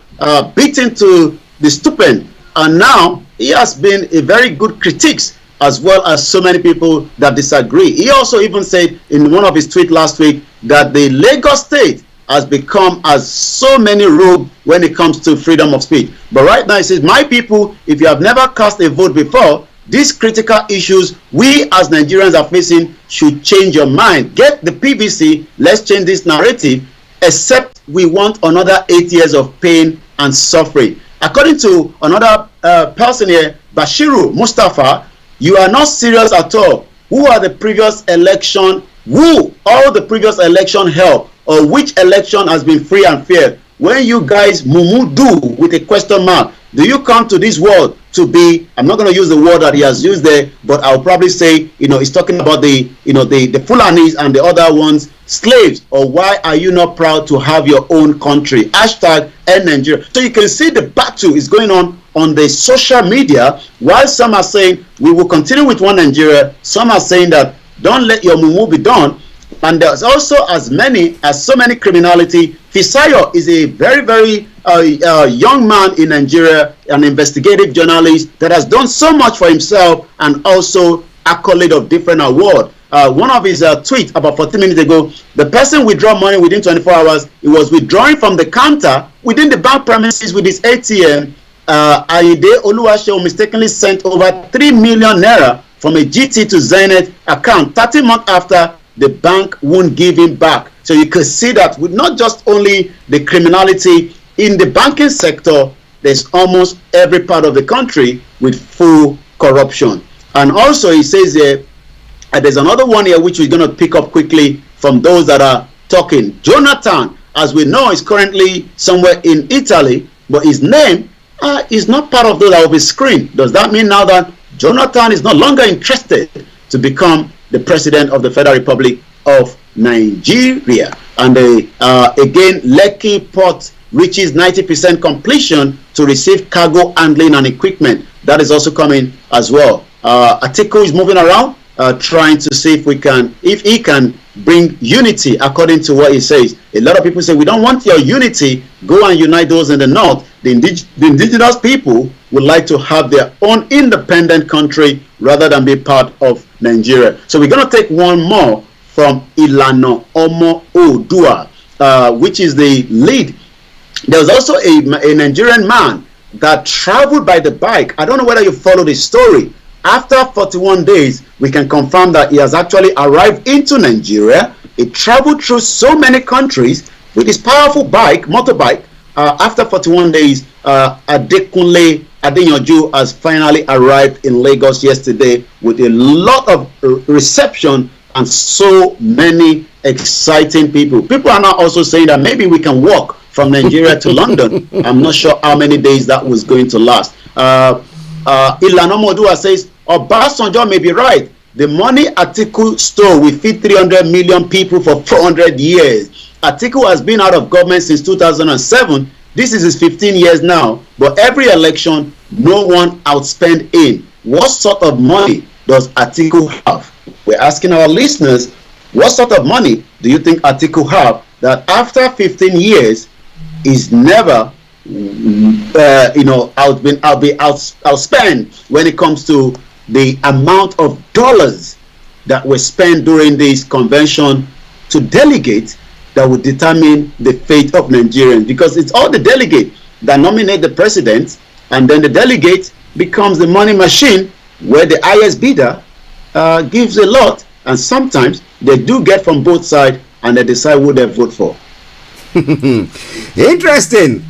beaten to the stupid, and now he has been a very good critiques, as well as so many people that disagree. He also even said in one of his tweets last week that the Lagos State has become as so many rogue when it comes to freedom of speech. But right now it says, my people, if you have never cast a vote before, these critical issues we as Nigerians are facing should change your mind. Get the PVC, let's change this narrative, except we want another 8 years of pain and suffering. According to another person here, Bashiru Mustafa, you are not serious at all. Who are the previous election? Who all the previous election held? Or which election has been free and fair? When you guys do with a question mark, do you come to this world to be, I'm not going to use the word that he has used there, but I'll probably say, he's talking about the Fulanis and the other ones, slaves. Or why are you not proud to have your own country? Hashtag End Nigeria. So you can see the battle is going on the social media, while some are saying we will continue with one Nigeria, some are saying that don't let your mumu be done. And there's also so many criminality. Fisayo is a very, very young man in Nigeria, an investigative journalist that has done so much for himself and also accolade of different award. One of his tweets about 40 minutes ago, the person withdraw money within 24 hours. He was withdrawing from the counter within the bank premises with his ATM. Aide Oluwaseun mistakenly sent over 3 million naira from a GT to Zenith account 30 months after the bank won't give him back. So you can see that with not just only the criminality in the banking sector, there's almost every part of the country with full corruption. And also he says here, there's another one here which we're going to pick up quickly from those that are talking. Jonathan, as we know, is currently somewhere in Italy, but his name is not part of those of his screen. Does that mean now that Jonathan is no longer interested to become the president of the Federal Republic of Nigeria? And again, Lekki Port reaches 90% completion to receive cargo handling and equipment. That is also coming as well. Atiku is moving around, trying to see if he can bring unity according to what he says. A lot of people say, we don't want your unity, go and unite those in the north. The indigenous people would like to have their own independent country rather than be part of Nigeria. So we're going to take one more from Ilana Omo Odua, which is the lead. There was also a Nigerian man that traveled by the bike. I don't know whether you follow the story. After 41 days, we can confirm that he has actually arrived into Nigeria. He traveled through so many countries with his powerful bike, motorbike. After 41 days, Adekunle Adeyanju has finally arrived in Lagos yesterday with a lot of reception and so many exciting people. People are now also saying that maybe we can walk from Nigeria to London. I'm not sure how many days that was going to last. Ilana Modua says, Obasanjo may be right. The money Atiku stole will feed 300 million people for 400 years. Atiku has been out of government since 2007. This is his 15 years now. But every election, no one outspend him. What sort of money does Atiku have? We're asking our listeners, what sort of money do you think Atiku have that after 15 years is never outspent when it comes to the amount of dollars that were spent during this convention to delegate that would determine the fate of Nigerians, because it's all the delegate that nominate the president, and then the delegate becomes the money machine where the highest bidder gives a lot, and sometimes they do get from both sides and they decide who they vote for. Interesting.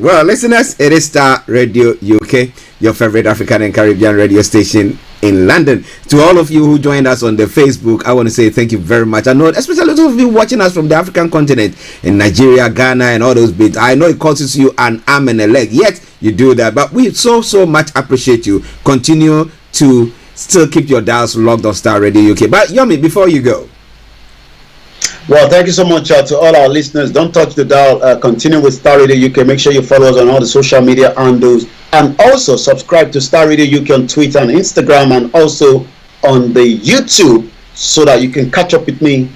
Well, listeners, it is Star Radio UK, your favorite African and Caribbean radio station in London. To all of you who joined us on the Facebook, I want to say thank you very much. I know, especially those of you watching us from the African continent, in Nigeria, Ghana, and all those bits. I know it costs you an arm and a leg, yet you do that. But we so much appreciate you. Continue to still keep your dials logged on Star Radio UK. But Yomi, before you go. Well, thank you so much to all our listeners. Don't touch the dial. Continue with Star Radio UK. Make sure you follow us on all the social media handles, and also subscribe to Star Radio UK on Twitter and Instagram, and also on the YouTube, so that you can catch up with me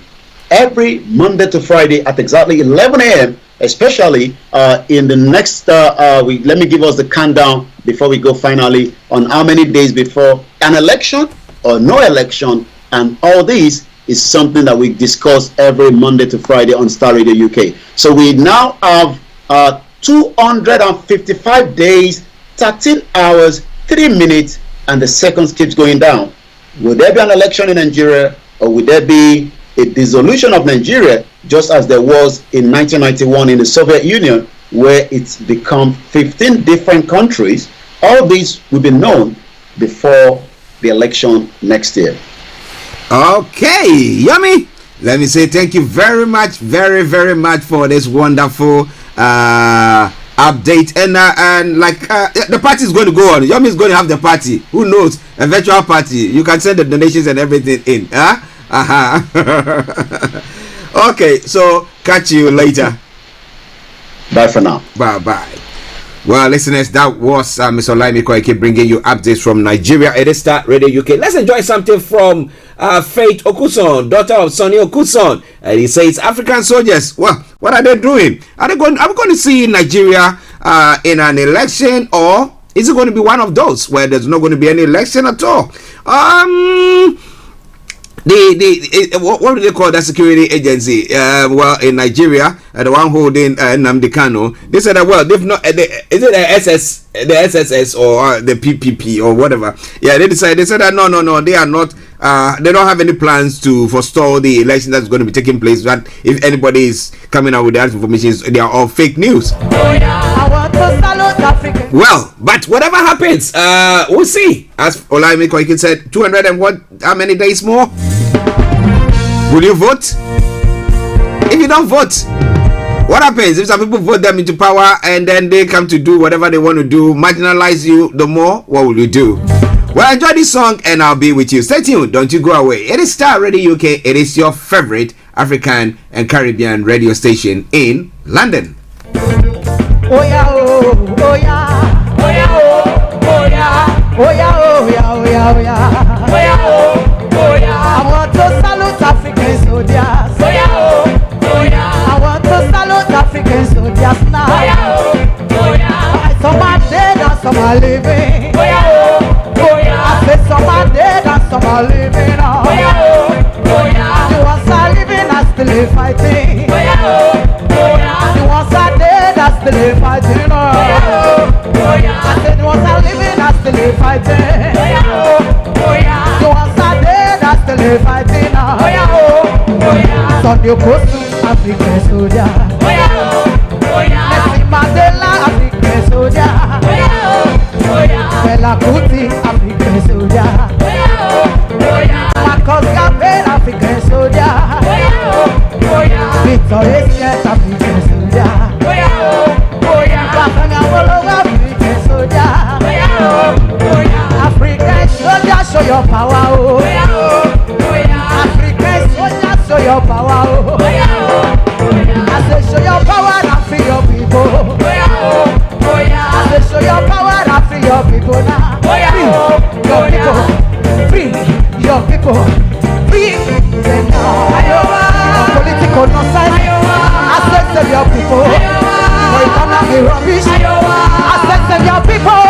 every Monday to Friday at exactly 11 a.m. Especially in the next. Let me give us the countdown before we go finally on how many days before an election or no election, and all these is something that we discuss every Monday to Friday on Starr Radio UK. So we now have 255 days, 13 hours, 3 minutes, and the seconds keeps going down. Will there be an election in Nigeria, or will there be a dissolution of Nigeria, just as there was in 1991 in the Soviet Union, where it's become 15 different countries? All these will be known before the election next year. Okay, Yummy. Let me say thank you very much, very, very much for this wonderful update. And like the party is going to go on. Yummy is going to have the party. Who knows? A virtual party. You can send the donations and everything in. Okay, so catch you later. Bye for now. Bye bye. Well, listeners, that was Mr. Olayomi Koike bringing you updates from Nigeria. It is Starr Radio UK. Let's enjoy something from Faith Okuson, daughter of Sonny Okuson. And he says, African soldiers, well, what are they doing? Are we going to see Nigeria in an election, or is it going to be one of those where there's not going to be any election at all? What do they call that security agency? Well, in Nigeria, the one holding Nnamdi Kanu, they said that, well, they've not. Is it the SSS or the PPP or whatever? Yeah, they said that no, they are not. They don't have any plans to forestall the election that's going to be taking place. But if anybody is coming out with that information, they are all fake news. Well, but whatever happens, we'll see. As Olayomi Koike said, 200 and what? How many days more? Will you vote? If you don't vote, what happens if some people vote them into power and then they come to do whatever they want to do, marginalize you the more? What will you do? Well, enjoy this song and I'll be with you. Stay tuned, don't you go away. It is Starr Radio UK. It is your favorite African and Caribbean radio station in London. Oh yeah, oh yeah, oh yeah, oh yeah, oh yeah, oh yeah, oh yeah, oh yeah, oh yeah, oh yeah. I want to salute African soldiers. Oh yeah, oh yeah. I want to salute African soldiers now. Oh yeah, oh yeah. Some are dead and some are living. Oh yeah, oh yeah. I said some are dead and some are living now. Oh yeah, oh yeah. The ones are living and still fighting. Oh yeah, oh yeah. The ones are dead and still fighting. Oh yeah, oh yeah. I said the ones are living and still fighting. Oh yeah, oh yeah. The ones are dead and still fighting now. Oh yeah, oh yeah. Son you go to African soldier. Oh yeah, oh yeah. Nelson Mandela, African soldier. Oh yeah, oh yeah. Fela Kuti, African soldier. Oh yeah, oh yeah. Marcus Garvey, African soldier. Oh yeah, oh yeah. Victor Essien, African soldier. Oh yeah, oh yeah. Bafana Wolowo, African soldier. Oh yeah, oh yeah. African soldier, show your power, oh yeah, oh yeah. African soldier, show your power, oh yeah, oh yeah. I say show your power and free your people. Oh yeah, oh yeah. I say show your power and free your people now. Oh yeah, your people, free your people, free them now. Political nonsense. I say save your people. For economy rubbish. I say save your people.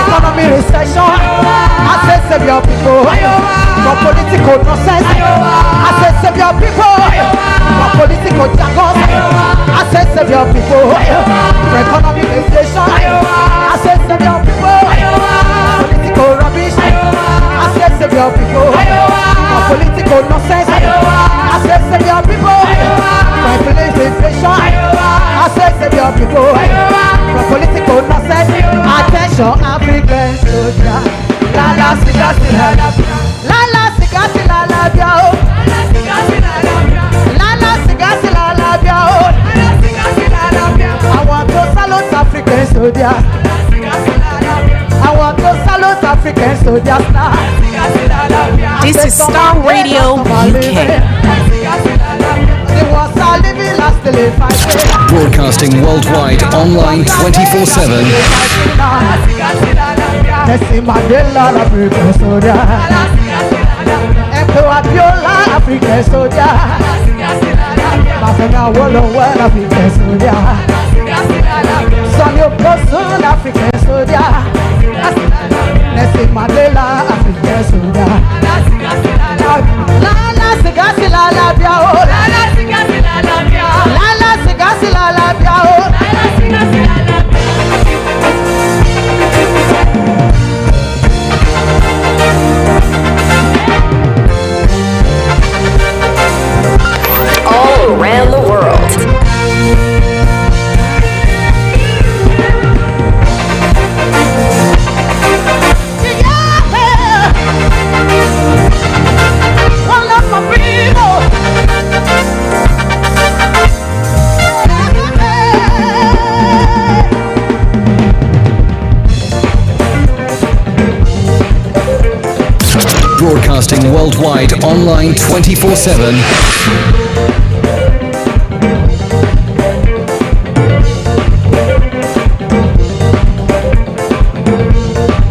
Economy recession. I say save your people. For political nonsense. I say save your people. For political jargon. I say save your people. For economy inflation. I say save your people. Political rubbish. I say save your people. For political nonsense. I say save your people. For inflation. I say save your people. For political nonsense. Attention, African soldier. La la siga la la. La la siga la la bia oh. La la siga la la bia oh. I want to salute African soldiers. I want to salute African soldiers now. This is Starr Radio UK. Broadcasting worldwide, online 24/7. Nelson Mandela, African soldier. Emperor Abiola, African soldier. Bafana Wolowo, African soldier. Sonny Okuson, African soldier. Nelson Mandela, African soldier. La la Broadcasting worldwide, online 24/7.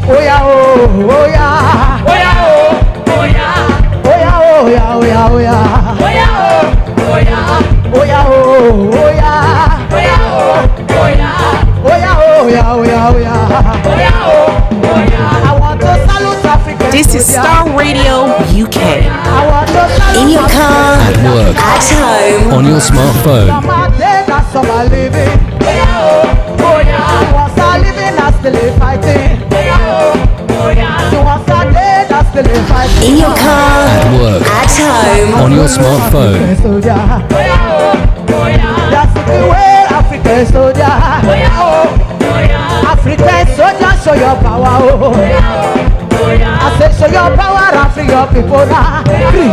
Oh yeah, oh, oh yeah. Oh yeah, oh, oh yeah. Oh yeah, oh yeah, oh yeah, oh yeah. Oh yeah, oh, oh yeah. Oh yeah, oh, oh yeah. Oh yeah, oh, oh yeah. Oh yeah, oh yeah, oh yeah, oh yeah. Oh yeah, oh, oh yeah. I want to salute Africa. This is Starr Radio UK. I want to salute In your car, at work, at home, on your smartphone. Some are dead and some are living. Oh yeah, oh, oh yeah. Once are living and still fighting. Oh yeah, oh, oh yeah. So once are dead and still fighting. In your car, at work, at home, on your smartphone. Oh yeah, oh yeah. That's the way African soldier. Oh yeah, oh yeah. African soldier, show your power. Oh yeah, oh yeah. I say show your power and free your people now. Free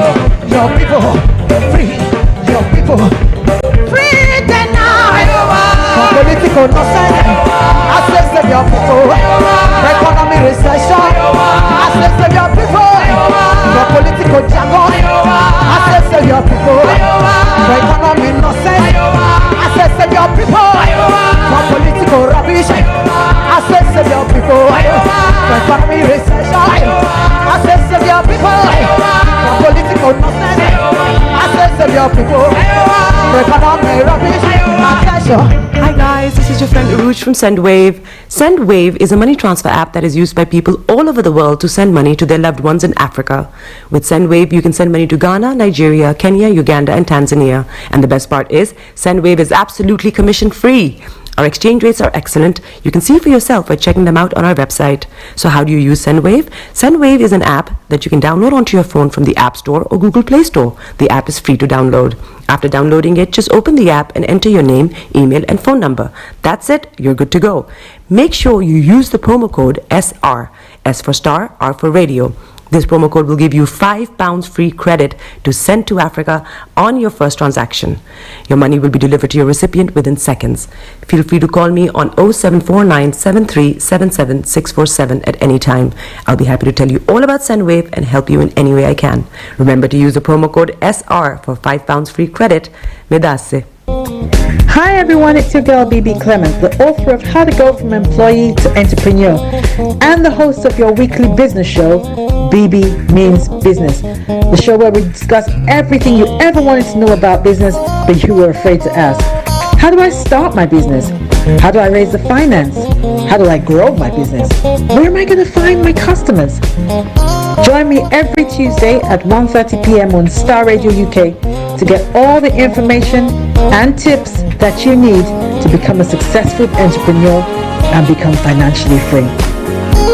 your people, free your people, free them now. From political nonsense, I say save your people. Economy recession, I say save your people. Your political jargon, I say save your people. Economy nonsense, I say save your people. From political rubbish, I say save your people. Economy recession, I say save your people. From political nonsense, I say save your people. Economy rubbish, attention. Hi guys, this is your friend Uruj from SendWave. SendWave is a money transfer app that is used by people all over the world to send money to their loved ones in Africa. With SendWave, you can send money to Ghana, Nigeria, Kenya, Uganda, and Tanzania. And the best part is, SendWave is absolutely commission free. Our exchange rates are excellent. You can see for yourself by checking them out on our website. So how do you use SendWave? SendWave is an app that you can download onto your phone from the App Store or Google Play Store. The app is free to download. After downloading it, just open the app and enter your name, email, and phone number. That's it. You're good to go. Make sure you use the promo code SR. S for Star, R for Radio. This promo code will give you £5 free credit to send to Africa on your first transaction. Your money will be delivered to your recipient within seconds. Feel free to call me on 0749 7377 647 at any time. I'll be happy to tell you all about SendWave and help you in any way I can. Remember to use the promo code SR for £5 free credit. Medasse. Hi everyone, it's your girl BB Clement, the author of How to Go from Employee to Entrepreneur and the host of your weekly business show, BB Means Business, the show where we discuss everything you ever wanted to know about business but you were afraid to ask. How do I start my business? How do I raise the finance? How do I grow my business? Where am I going to find my customers? Join me every Tuesday at 1:30 p.m. on Starr Radio UK to get all the information and tips that you need to become a successful entrepreneur and become financially free.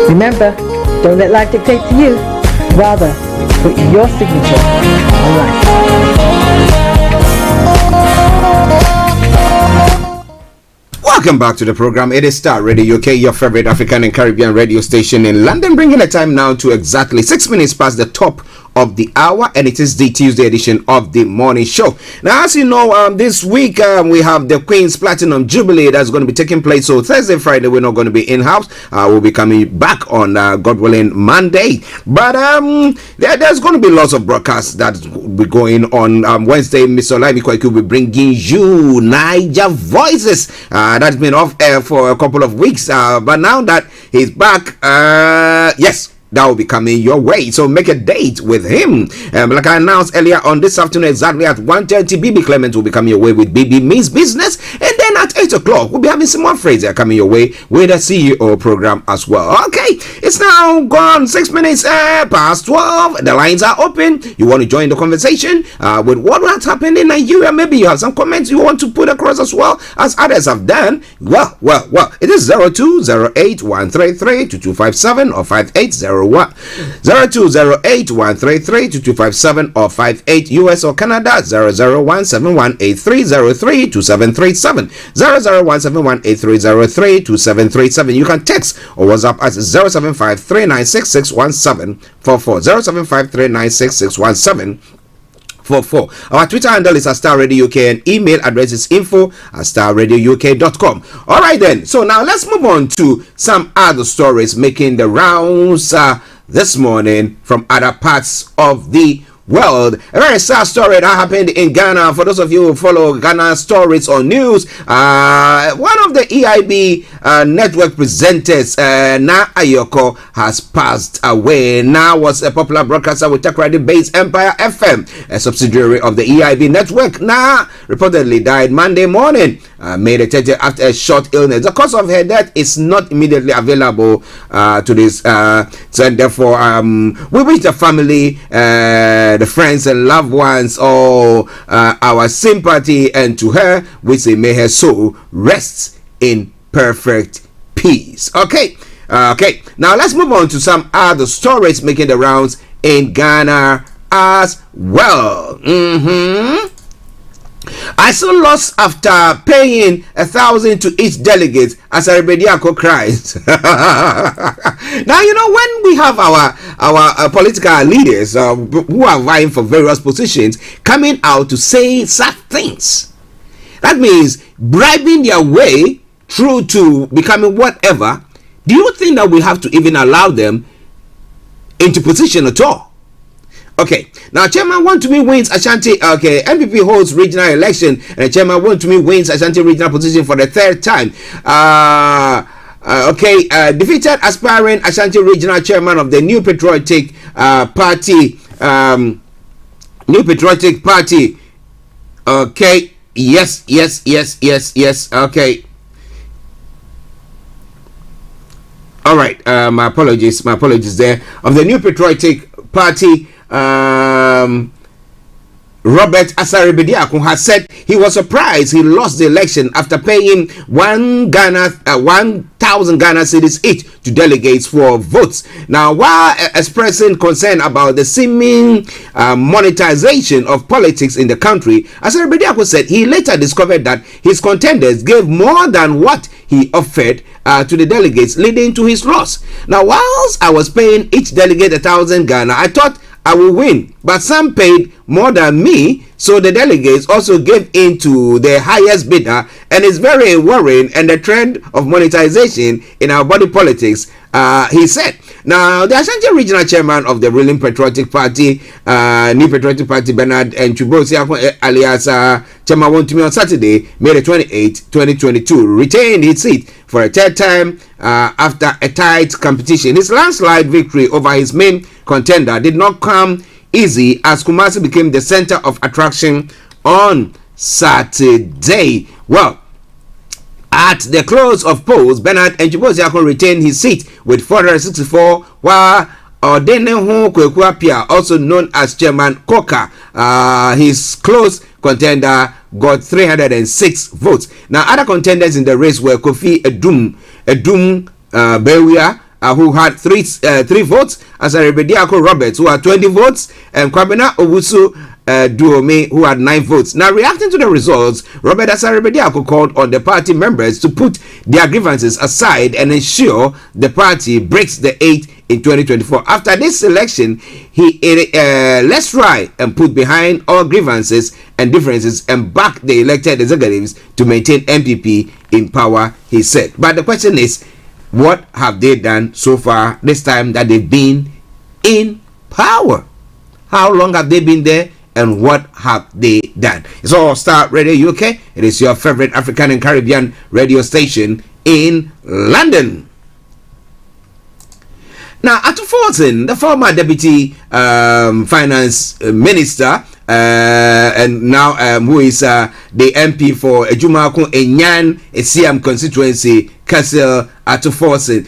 Remember, don't let life dictate to you. Rather, put your signature on life. Welcome back to the program. It is Starr Radio UK, your favorite African and Caribbean radio station in London, bringing the time now to exactly 6 minutes past the top of the hour, and it is the Tuesday edition of the morning show. Now, as you know, this week we have the Queen's Platinum Jubilee that's going to be taking place. So Thursday, Friday, we're not going to be in-house. We'll be coming back on, God willing, Monday. But there's going to be lots of broadcasts that will be going on Wednesday. Mr. Olayomi will be bringing you Niger Voices. That's been off air for a couple of weeks. But now that he's back, yes, that will be coming your way, so make a date with him. Like I announced earlier on this afternoon, exactly at 1:30, BB Clement will be coming your way with BB Means Business, and then at 8 o'clock we'll be having Simon Fraser coming your way with a CEO program as well. Okay, it's now gone 6 minutes past 12. The lines are open. You want to join the conversation with what happened in Nigeria? Maybe you have some comments you want to put across as well as others have done. Well, it is 0208-133-2257 or 580 0208-133-2257 or 58 US or Canada 0017183032737 0017183032737. You can text or WhatsApp at 07539661744 07539661744. Our Twitter handle is Starr Radio UK and email address is info@starradiouk.com. All right then. So now let's move on to some other stories making the rounds this morning from other parts of the world. A very sad story that happened in Ghana. For those of you who follow Ghana stories or news, one of the EIB network presenters, Na Ayoko, has passed away. Na was a popular broadcaster with Takoradi-based Empire FM, a subsidiary of the EIB network. Na reportedly died Monday morning, May the 30th, after a short illness. The cause of her death is not immediately available to this. So therefore, we wish the family, the friends and loved ones, all our sympathy, and to her we say may her soul rest in perfect peace. Okay, now let's move on to some other stories making the rounds in Ghana as well. I saw loss after paying 1,000 to each delegate as Aribediako cries. Now, you know, when we have our political leaders who are vying for various positions coming out to say such things, that means bribing their way through to becoming whatever. Do you think that we have to even allow them into position at all? Okay, now Chairman Wontumi wins Ashanti. Okay, NPP holds regional election, and Chairman Wontumi wins Ashanti regional position for the third time. Defeated aspiring Ashanti regional chairman of the New Patriotic Party. Okay, yes. Okay. All right. My apologies there. Of the New Patriotic Party. Robert Asare-Bediako has said he was surprised he lost the election after paying 1,000 Ghana cedis each to delegates for votes. Now, while expressing concern about the seeming monetization of politics in the country, Asare-Bediako said he later discovered that his contenders gave more than what he offered to the delegates, leading to his loss. Now, whilst I was paying each delegate 1,000 Ghana, I thought I will win, but some paid more than me, so the delegates also gave in to the highest bidder, and it's very worrying and the trend of monetization in our body politics, he said. Now, the Ashanti regional chairman of the ruling Patriotic Party, New Patriotic Party, Bernard Nchubosi, alias Chairman Wontumi, on Saturday, May the 28th, 2022, retained his seat for a third time after a tight competition. His landslide victory over his main contender did not come easy, as Kumasi became the center of attraction on Saturday. Well, at the close of polls, Bernard Nchubosi retained his seat with 464, while Odenehu Kwekuapia, also known as Chairman Koka, his close contender, got 306 votes. Now, other contenders in the race were Kofi Edum Bewia, who had three votes, Asare-Bediako Roberts, who had 20 votes, and Kwabena Owusu Duome, who had 9 votes. Now, reacting to the results, Robert Asare-Bediako called on the party members to put their grievances aside and ensure the party breaks the 8 in 2024. After this election, he let's try and put behind all grievances and differences and back the elected executives to maintain MPP in power, he said. But the question is, what have they done so far this time that they've been in power? How long have they been there, and what have they done? It's all Starr Radio UK. It is your favorite African and Caribbean radio station in London. Now, Atu Fortin, the former deputy finance minister, and now who is the MP for Ejumako Enyan Esiam constituency, Castle Atu Fortin,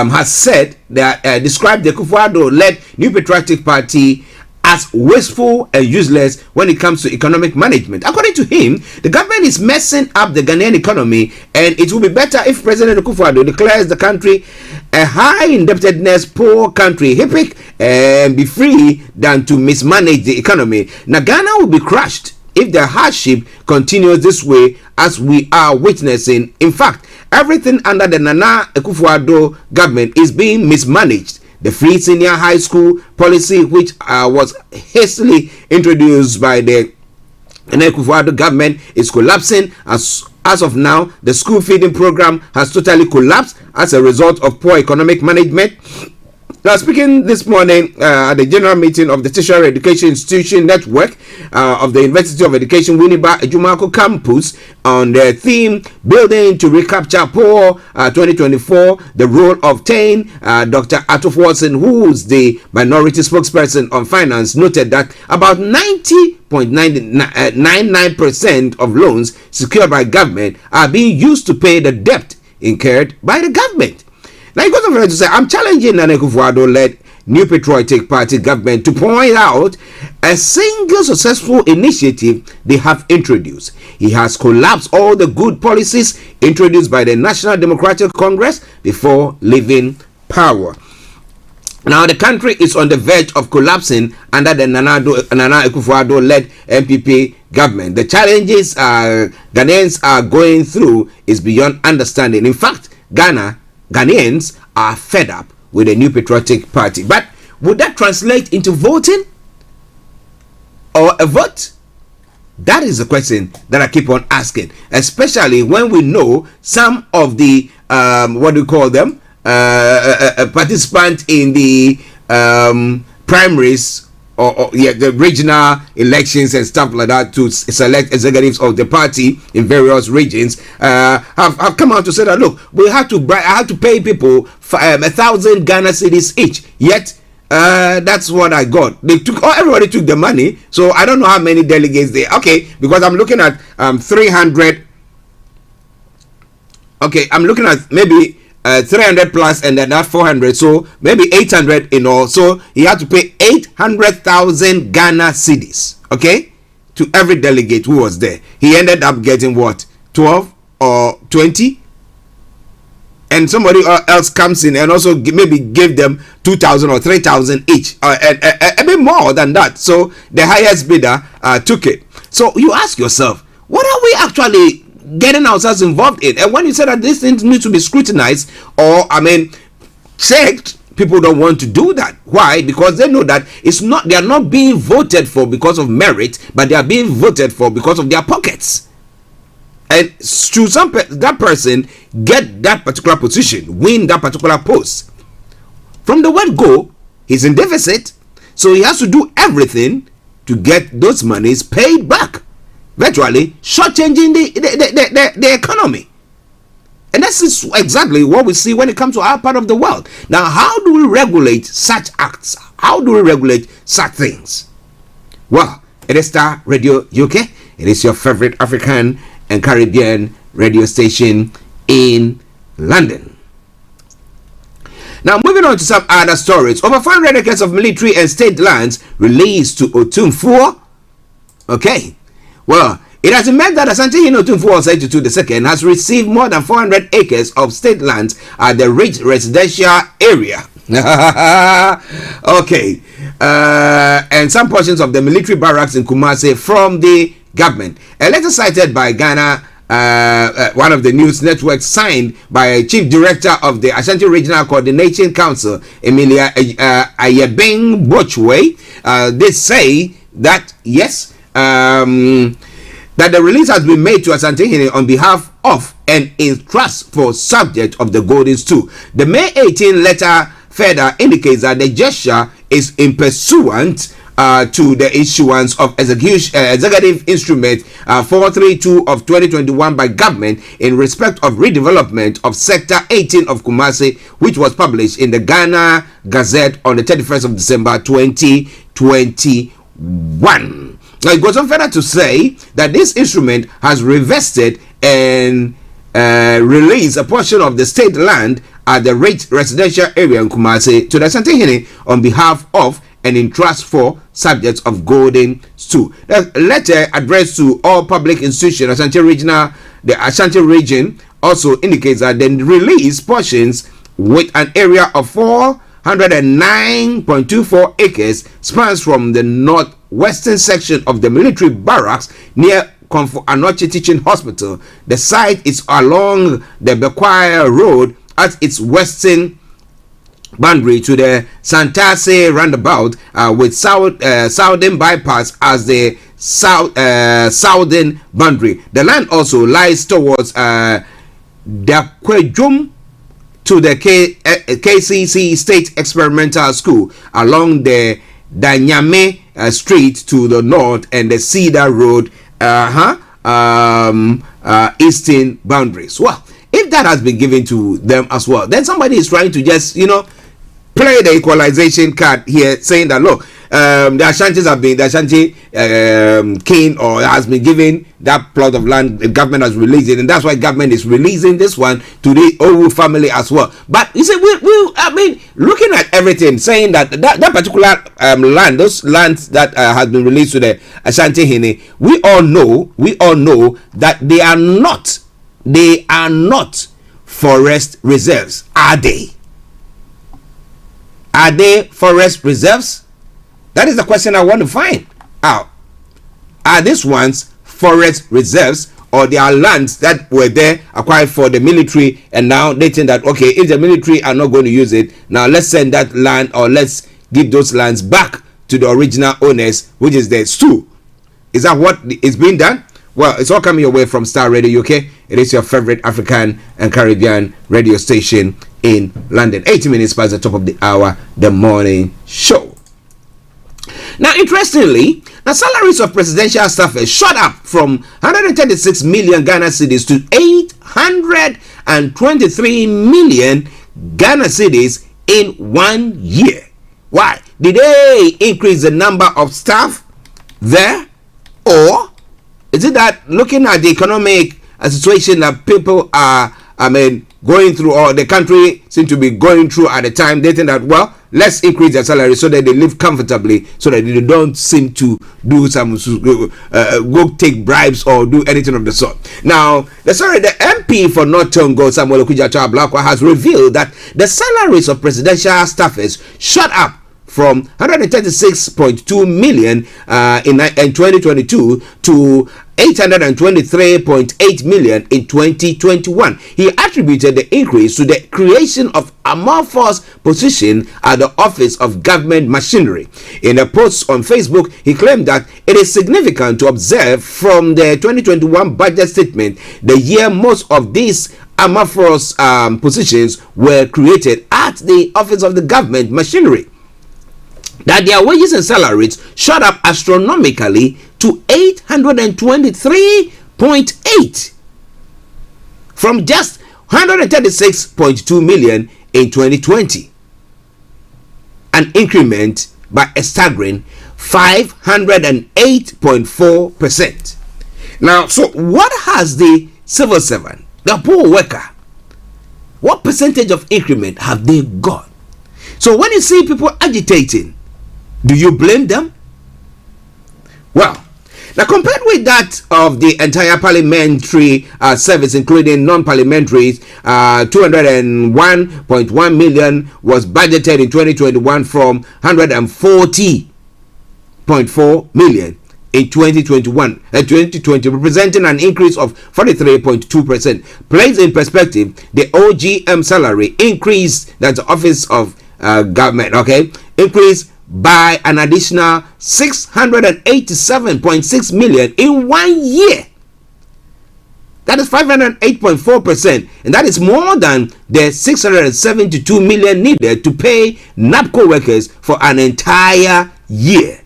has said that described the Kufuor-led New Patriotic Party as wasteful and useless when it comes to economic management. According to him, the government is messing up the Ghanaian economy, and it will be better if President Kufuor declares the country a high indebtedness poor country, HIPIC, and be free than to mismanage the economy. Now, Ghana will be crushed if the hardship continues this way, as we are witnessing. In fact, everything under the Nana Akufo-Addo government is being mismanaged. The free senior high school policy, which was hastily introduced by the Akufo-Addo government, is collapsing. As of now, the school feeding program has totally collapsed as a result of poor economic management. Now, speaking this morning at the general meeting of the Tertiary Education Institution Network of the University of Education Winneba Ejumako Campus on the theme Building to Recapture Poor 2024, the role of TAIN, Dr. Atof Watson, who is the minority spokesperson on finance, noted that about 90.99% of loans secured by government are being used to pay the debt incurred by the government. Now, he goes on to say, I'm challenging Nana Akufo-Addo-led New Patriotic Party government to point out a single successful initiative they have introduced. He has collapsed all the good policies introduced by the National Democratic Congress before leaving power. Now, the country is on the verge of collapsing under the Nana Akufo-Addo-led NPP government. The challenges Ghanaians are going through is beyond understanding. In fact, Ghanaians are fed up with the New Patriotic Party. But would that translate into voting or a vote? That is the question that I keep on asking, especially when we know some of the what do you call them, participants in the primaries or the regional elections and stuff like that to select executives of the party in various regions have come out to say that, look, I have to pay people 1,000 Ghana cedis each, yet that's what I got. Everybody took the money, so I don't know how many delegates they. Okay, because I'm looking at 300. Okay, I'm looking at maybe 300 plus and then that 400, so maybe 800 in all. So he had to pay 800,000 Ghana cedis, okay, to every delegate who was there. He ended up getting what, 12 or 20, and somebody else comes in and also maybe give them 2,000 or 3,000 each, a bit more than that. So the highest bidder took it. So you ask yourself, what are we actually getting ourselves involved in? And when you say that these things need to be scrutinized or checked, people don't want to do that. Why? Because they know that they are not being voted for because of merit, but they are being voted for because of their pockets. And should that person get that particular position, win that particular post, from the word go, he's in deficit, so he has to do everything to get those monies paid back, virtually shortchanging the economy. And that's exactly what we see when it comes to our part of the world. Now, how do we regulate such acts? How do we regulate such things? Well, it is Starr Radio UK. It is your favorite African and Caribbean radio station in London. Now, moving on to some other stories. Over 500 acres of military and state lands released to Otumfuo. Okay. Well, it has been meant that Asante Otumfuo Osei-Tutu II has received more than 400 acres of state lands at the rich residential area. Okay. And some portions of the military barracks in Kumasi from the government. A letter cited by Ghana, one of the news networks, signed by Chief Director of the Ashanti Regional Coordination Council, Emilia Ayebeng Bochwe, they say that, yes, that the release has been made to Asante on behalf of and in trust for subject of the Golden Stool. The May 18 letter further indicates that the gesture is in pursuant to the issuance of executive instrument 432 of 2021 by government in respect of redevelopment of sector 18 of Kumasi, which was published in the Ghana Gazette on the 31st of December 2021. Now, it goes on further to say that this instrument has revested and released a portion of the state land at the rich residential area in Kumasi to the Asante on behalf of and in trust for subjects of Golden Stool. The letter addressed to all public institutions, the Ashanti region, also indicates that the release portions with an area of 409.24 acres spans from the northwestern section of the military barracks near Komfo Anoche Teaching Hospital. The site is along the Bekwai Road at its western boundary to the Santase roundabout with southern bypass as the southern boundary. The land also lies towards Dakwejum to the KCC State Experimental School along the Danyame Street to the north and the Cedar Road eastern boundaries. Well, if that has been given to them as well, then somebody is trying to just, play the equalization card here, saying that, look, the Ashantis have been, the Ashanti king or has been given that plot of land, the government has released it, and that's why government is releasing this one to the Owu family as well. But you see, I mean, looking at everything, saying that particular land, those lands that has been released to the Ashanti Hene, we all know that they are not forest reserves, are they? Are they forest reserves? That is the question I want to find out. Are these ones forest reserves, or they are lands that were there acquired for the military, and now they think that, okay, if the military are not going to use it, now let's send that land, or let's give those lands back to the original owners, which is the Stu. Is that what is being done? Well, it's all coming your way from Starr Radio UK. It is your favorite African and Caribbean radio station in London. 80 minutes past the top of the hour, the morning show. Now, interestingly, the salaries of presidential staffers shot up from 136 million Ghana cedis to 823 million Ghana cedis in 1 year. Why? Did they increase the number of staff there? Or is it that looking at the economic situation that people are, going through, or the country seems to be going through at the time, they think that, well, let's increase their salary so that they live comfortably, so that they don't seem to do go take bribes or do anything of the sort. Now, the MP for North Tongo, Samuel Okujato Ablakwa, has revealed that the salaries of presidential staffers shot up from 136.2 million in 2022 to 823.8 million in 2021. He attributed the increase to the creation of amorphous position at the Office of Government Machinery. In a post on Facebook, he claimed that it is significant to observe from the 2021 budget statement, the year most of these amorphous positions were created at the Office of the Government Machinery, that their wages and salaries shot up astronomically to 823.8 from just 136.2 million in 2020, an increment by a staggering 508.4%. Now, so what has the civil servant, the poor worker, what percentage of increment have they got? So when you see people agitating, do you blame them? Well, now compared with that of the entire parliamentary service, including non-parliamentary, 201.1 million was budgeted in 2021 from 140.4 million in 2020, representing an increase of 43.2%. Placed in perspective, the OGM salary increased, that's the Office of Government, increased by an additional 687.6 million in 1 year. That is 508.4%, and that is more than the 672 million needed to pay NAPCO workers for an entire year.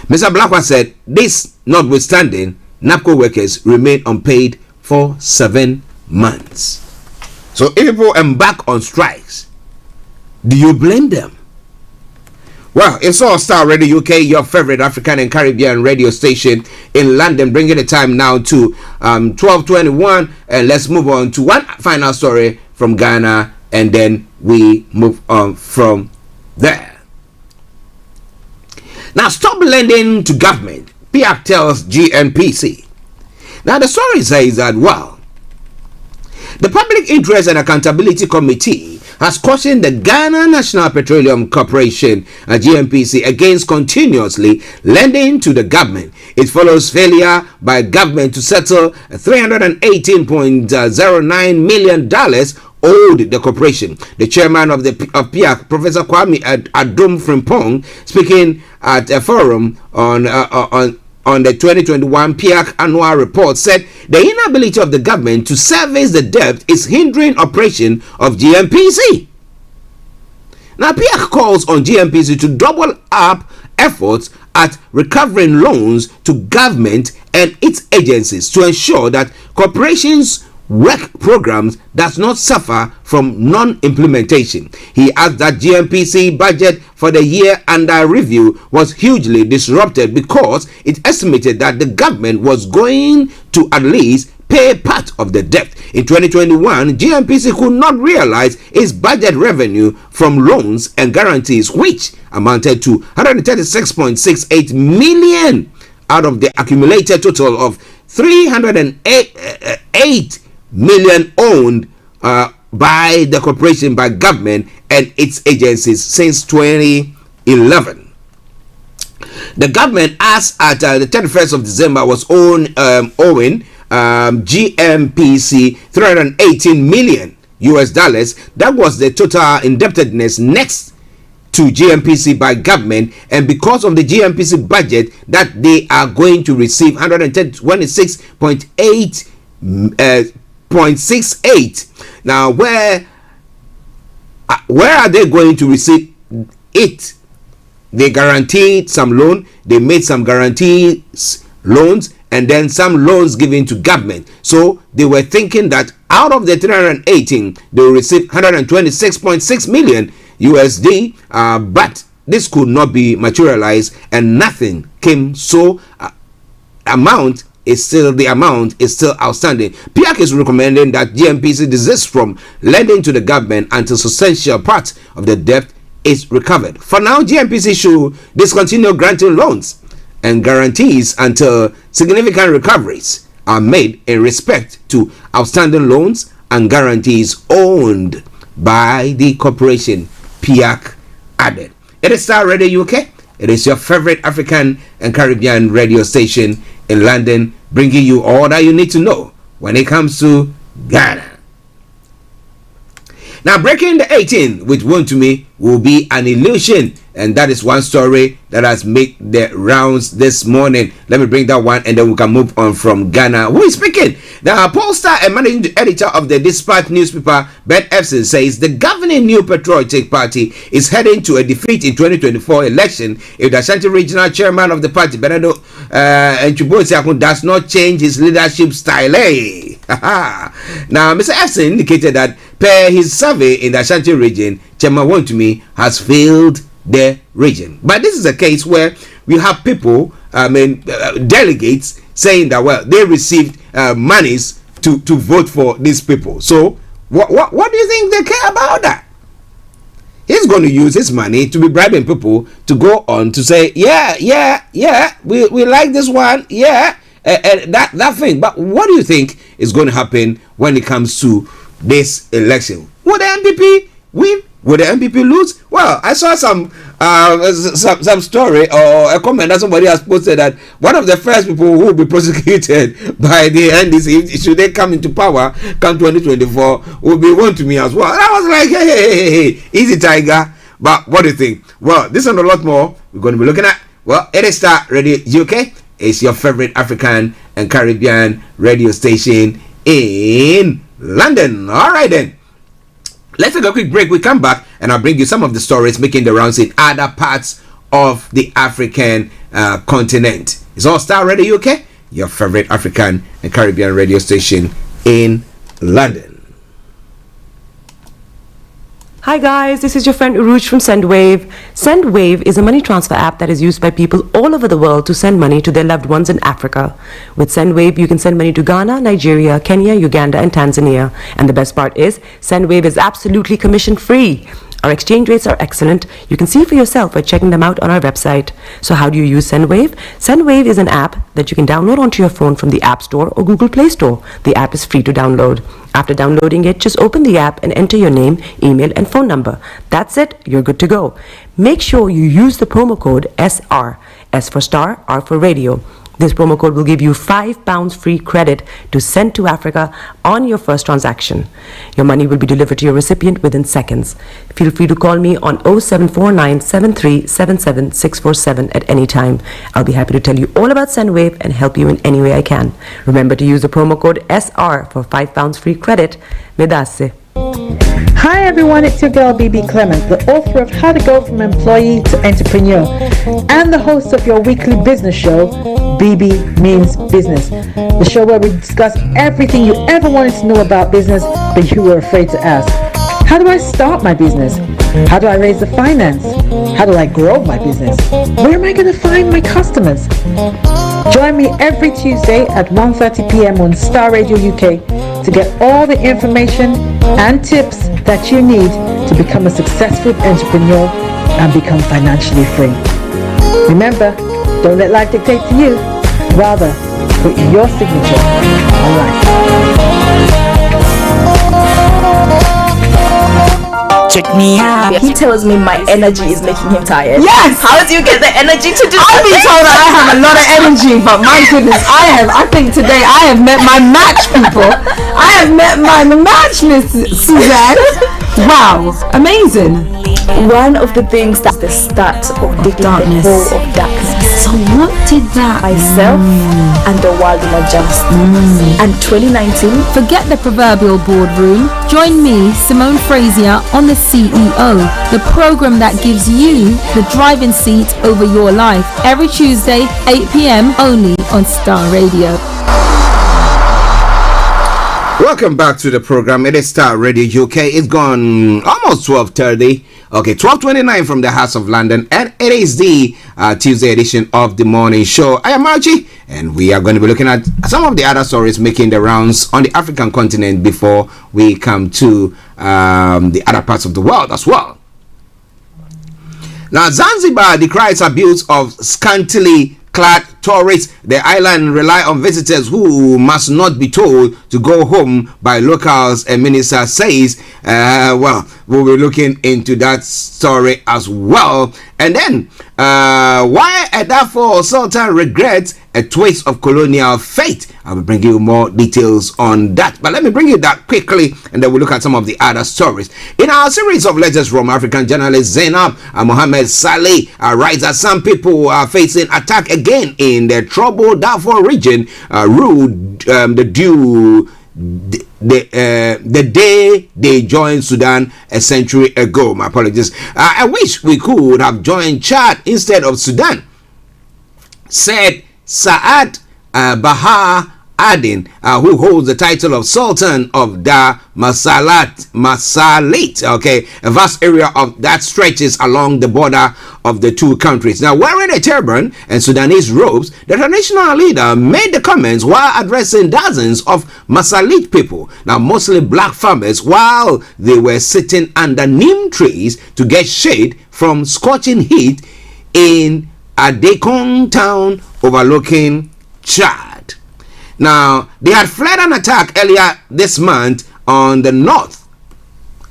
Mr. Blackwell said, this notwithstanding, NAPCO workers remain unpaid for 7 months. So if people embark on strikes, do you blame them? Well, it's all Starr Radio UK, your favorite African and Caribbean radio station in London, bringing the time now to 12:21, and let's move on to one final story from Ghana, and then we move on from there. Now, stop lending to government, PIAC tells GNPC. Now, the story says that, well, the Public Interest and Accountability Committee has cautioned the Ghana National Petroleum Corporation, GNPC, against continuously lending to the government. It follows failure by government to settle $318.09 million owed the corporation. The chairman of PIAC, Professor Kwame Adom Frimpong, speaking at a forum on on the 2021 PIAC annual report said the inability of the government to service the debt is hindering operation of GMPC. Now, PIAC calls on GMPC to double up efforts at recovering loans to government and its agencies to ensure that corporations' work programs does not suffer from non-implementation. He adds that GMPC budget for the year under review was hugely disrupted because it estimated that the government was going to at least pay part of the debt. In 2021, GMPC could not realize its budget revenue from loans and guarantees, which amounted to 136.68 million out of the accumulated total of 308 million owned by the corporation, by government and its agencies since 2011. The government, as at the 31st of December, was owing GMPC 318 million US dollars. That was the total indebtedness next to GMPC by government, and because of the GMPC budget that they are going to receive 126.8.68. Now, where are they going to receive it? They guaranteed some loan, they made some guarantees loans, and then some loans given to government. So they were thinking that out of the 318, they will receive 126.6 million USD, but this could not be materialized and nothing came. So the amount is still outstanding. PIAC is recommending that GMPC desist from lending to the government until substantial part of the debt is recovered. For now, GMPC should discontinue granting loans and guarantees until significant recoveries are made in respect to outstanding loans and guarantees owned by the corporation, PIAC added. It is Starr Radio UK. It is your favorite African and Caribbean radio station in London, bringing you all that you need to know when it comes to Ghana. Now, breaking the 18 with Wound to Me will be an illusion, and that is one story that has made the rounds this morning. Let me bring that one, and then we can move on from Ghana. Who is speaking? The pollster and managing editor of the Dispatch newspaper, Ben Epson, says the governing New Patriotic Party is heading to a defeat in 2024 election if the Ashanti Regional Chairman of the party, Bernardo Nchubo, does not change his leadership style. Now, Mr. Epson indicated that per his survey in the Ashanti region, Chairman Wontumi has failed the region. But this is a case where we have people, delegates saying that, well, they received monies to vote for these people. So what do you think they care about that? He's going to use his money to be bribing people to go on to say, we like this one, that thing. But what do you think is going to happen when it comes to this election? Will the MPP win? Will the MPP lose? Well, I saw some story or a comment that somebody has posted that one of the first people who will be prosecuted by the NDC, should they come into power come 2024, will be one to me as well. And I was like, hey, easy, Tiger. But what do you think? Well, this and a lot more we're going to be looking at. Well, it is Starr Radio UK. It's your favorite African and Caribbean radio station in London. All right then. Let's take a quick break. We come back and I'll bring you some of the stories making the rounds in other parts of the African continent. It's all Starr Radio UK, your favorite African and Caribbean radio station in London. Hi guys, this is your friend Uruj from SendWave. SendWave is a money transfer app that is used by people all over the world to send money to their loved ones in Africa. With SendWave, you can send money to Ghana, Nigeria, Kenya, Uganda, and Tanzania. And the best part is, SendWave is absolutely commission-free. Our exchange rates are excellent. You can see for yourself by checking them out on our website. So how do you use SendWave? SendWave is an app that you can download onto your phone from the App Store or Google Play Store. The app is free to download. After downloading it, just open the app and enter your name, email, and phone number. That's it. You're good to go. Make sure you use the promo code SR, S for Star, R for Radio. This promo code will give you £5 free credit to send to Africa on your first transaction. Your money will be delivered to your recipient within seconds. Feel free to call me on 0749 7377 647 at any time. I'll be happy to tell you all about SendWave and help you in any way I can. Remember to use the promo code SR for £5 free credit. Medasse. Hi everyone, it's your girl BB Clement, the author of How to Go From Employee to Entrepreneur and the host of your weekly business show, BB Means Business. The show where we discuss everything you ever wanted to know about business but you were afraid to ask. How do I start my business? How do I raise the finance? How do I grow my business? Where am I going to find my customers? Join me every Tuesday at 1:30 p.m. on Starr Radio UK to get all the information and tips that you need to become a successful entrepreneur and become financially free. Remember, don't let life dictate to you. Rather, put your signature on life. Check me out. He tells me my energy is making him tired. Yes! How do you get the energy to do I've been told that I have a lot of energy, but my goodness, I think today I have met my match, people. I have met my match, Miss Suzanne. Wow, amazing. One of the things that's the start of the darkness. Of darkness. So what did that Myself and the world will adjust. And 2019. Forget the proverbial boardroom. Join me, Simone Frazier, on the CEO, the program that gives you the driving seat over your life. Every Tuesday, 8 p.m. only on Starr Radio. Welcome back to the program. It is Starr Radio UK. It's gone almost 12:30. Okay, 12:29 from the House of London, and it is the Tuesday edition of the morning show. I am Archie, and we are going to be looking at some of the other stories making the rounds on the African continent before we come to the other parts of the world as well. Now, Zanzibar decries abuse of scantily clad tourists. The island rely on visitors who must not be told to go home by locals, a minister says. Well, we'll be looking into that story as well. And then, why a Darfur Sultan regrets a twist of colonial fate. I will bring you more details on that. But let me bring you that quickly, and then we'll look at some of the other stories. In our series of letters from African journalist Zainab Mohammed Saleh writes that some people are facing attack again in the troubled Darfur region, ruled the day they joined Sudan a century ago. My apologies. I wish we could have joined Chad instead of Sudan, said Saad Bahar Adin, who holds the title of Sultan of Dar Masalit, okay, a vast area of that stretches along the border of the two countries. Now, wearing a turban and Sudanese robes, the traditional leader made the comments while addressing dozens of Masalit people, now mostly black farmers, while they were sitting under neem trees to get shade from scorching heat in Adekong town overlooking Chad. Now, they had fled an attack earlier this month on the north,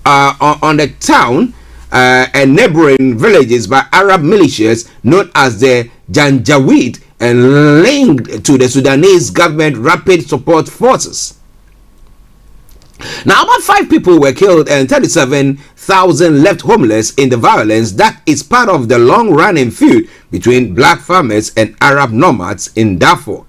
on the town and neighboring villages by Arab militias known as the Janjaweed and linked to the Sudanese government rapid support forces. Now, about 5 people were killed and 37,000 left homeless in the violence that is part of the long-running feud between black farmers and Arab nomads in Darfur.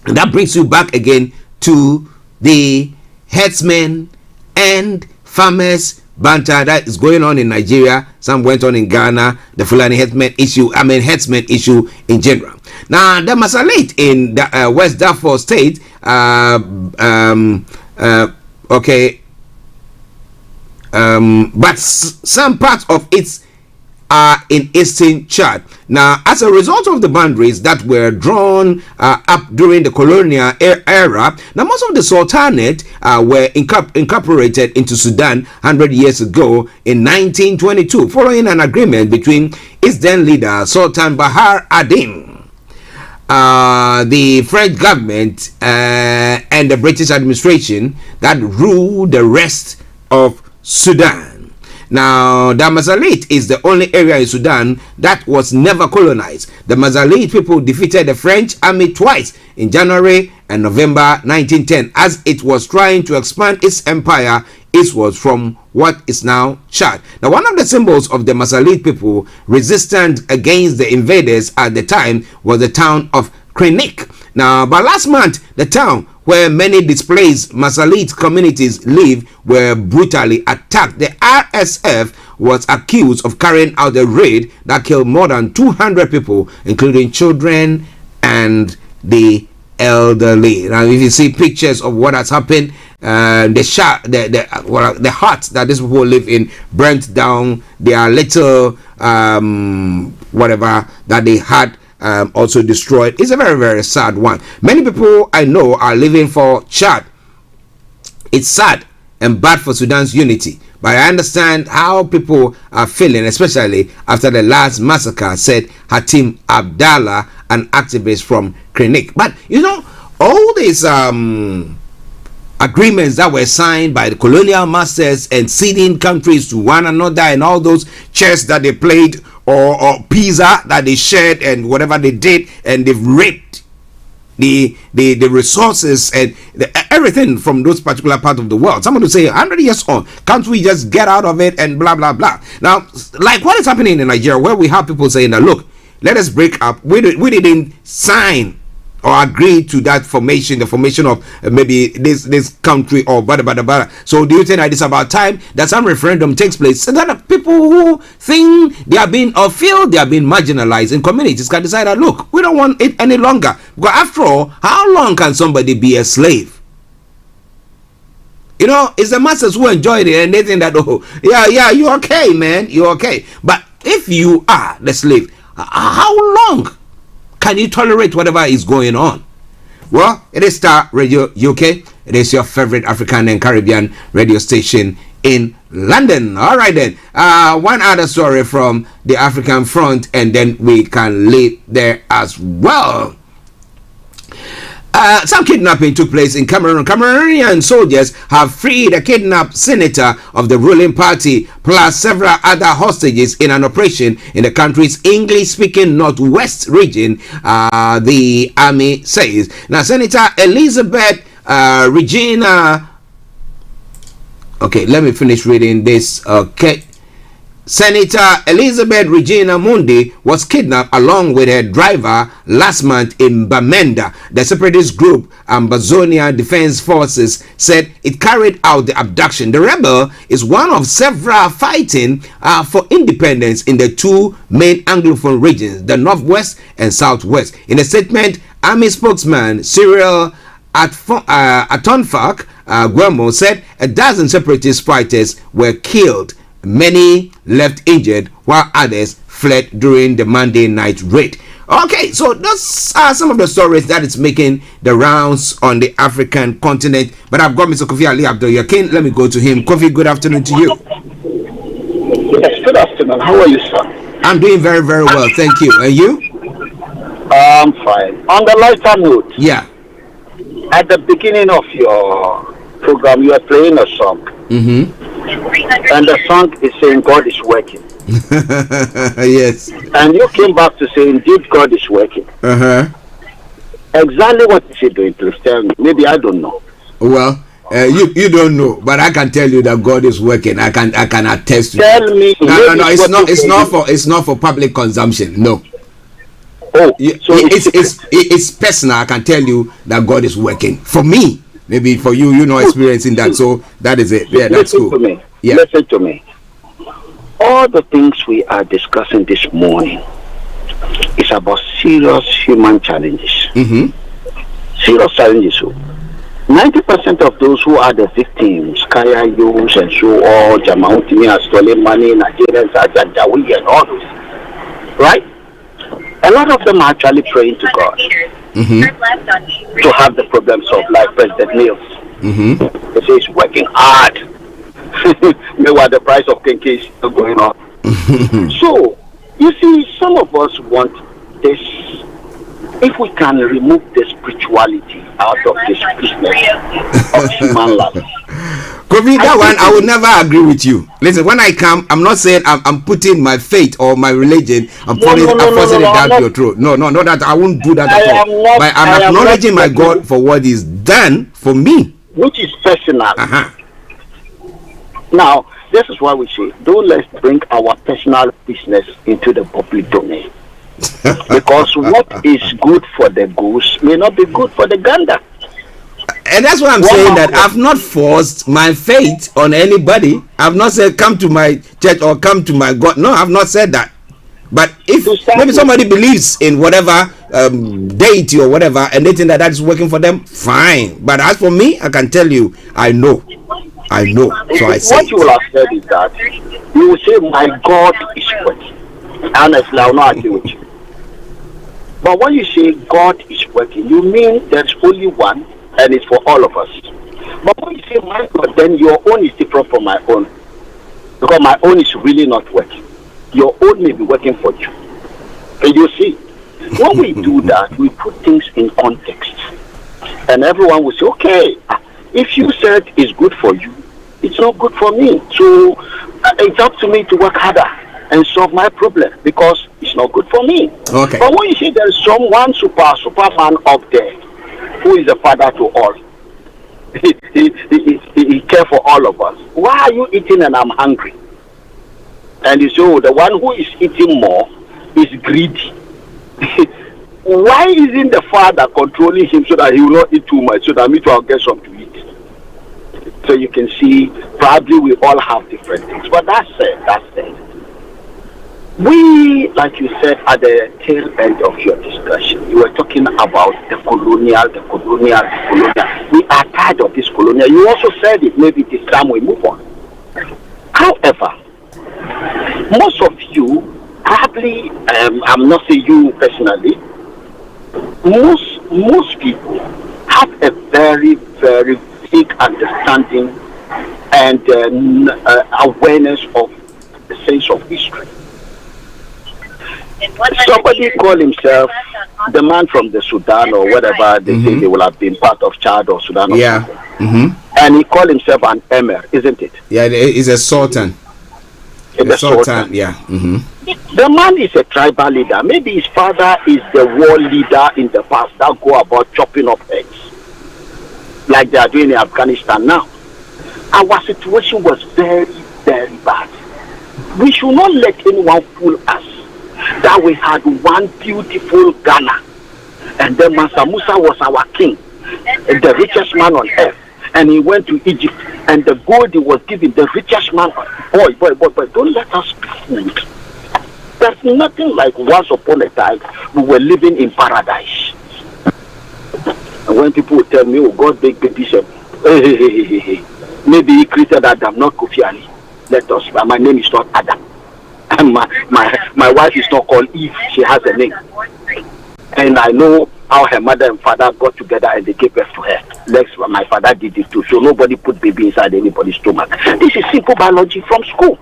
And that brings you back again to the herdsmen and farmers banter that is going on in Nigeria. Some went on in Ghana, the Fulani herdsmen issue in general. Now, the Masalit in the West Darfur state, but some parts of it are in eastern Chad. Now, as a result of the boundaries that were drawn up during the colonial era, now most of the sultanate were incorporated into Sudan 100 years ago in 1922, following an agreement between its then leader Sultan Bahar Adin, the French government, and the British administration that ruled the rest of Sudan. Now, the Masalit is the only area in Sudan that was never colonized. The Masalit people defeated the French army twice in January and November 1910 as it was trying to expand its empire eastwards from what is now Chad. Now, one of the symbols of the Masalit people resistant against the invaders at the time was the town of Krenik. Now, but last month, the town where many displaced Masalit communities live were brutally attacked. The RSF was accused of carrying out a raid that killed more than 200 people, including children and the elderly. Now, if you see pictures of what has happened, the huts that these people live in burnt down. Their little whatever that they had also destroyed. It's a very, very sad one. Many people I know are living for Chad. It's sad and bad for Sudan's unity, but I understand how people are feeling, especially after the last massacre, said Hatim Abdallah, an activist from Krenik. But you know, all these agreements that were signed by the colonial masters and ceding countries to one another, and all those chess that they played, or pizza that they shared, and whatever they did, and they've raped the resources and everything from those particular part of the world. Someone will say 100 years on, can't we just get out of it and blah blah blah. Now, like what is happening in Nigeria, where we have people saying that, look, let us break up. We didn't sign or agree to that formation, the formation of maybe this country or blah. So do you think that it's about time that some referendum takes place so that people who think they are being or feel they are being marginalized in communities can decide that, look, we don't want it any longer? Because after all, how long can somebody be a slave? You know, it's the masses who enjoy it and they think that, oh, yeah, you're okay, man, you're okay. But if you are the slave, how long can you tolerate whatever is going on? Well, it is Starr Radio UK. It is your favorite African and Caribbean radio station in London. All right then. One other story from the African front, and then we can leave there as well. Some kidnapping took place in Cameroon. Cameroonian soldiers have freed a kidnapped senator of the ruling party plus several other hostages in an operation in the country's English-speaking northwest region, the army says. Now, Senator Elizabeth Regina... Okay, let me finish reading this. Okay. Senator Elizabeth Regina Mundi was kidnapped along with her driver last month in Bamenda. The separatist group Ambazonia Defense Forces said it carried out the abduction. The rebel is one of several fighting for independence in the two main Anglophone regions, the Northwest and Southwest. In a statement, Army spokesman Cyril Atonfak Guemo said a dozen separatist fighters were killed. Many left injured while others fled during the Monday night raid. Okay, so those are some of the stories that is making the rounds on the African continent. But I've got Mr. Kofi Ali Abdul Yakin. Let me go to him. Kofi, good afternoon to you. Yes, good afternoon. How are you, sir? I'm doing very, very well. Thank you. And you? I'm fine. On the lighter note. Yeah. At the beginning of your program, you are playing a song. Mm-hmm. And the song is saying God is working. Yes. And you came back to say, indeed, God is working. Uh-huh. Exactly what is he doing? Please tell me. Maybe I don't know. Well, you don't know, but I can tell you that God is working. I can attest to Tell that. me. No. It's not for public consumption. No. Oh, so it's personal. I can tell you that God is working for me. Maybe for you, you're not experiencing that, so that is it. Yeah, that's cool. Listen to me. Yeah. Listen to me. All the things we are discussing this morning is about serious human challenges. Mm-hmm. Serious challenges. 90% of those who are the victims, Kaya Yus and so on, Jamautimi has stolen money, Nigerians are Janjawi and all those, right? A lot of them are actually praying to God. Mm-hmm. To have the problems solved, like President Mills. Mm-hmm. They say he's working hard. Meanwhile, the price of Kenke is still going up. So, you see, some of us want this if we can remove the spirituality out of this business of human life. Kofi, that one I would never agree with you. Listen, when I come, I'm not saying I'm putting my faith or my religion, I'm forcing it down your throat. No, that I won't do that at all. But I'm acknowledging my God for what He's done for me, which is personal. Now, this is why we say, don't let's bring our personal business into the public domain. Because what is good for the goose may not be good for the gander. And that's why I'm saying that I've not forced my faith on anybody. I've not said come to my church or come to my God. No, I've not said that. But if maybe somebody believes in whatever deity or whatever, and they think that is working for them, fine. But as for me, I can tell you, I know. So I say what you will have said is that you will say, my God is working. Honestly, I will not agree with you. But when you say God is working, you mean there's only one, and it's for all of us. But when you say my God, then your own is different from my own. Because my own is really not working. Your own may be working for you. And you see, when we do that, we put things in context. And everyone will say, okay, if you said it's good for you, it's not good for me. So it's up to me to work harder and solve my problem because it's not good for me. Okay. But when you see there's someone superman up there who is the father to all, he cares for all of us. Why are you eating and I'm hungry? And you say, oh, the one who is eating more is greedy. Why isn't the father controlling him so that he will not eat too much, so that me too I'll get some to eat? So you can see, probably we all have different things. But that's it. We, like you said at the tail end of your discussion, you were talking about the colonial. We are tired of this colonial. You also said it, maybe this time we move on. However, most of you, probably, I'm not saying you personally, most people have a very, very big understanding and awareness of the sense of history. Somebody call himself the man from the Sudan or whatever they say they will have been part of Chad or Sudan or something. And he called himself an emir, isn't it? Yeah, he's a sultan. A sultan. Yeah. The man is a tribal leader. Maybe his father is the war leader in the past that go about chopping up heads, like they are doing in Afghanistan now. Our situation was very, very bad. We should not let anyone fool us that we had one beautiful Ghana, and then Mansa Musa was our king, the richest man on earth, and he went to Egypt, and the gold he was given, the richest man. Boy, don't let us be fooled. There's nothing like once upon a time we were living in paradise. And when people tell me, oh, God made babies, hey, maybe he created Adam, not Kofi Ali. Let us. My name is not Adam. And my wife is not called Eve. She has a name. And I know how her mother and father got together and they gave birth to her. My father did it too. So nobody put baby inside anybody's stomach. This is simple biology from school.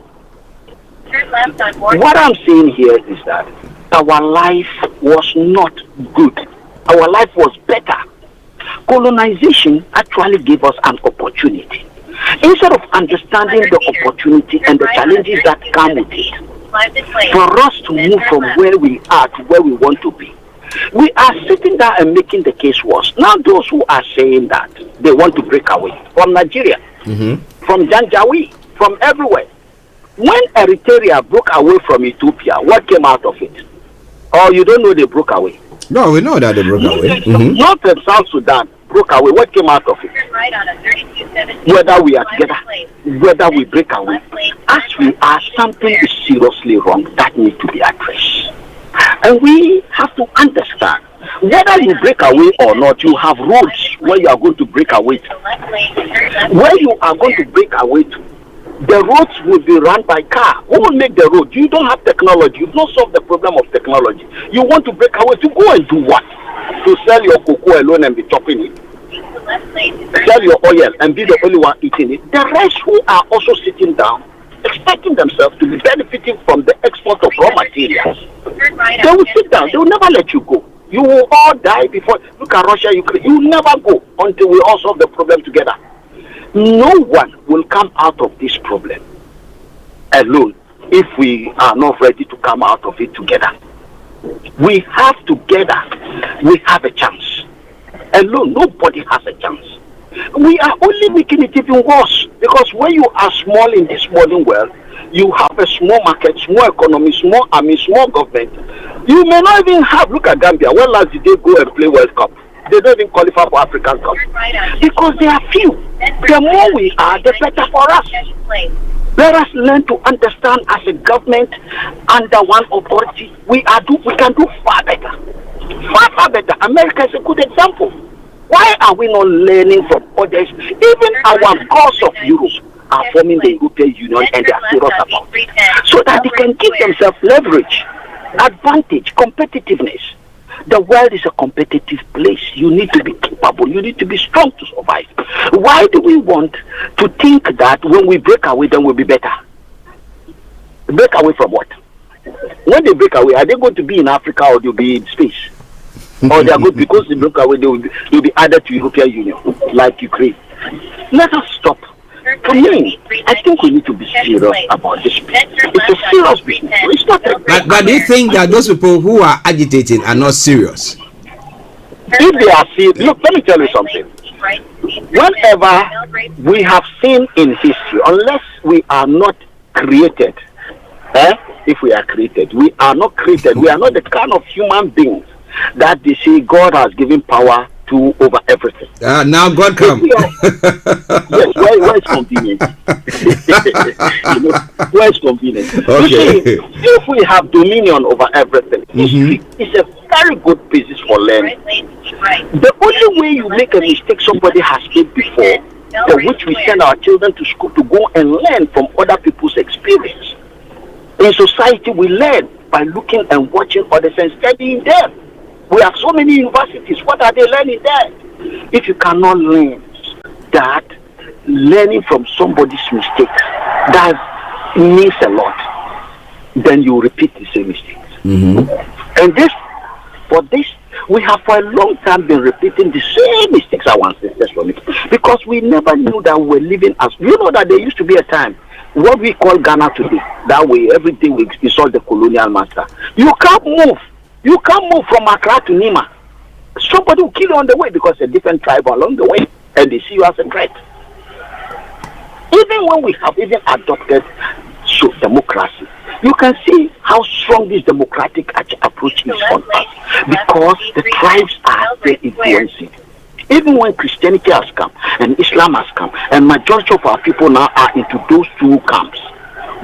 What I'm saying here is that our life was not good. Our life was better. Colonization actually gave us an opportunity. Instead of understanding the opportunity and the challenges that come with it, for us to move from where we are to where we want to be, we are sitting there and making the case worse. Now those who are saying that they want to break away from Nigeria, from Janjaweed, from everywhere. When Eritrea broke away from Ethiopia, what came out of it? Oh, you don't know they broke away? No, we know that they broke away. North and South Sudan broke away. What came out of it? Whether we are together, whether we break away, as we are, something is seriously wrong that needs to be addressed. And we have to understand, whether you break away or not, you have roads where you are going to break away to. Where you are going to break away to, the roads will be run by car. Who will make the road? You don't have technology. You've not solved the problem of technology. You want to break away to go and do what? To sell your cocoa alone and be chopping it. Sell your oil and be the only one eating it. The rest who are also sitting down, expecting themselves to be benefiting from the export of raw materials, they will sit down. They will never let you go. You will all die before. Look at Russia, Ukraine. You never go until we all solve the problem together. No one will come out of this problem alone if we are not ready to come out of it together. We have together, we have a chance. Alone, nobody has a chance. We are only making it even worse, because when you are small in this modern world, you have a small market, small economy, small army, small government. You may not even have, look at Gambia, when last did they go and play World Cup? They don't even qualify for African Cup. Because they are few. The more we are, the better for us. Let us learn to understand as a government under one authority, we can do far better. Far better. America is a good example. Why are we not learning from others? Even our gods of Europe are forming the European Union, and they are serious about it, so that they can give themselves leverage, advantage, competitiveness. The world is a competitive place. You need to be capable. You need to be strong to survive. Why do we want to think that when we break away, then we'll be better? Break away from what? When they break away, are they going to be in Africa, or they'll be in space? Or they are good because they broke away, they'll be added to European Union, like Ukraine. Let us stop. For me, I think we need to be serious about this. It's a serious business. It's not but do you think that those people who are agitating are not serious? If they are serious, look, let me tell you something. Whenever we have seen in history, unless we are not created, if we are created, we are not created. We are not the kind of human beings that they say God has given power to over everything. Now God come. Yes, where is convenient? Where is convenient? Okay. You see, if we have dominion over everything, history is a very good basis for learning. The only way you make a mistake somebody has made before, for which we send our children to school to go and learn from other people's experience. In society, we learn by looking and watching others and studying them. We have so many universities. What are they learning there? If you cannot learn that, learning from somebody's mistakes, that means a lot. Then you repeat the same mistakes. And for this, we have for a long time been repeating the same mistakes our ancestors were making, because we never knew that we were living as. You know that there used to be a time, what we call Ghana today. That way, every day we insult the colonial master. You can't move. You can't move from Accra to Nima. Somebody will kill you on the way because a different tribe along the way, and they see you as a threat. Even when we have even adopted democracy, you can see how strong this democratic approach is on us, because the tribes are very influencing. Even when Christianity has come and Islam has come, and majority of our people now are into those two camps,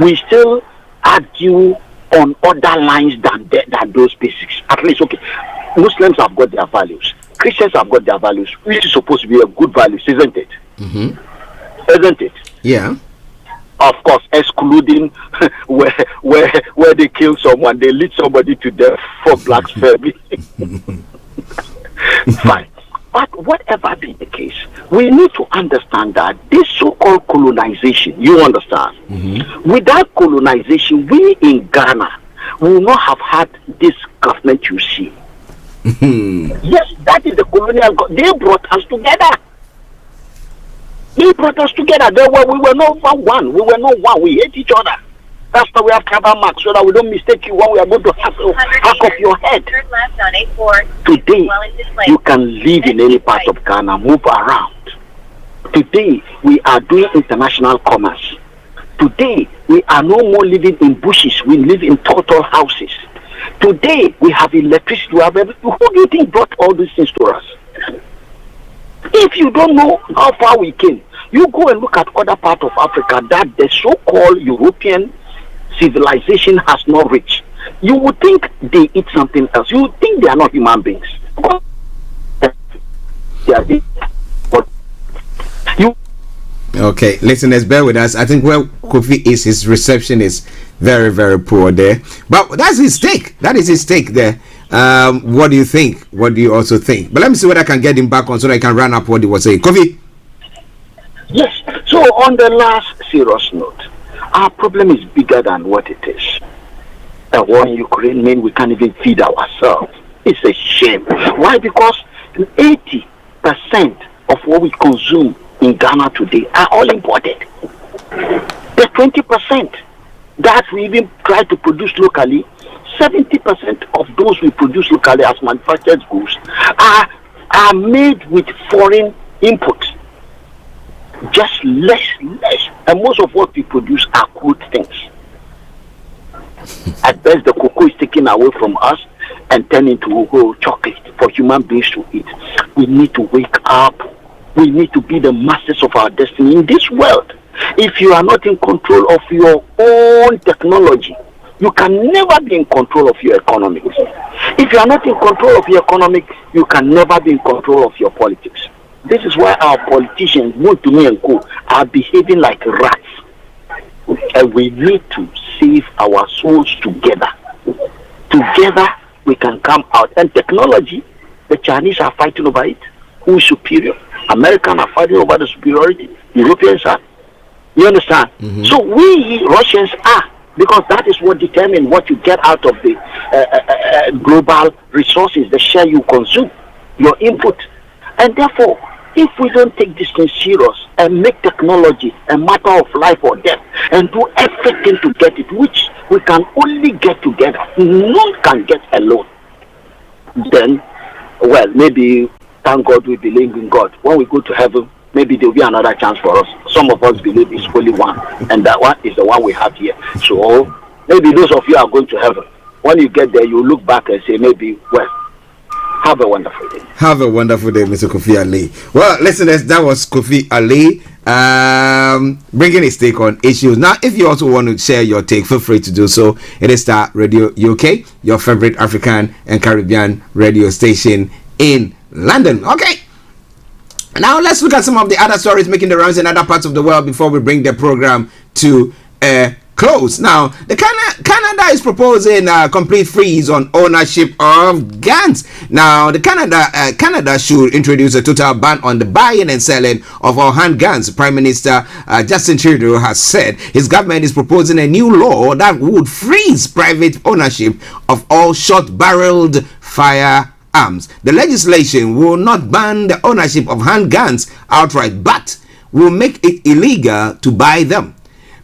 we still argue on other lines than those basics. At least, okay, Muslims have got their values, Christians have got their values, which is supposed to be a good values, isn't it? Isn't it? Yeah. Of course, excluding where they kill someone, they lead somebody to death for blasphemy. Fine. But whatever be the case, we need to understand that this so-called colonization, you understand, without colonization, we in Ghana will not have had this government you see. Yes, that is the colonial they brought us together. They brought us together. We were not one. We were not one. We hate each other. That's why we have tribal marks, so that we don't mistake you when we are going to hack off your head. Today, you can live in any part of Ghana, move around. Today, we are doing international commerce. Today, we are no more living in bushes. We live in total houses. Today, we have electricity. We have everything. Who do you think brought all these things to us? If you don't know how far we came, you go and look at other parts of Africa that the so-called European civilization has not reached. You would think they eat something else. You would think they are not human beings. Okay, listeners, bear with us. I think where Kofi is, his reception is very, very poor there. But that's his take. That is his take there. What do you think? What do you also think? But let me see whether I can get him back on so that I can run up what he was saying. Kofi? Yes. So on the last serious note, our problem is bigger than what it is. The war in Ukraine means we can't even feed ourselves. It's a shame. Why? Because 80% of what we consume in Ghana today are all imported. The 20% that we even try to produce locally, 70% of those we produce locally as manufactured goods are made with foreign input. Just less. And most of what we produce are crude things. At best, the cocoa is taken away from us and turned into chocolate for human beings to eat. We need to wake up. We need to be the masters of our destiny in this world. If you are not in control of your own technology, you can never be in control of your economics. If you are not in control of your economics, you can never be in control of your politics. This is why our politicians, Montumi and Co, are behaving like rats. And we need to save our souls together. Together, we can come out. And technology, the Chinese are fighting over it. Who is superior? Americans are fighting over the superiority. Europeans are. You understand? Mm-hmm. So we Russians are, because that is what determines what you get out of the global resources, the share you consume, your input. And therefore, if we don't take this thing serious and make technology a matter of life or death and do everything to get it, which we can only get together, none can get alone, then, well, maybe, thank God we believe in God. When we go to heaven, maybe there will be another chance for us. Some of us believe it's only one, and that one is the one we have here. So maybe those of you are going to heaven. When you get there, you look back and say, maybe, well, have a wonderful day. Have a wonderful day, Mr. Kofi Ali. Well, listeners, that was Kofi Ali bringing his take on issues. Now, if you also want to share your take, feel free to do so. It is Starr Radio UK, your favorite African and Caribbean radio station in London. Okay. Now, let's look at some of the other stories making the rounds in other parts of the world before we bring the program to a close. Now, the Canada is proposing a complete freeze on ownership of guns. Now, the Canada should introduce a total ban on the buying and selling of all handguns. Prime Minister Justin Trudeau has said his government is proposing a new law that would freeze private ownership of all short-barreled firearms. The legislation will not ban the ownership of handguns outright, but will make it illegal to buy them.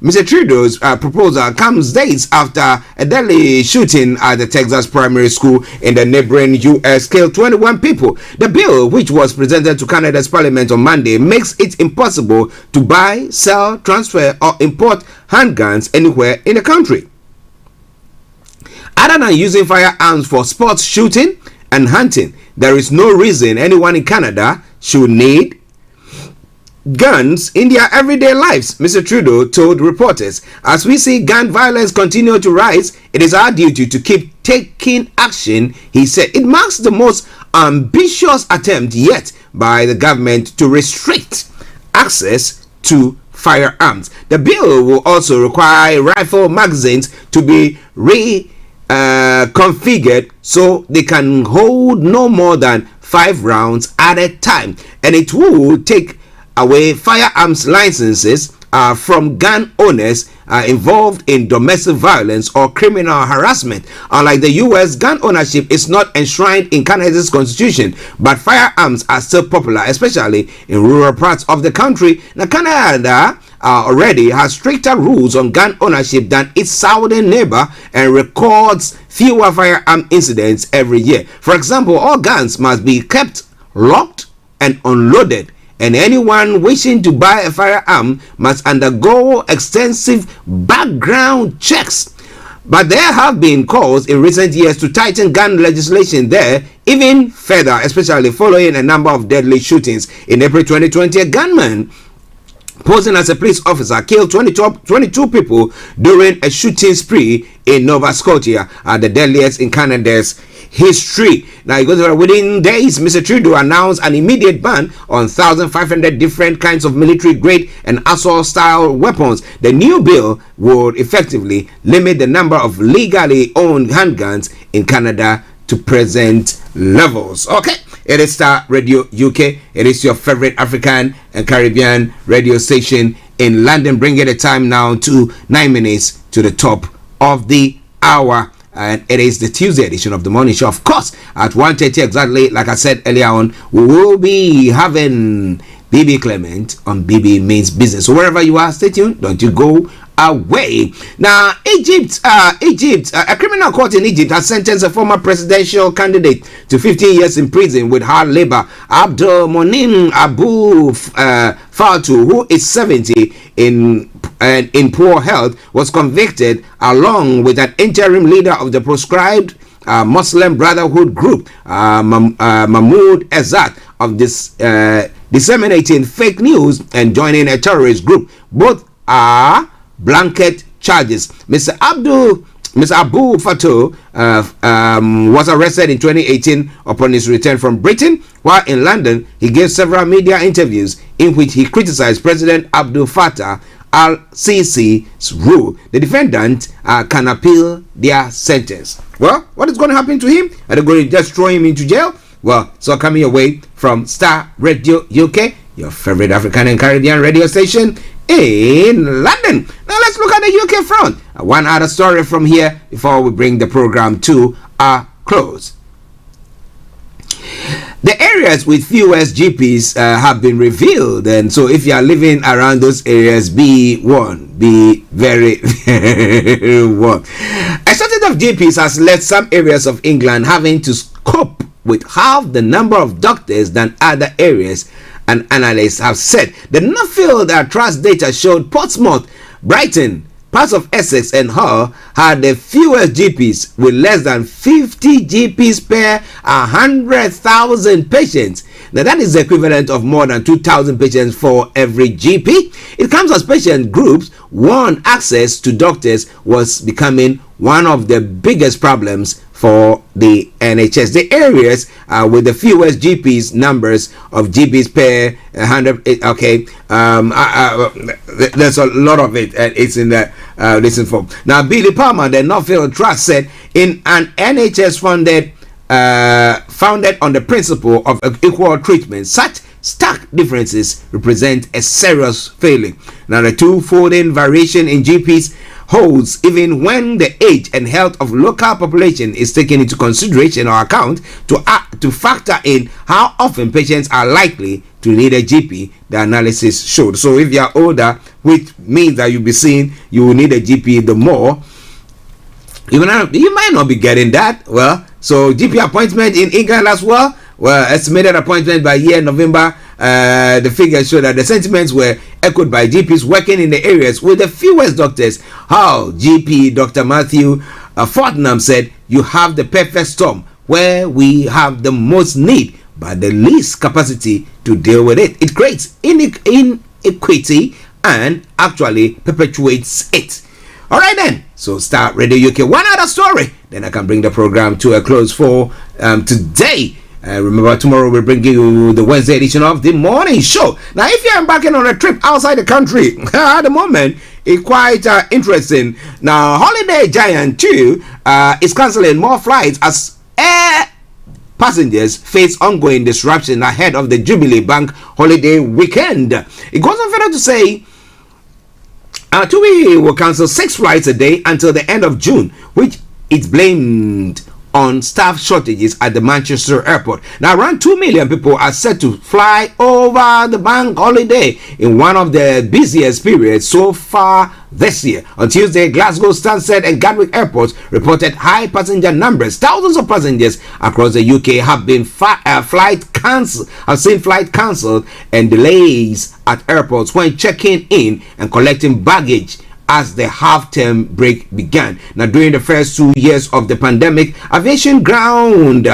Mr. Trudeau's proposal comes days after a deadly shooting at the Texas primary school in the neighboring U.S. killed 21 people. The bill, which was presented to Canada's parliament on Monday, makes it impossible to buy, sell, transfer, or import handguns anywhere in the country. Other than using firearms for sports shooting and hunting, there is no reason anyone in Canada should need guns in their everyday lives, Mr. Trudeau told reporters. As we see gun violence continue to rise, it is our duty to keep taking action, he said. It marks the most ambitious attempt yet by the government to restrict access to firearms. The bill will also require rifle magazines to be reconfigured so they can hold no more than 5 rounds at a time, and it will take away firearms licenses from gun owners involved in domestic violence or criminal harassment. Unlike the U.S., gun ownership is not enshrined in Canada's constitution, but firearms are still popular, especially in rural parts of the country. Now, Canada already has stricter rules on gun ownership than its southern neighbor and records fewer firearm incidents every year. For example, all guns must be kept locked and unloaded, and anyone wishing to buy a firearm must undergo extensive background checks. But there have been calls in recent years to tighten gun legislation there even further, especially following a number of deadly shootings. In April 2020, a gunman posing as a police officer killed 22 people during a shooting spree in Nova Scotia, the deadliest in Canada's history. Now, it goes on, within days, Mr. Trudeau announced an immediate ban on 1,500 different kinds of military-grade and assault-style weapons. The new bill would effectively limit the number of legally owned handguns in Canada to present levels. Okay, it is Starr Radio UK. It is your favorite African and Caribbean radio station in London. Bringing the time now to 9 minutes to the top of the hour. and it is the Tuesday edition of the morning show. Of course, at 1:30 exactly, like I said earlier on, we will be having BB Clement on BB Means Business. So wherever you are, stay tuned. Don't you go away. Now, Egypt, a criminal court in Egypt has sentenced a former presidential candidate to 15 years in prison with hard labor. Abdul Monim Abu Fatu, who is 70 in poor health, was convicted along with an interim leader of the proscribed Muslim Brotherhood group, Mahmoud Ezzat, of this disseminating fake news and joining a terrorist group. Both are blanket charges. Mr. Abu Fatou was arrested in 2018 upon his return from Britain. While in London, he gave several media interviews in which he criticized President Abdel Fattah al-Sisi's rule. The defendant can appeal their sentence. Well, what is going to happen to him? Are they going to just throw him into jail? Well, so coming your way from Starr Radio UK, your favorite African and Caribbean radio station in London. Now let's look at the UK front. One other story from here before we bring the program to a close. The areas with fewest GPs have been revealed, and so if you are living around those areas, be very, very warned. A shortage of GPs has led some areas of England having to cope with half the number of doctors than other areas, and analysts have said. The Nuffield Trust data showed Portsmouth, Brighton, parts of Essex and Hull had the fewest GPs, with less than 50 GPs per 100,000 patients. Now that is the equivalent of more than 2,000 patients for every GP. It comes as patient groups warned access to doctors was becoming one of the biggest problems for the NHS. The areas with the fewest GPs numbers of GPs per 100. Okay, there's a lot of it, and it's in the listen form. Now, Billy Palmer, the Nuffield Trust, said in an NHS founded on the principle of equal treatment, such stark differences represent a serious failing. Now, the two-folding variation in GPs holds even when the age and health of local population is taken into consideration or account to factor in how often patients are likely to need a GP, the analysis showed. So if you are older, which means that you will need a GP the more, you might not be getting that. Well, so GP appointment in England as well, estimated appointment by year November, the figures show that the sentiments were echoed by GPs working in the areas with the fewest doctors. How GP Dr. Matthew Fortnam said, "You have the perfect storm where we have the most need but the least capacity to deal with it. It creates inequity and actually perpetuates it." All right then, so Starr Radio UK. One other story, then I can bring the program to a close for today. Remember, tomorrow we'll bring you the Wednesday edition of the morning show. Now, if you're embarking on a trip outside the country at the moment, it's quite interesting. Now, Holiday Giant 2 is cancelling more flights as air passengers face ongoing disruption ahead of the Jubilee Bank holiday weekend. It goes on further to say, TUI will cancel 6 flights a day until the end of June, which it's blamed on staff shortages at the Manchester airport. Now, around 2 million people are set to fly over the bank holiday in one of the busiest periods so far this year. On Tuesday, Glasgow, Stansted and Gatwick airports reported high passenger numbers. Thousands of passengers across the UK have been seen flight cancelled and delays at airports when checking in and collecting baggage as the half-term break began. Now, during the first 2 years of the pandemic, aviation ground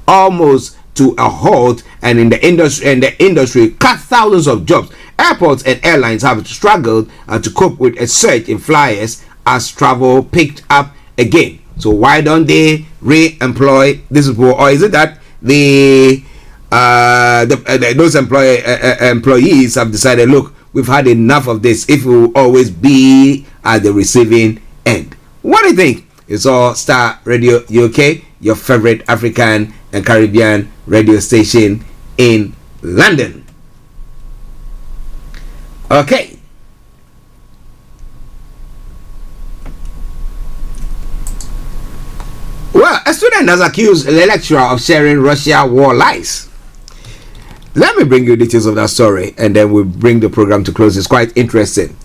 almost to a halt, and in the industry cut thousands of jobs. Airports and airlines have struggled to cope with a surge in flyers as travel picked up again. So why don't they re-employ these people, or is it that those employees have decided, look, we've had enough of this, if we will always be at the receiving end? What do you think? It's all Starr Radio UK, your favorite African and Caribbean radio station in London. Okay. a student has accused a lecturer of sharing Russia war lies. Let me bring you details of that story, and then we'll bring the program to close. It's quite interesting.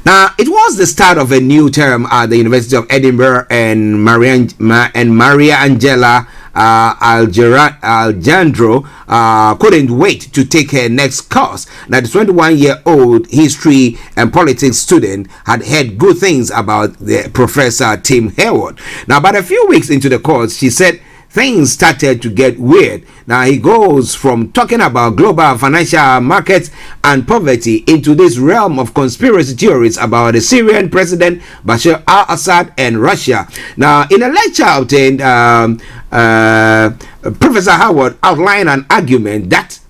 Now, it was the start of a new term at the University of Edinburgh, and Maria Angela Alejandro couldn't wait to take her next course. Now, the 21-year-old history and politics student had heard good things about the professor Tim Hayward. Now, but a few weeks into the course, she said things started to get weird. Now he goes from talking about global financial markets and poverty into this realm of conspiracy theories about the Syrian president Bashar al-Assad and Russia. Now, in a lecture obtained, Professor Howard outlined an argument that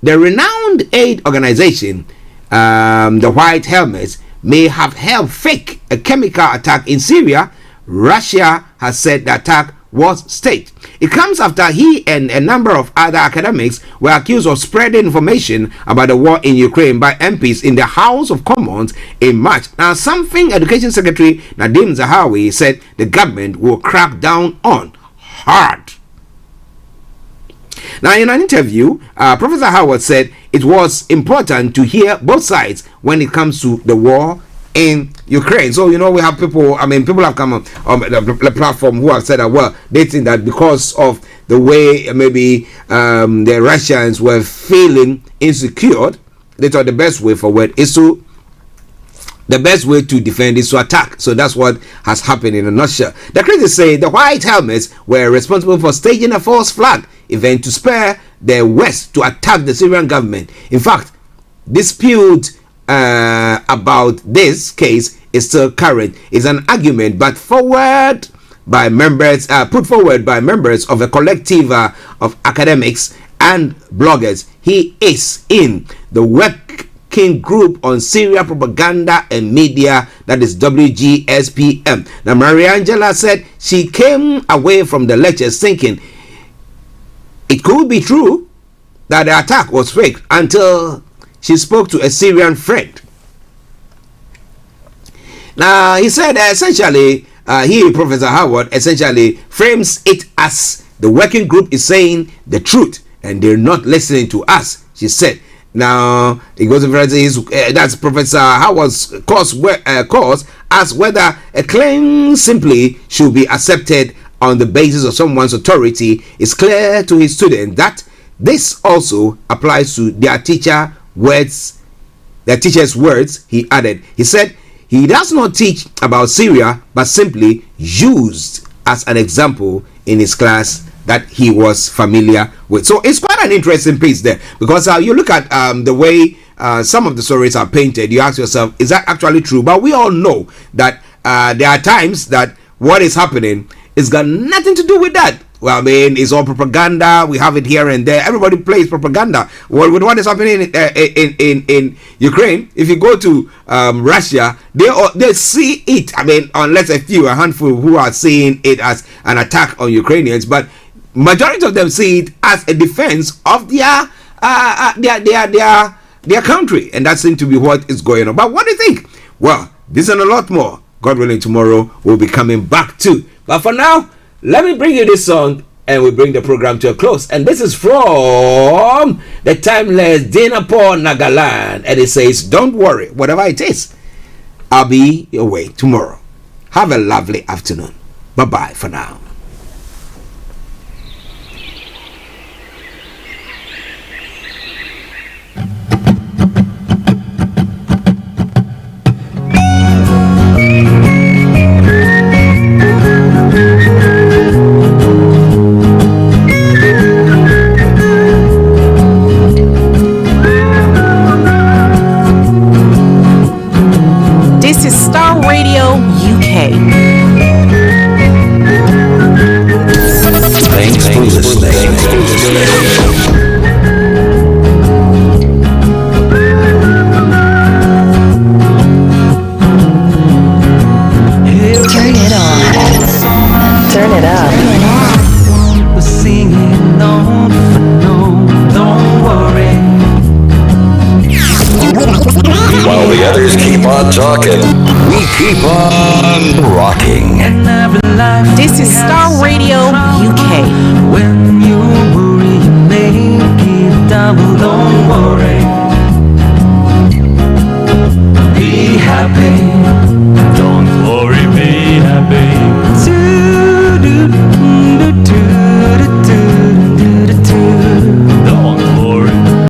the renowned aid organization, the White Helmets, may have helped fake a chemical attack in Syria. Russia has said the attack was staged. It comes after he and a number of other academics were accused of spreading information about the war in Ukraine by MPs in the House of Commons in March. Now, something Education Secretary Nadim Zahawi said the government will crack down on hard. Now, in an interview, Professor Howard said it was important to hear both sides when it comes to the war in Ukraine. So, you know, we have people, people have come on the platform who have said that, well, they think that because of the way maybe the Russians were feeling insecure, they thought the best way forward is to defend is to attack. So that's what has happened in a nutshell. The critics say the White Helmets were responsible for staging a false flag event to spur the West to attack the Syrian government. In fact, dispute about this case is still current. It's an argument put forward by members of a collective of academics and bloggers. He is in the Working Group on Syria Propaganda and Media, that is WGSPM. Now, Maria Angela said she came away from the lectures thinking it could be true that the attack was fake until she spoke to a Syrian friend. Now, he said essentially, Professor Howard, essentially frames it as the working group is saying the truth and they're not listening to us, she said. Now, it goes to that's Professor Howard's course as whether a claim simply should be accepted on the basis of someone's authority. It's clear to his student that this also applies to their teacher's words, he added. He said he does not teach about Syria, but simply used as an example in his class that he was familiar with. So it's quite an interesting piece there, because you look at the way some of the stories are painted, you ask yourself, is that actually true? But we all know that there are times that what is happening has got nothing to do with that. Well, it's all propaganda. We have it here and there. Everybody plays propaganda. Well, with what is happening in Ukraine, if you go to Russia, they see it. Unless a handful who are seeing it as an attack on Ukrainians, but majority of them see it as a defense of their country, and that seems to be what is going on. But what do you think? Well, this and a lot more, God willing, tomorrow we'll be coming back to. But for now, let me bring you this song and we bring the program to a close. And this is from the timeless Dina Paul Nagaland, and it says, don't worry, whatever it is, I'll be your way tomorrow. Have a lovely afternoon. Bye-bye for now. This is Starr Radio UK. Thanks for listening. Turn it on. Turn it up. We're singing no, don't worry. While the others keep on talking, we We keep on rocking. This is Starr Radio UK.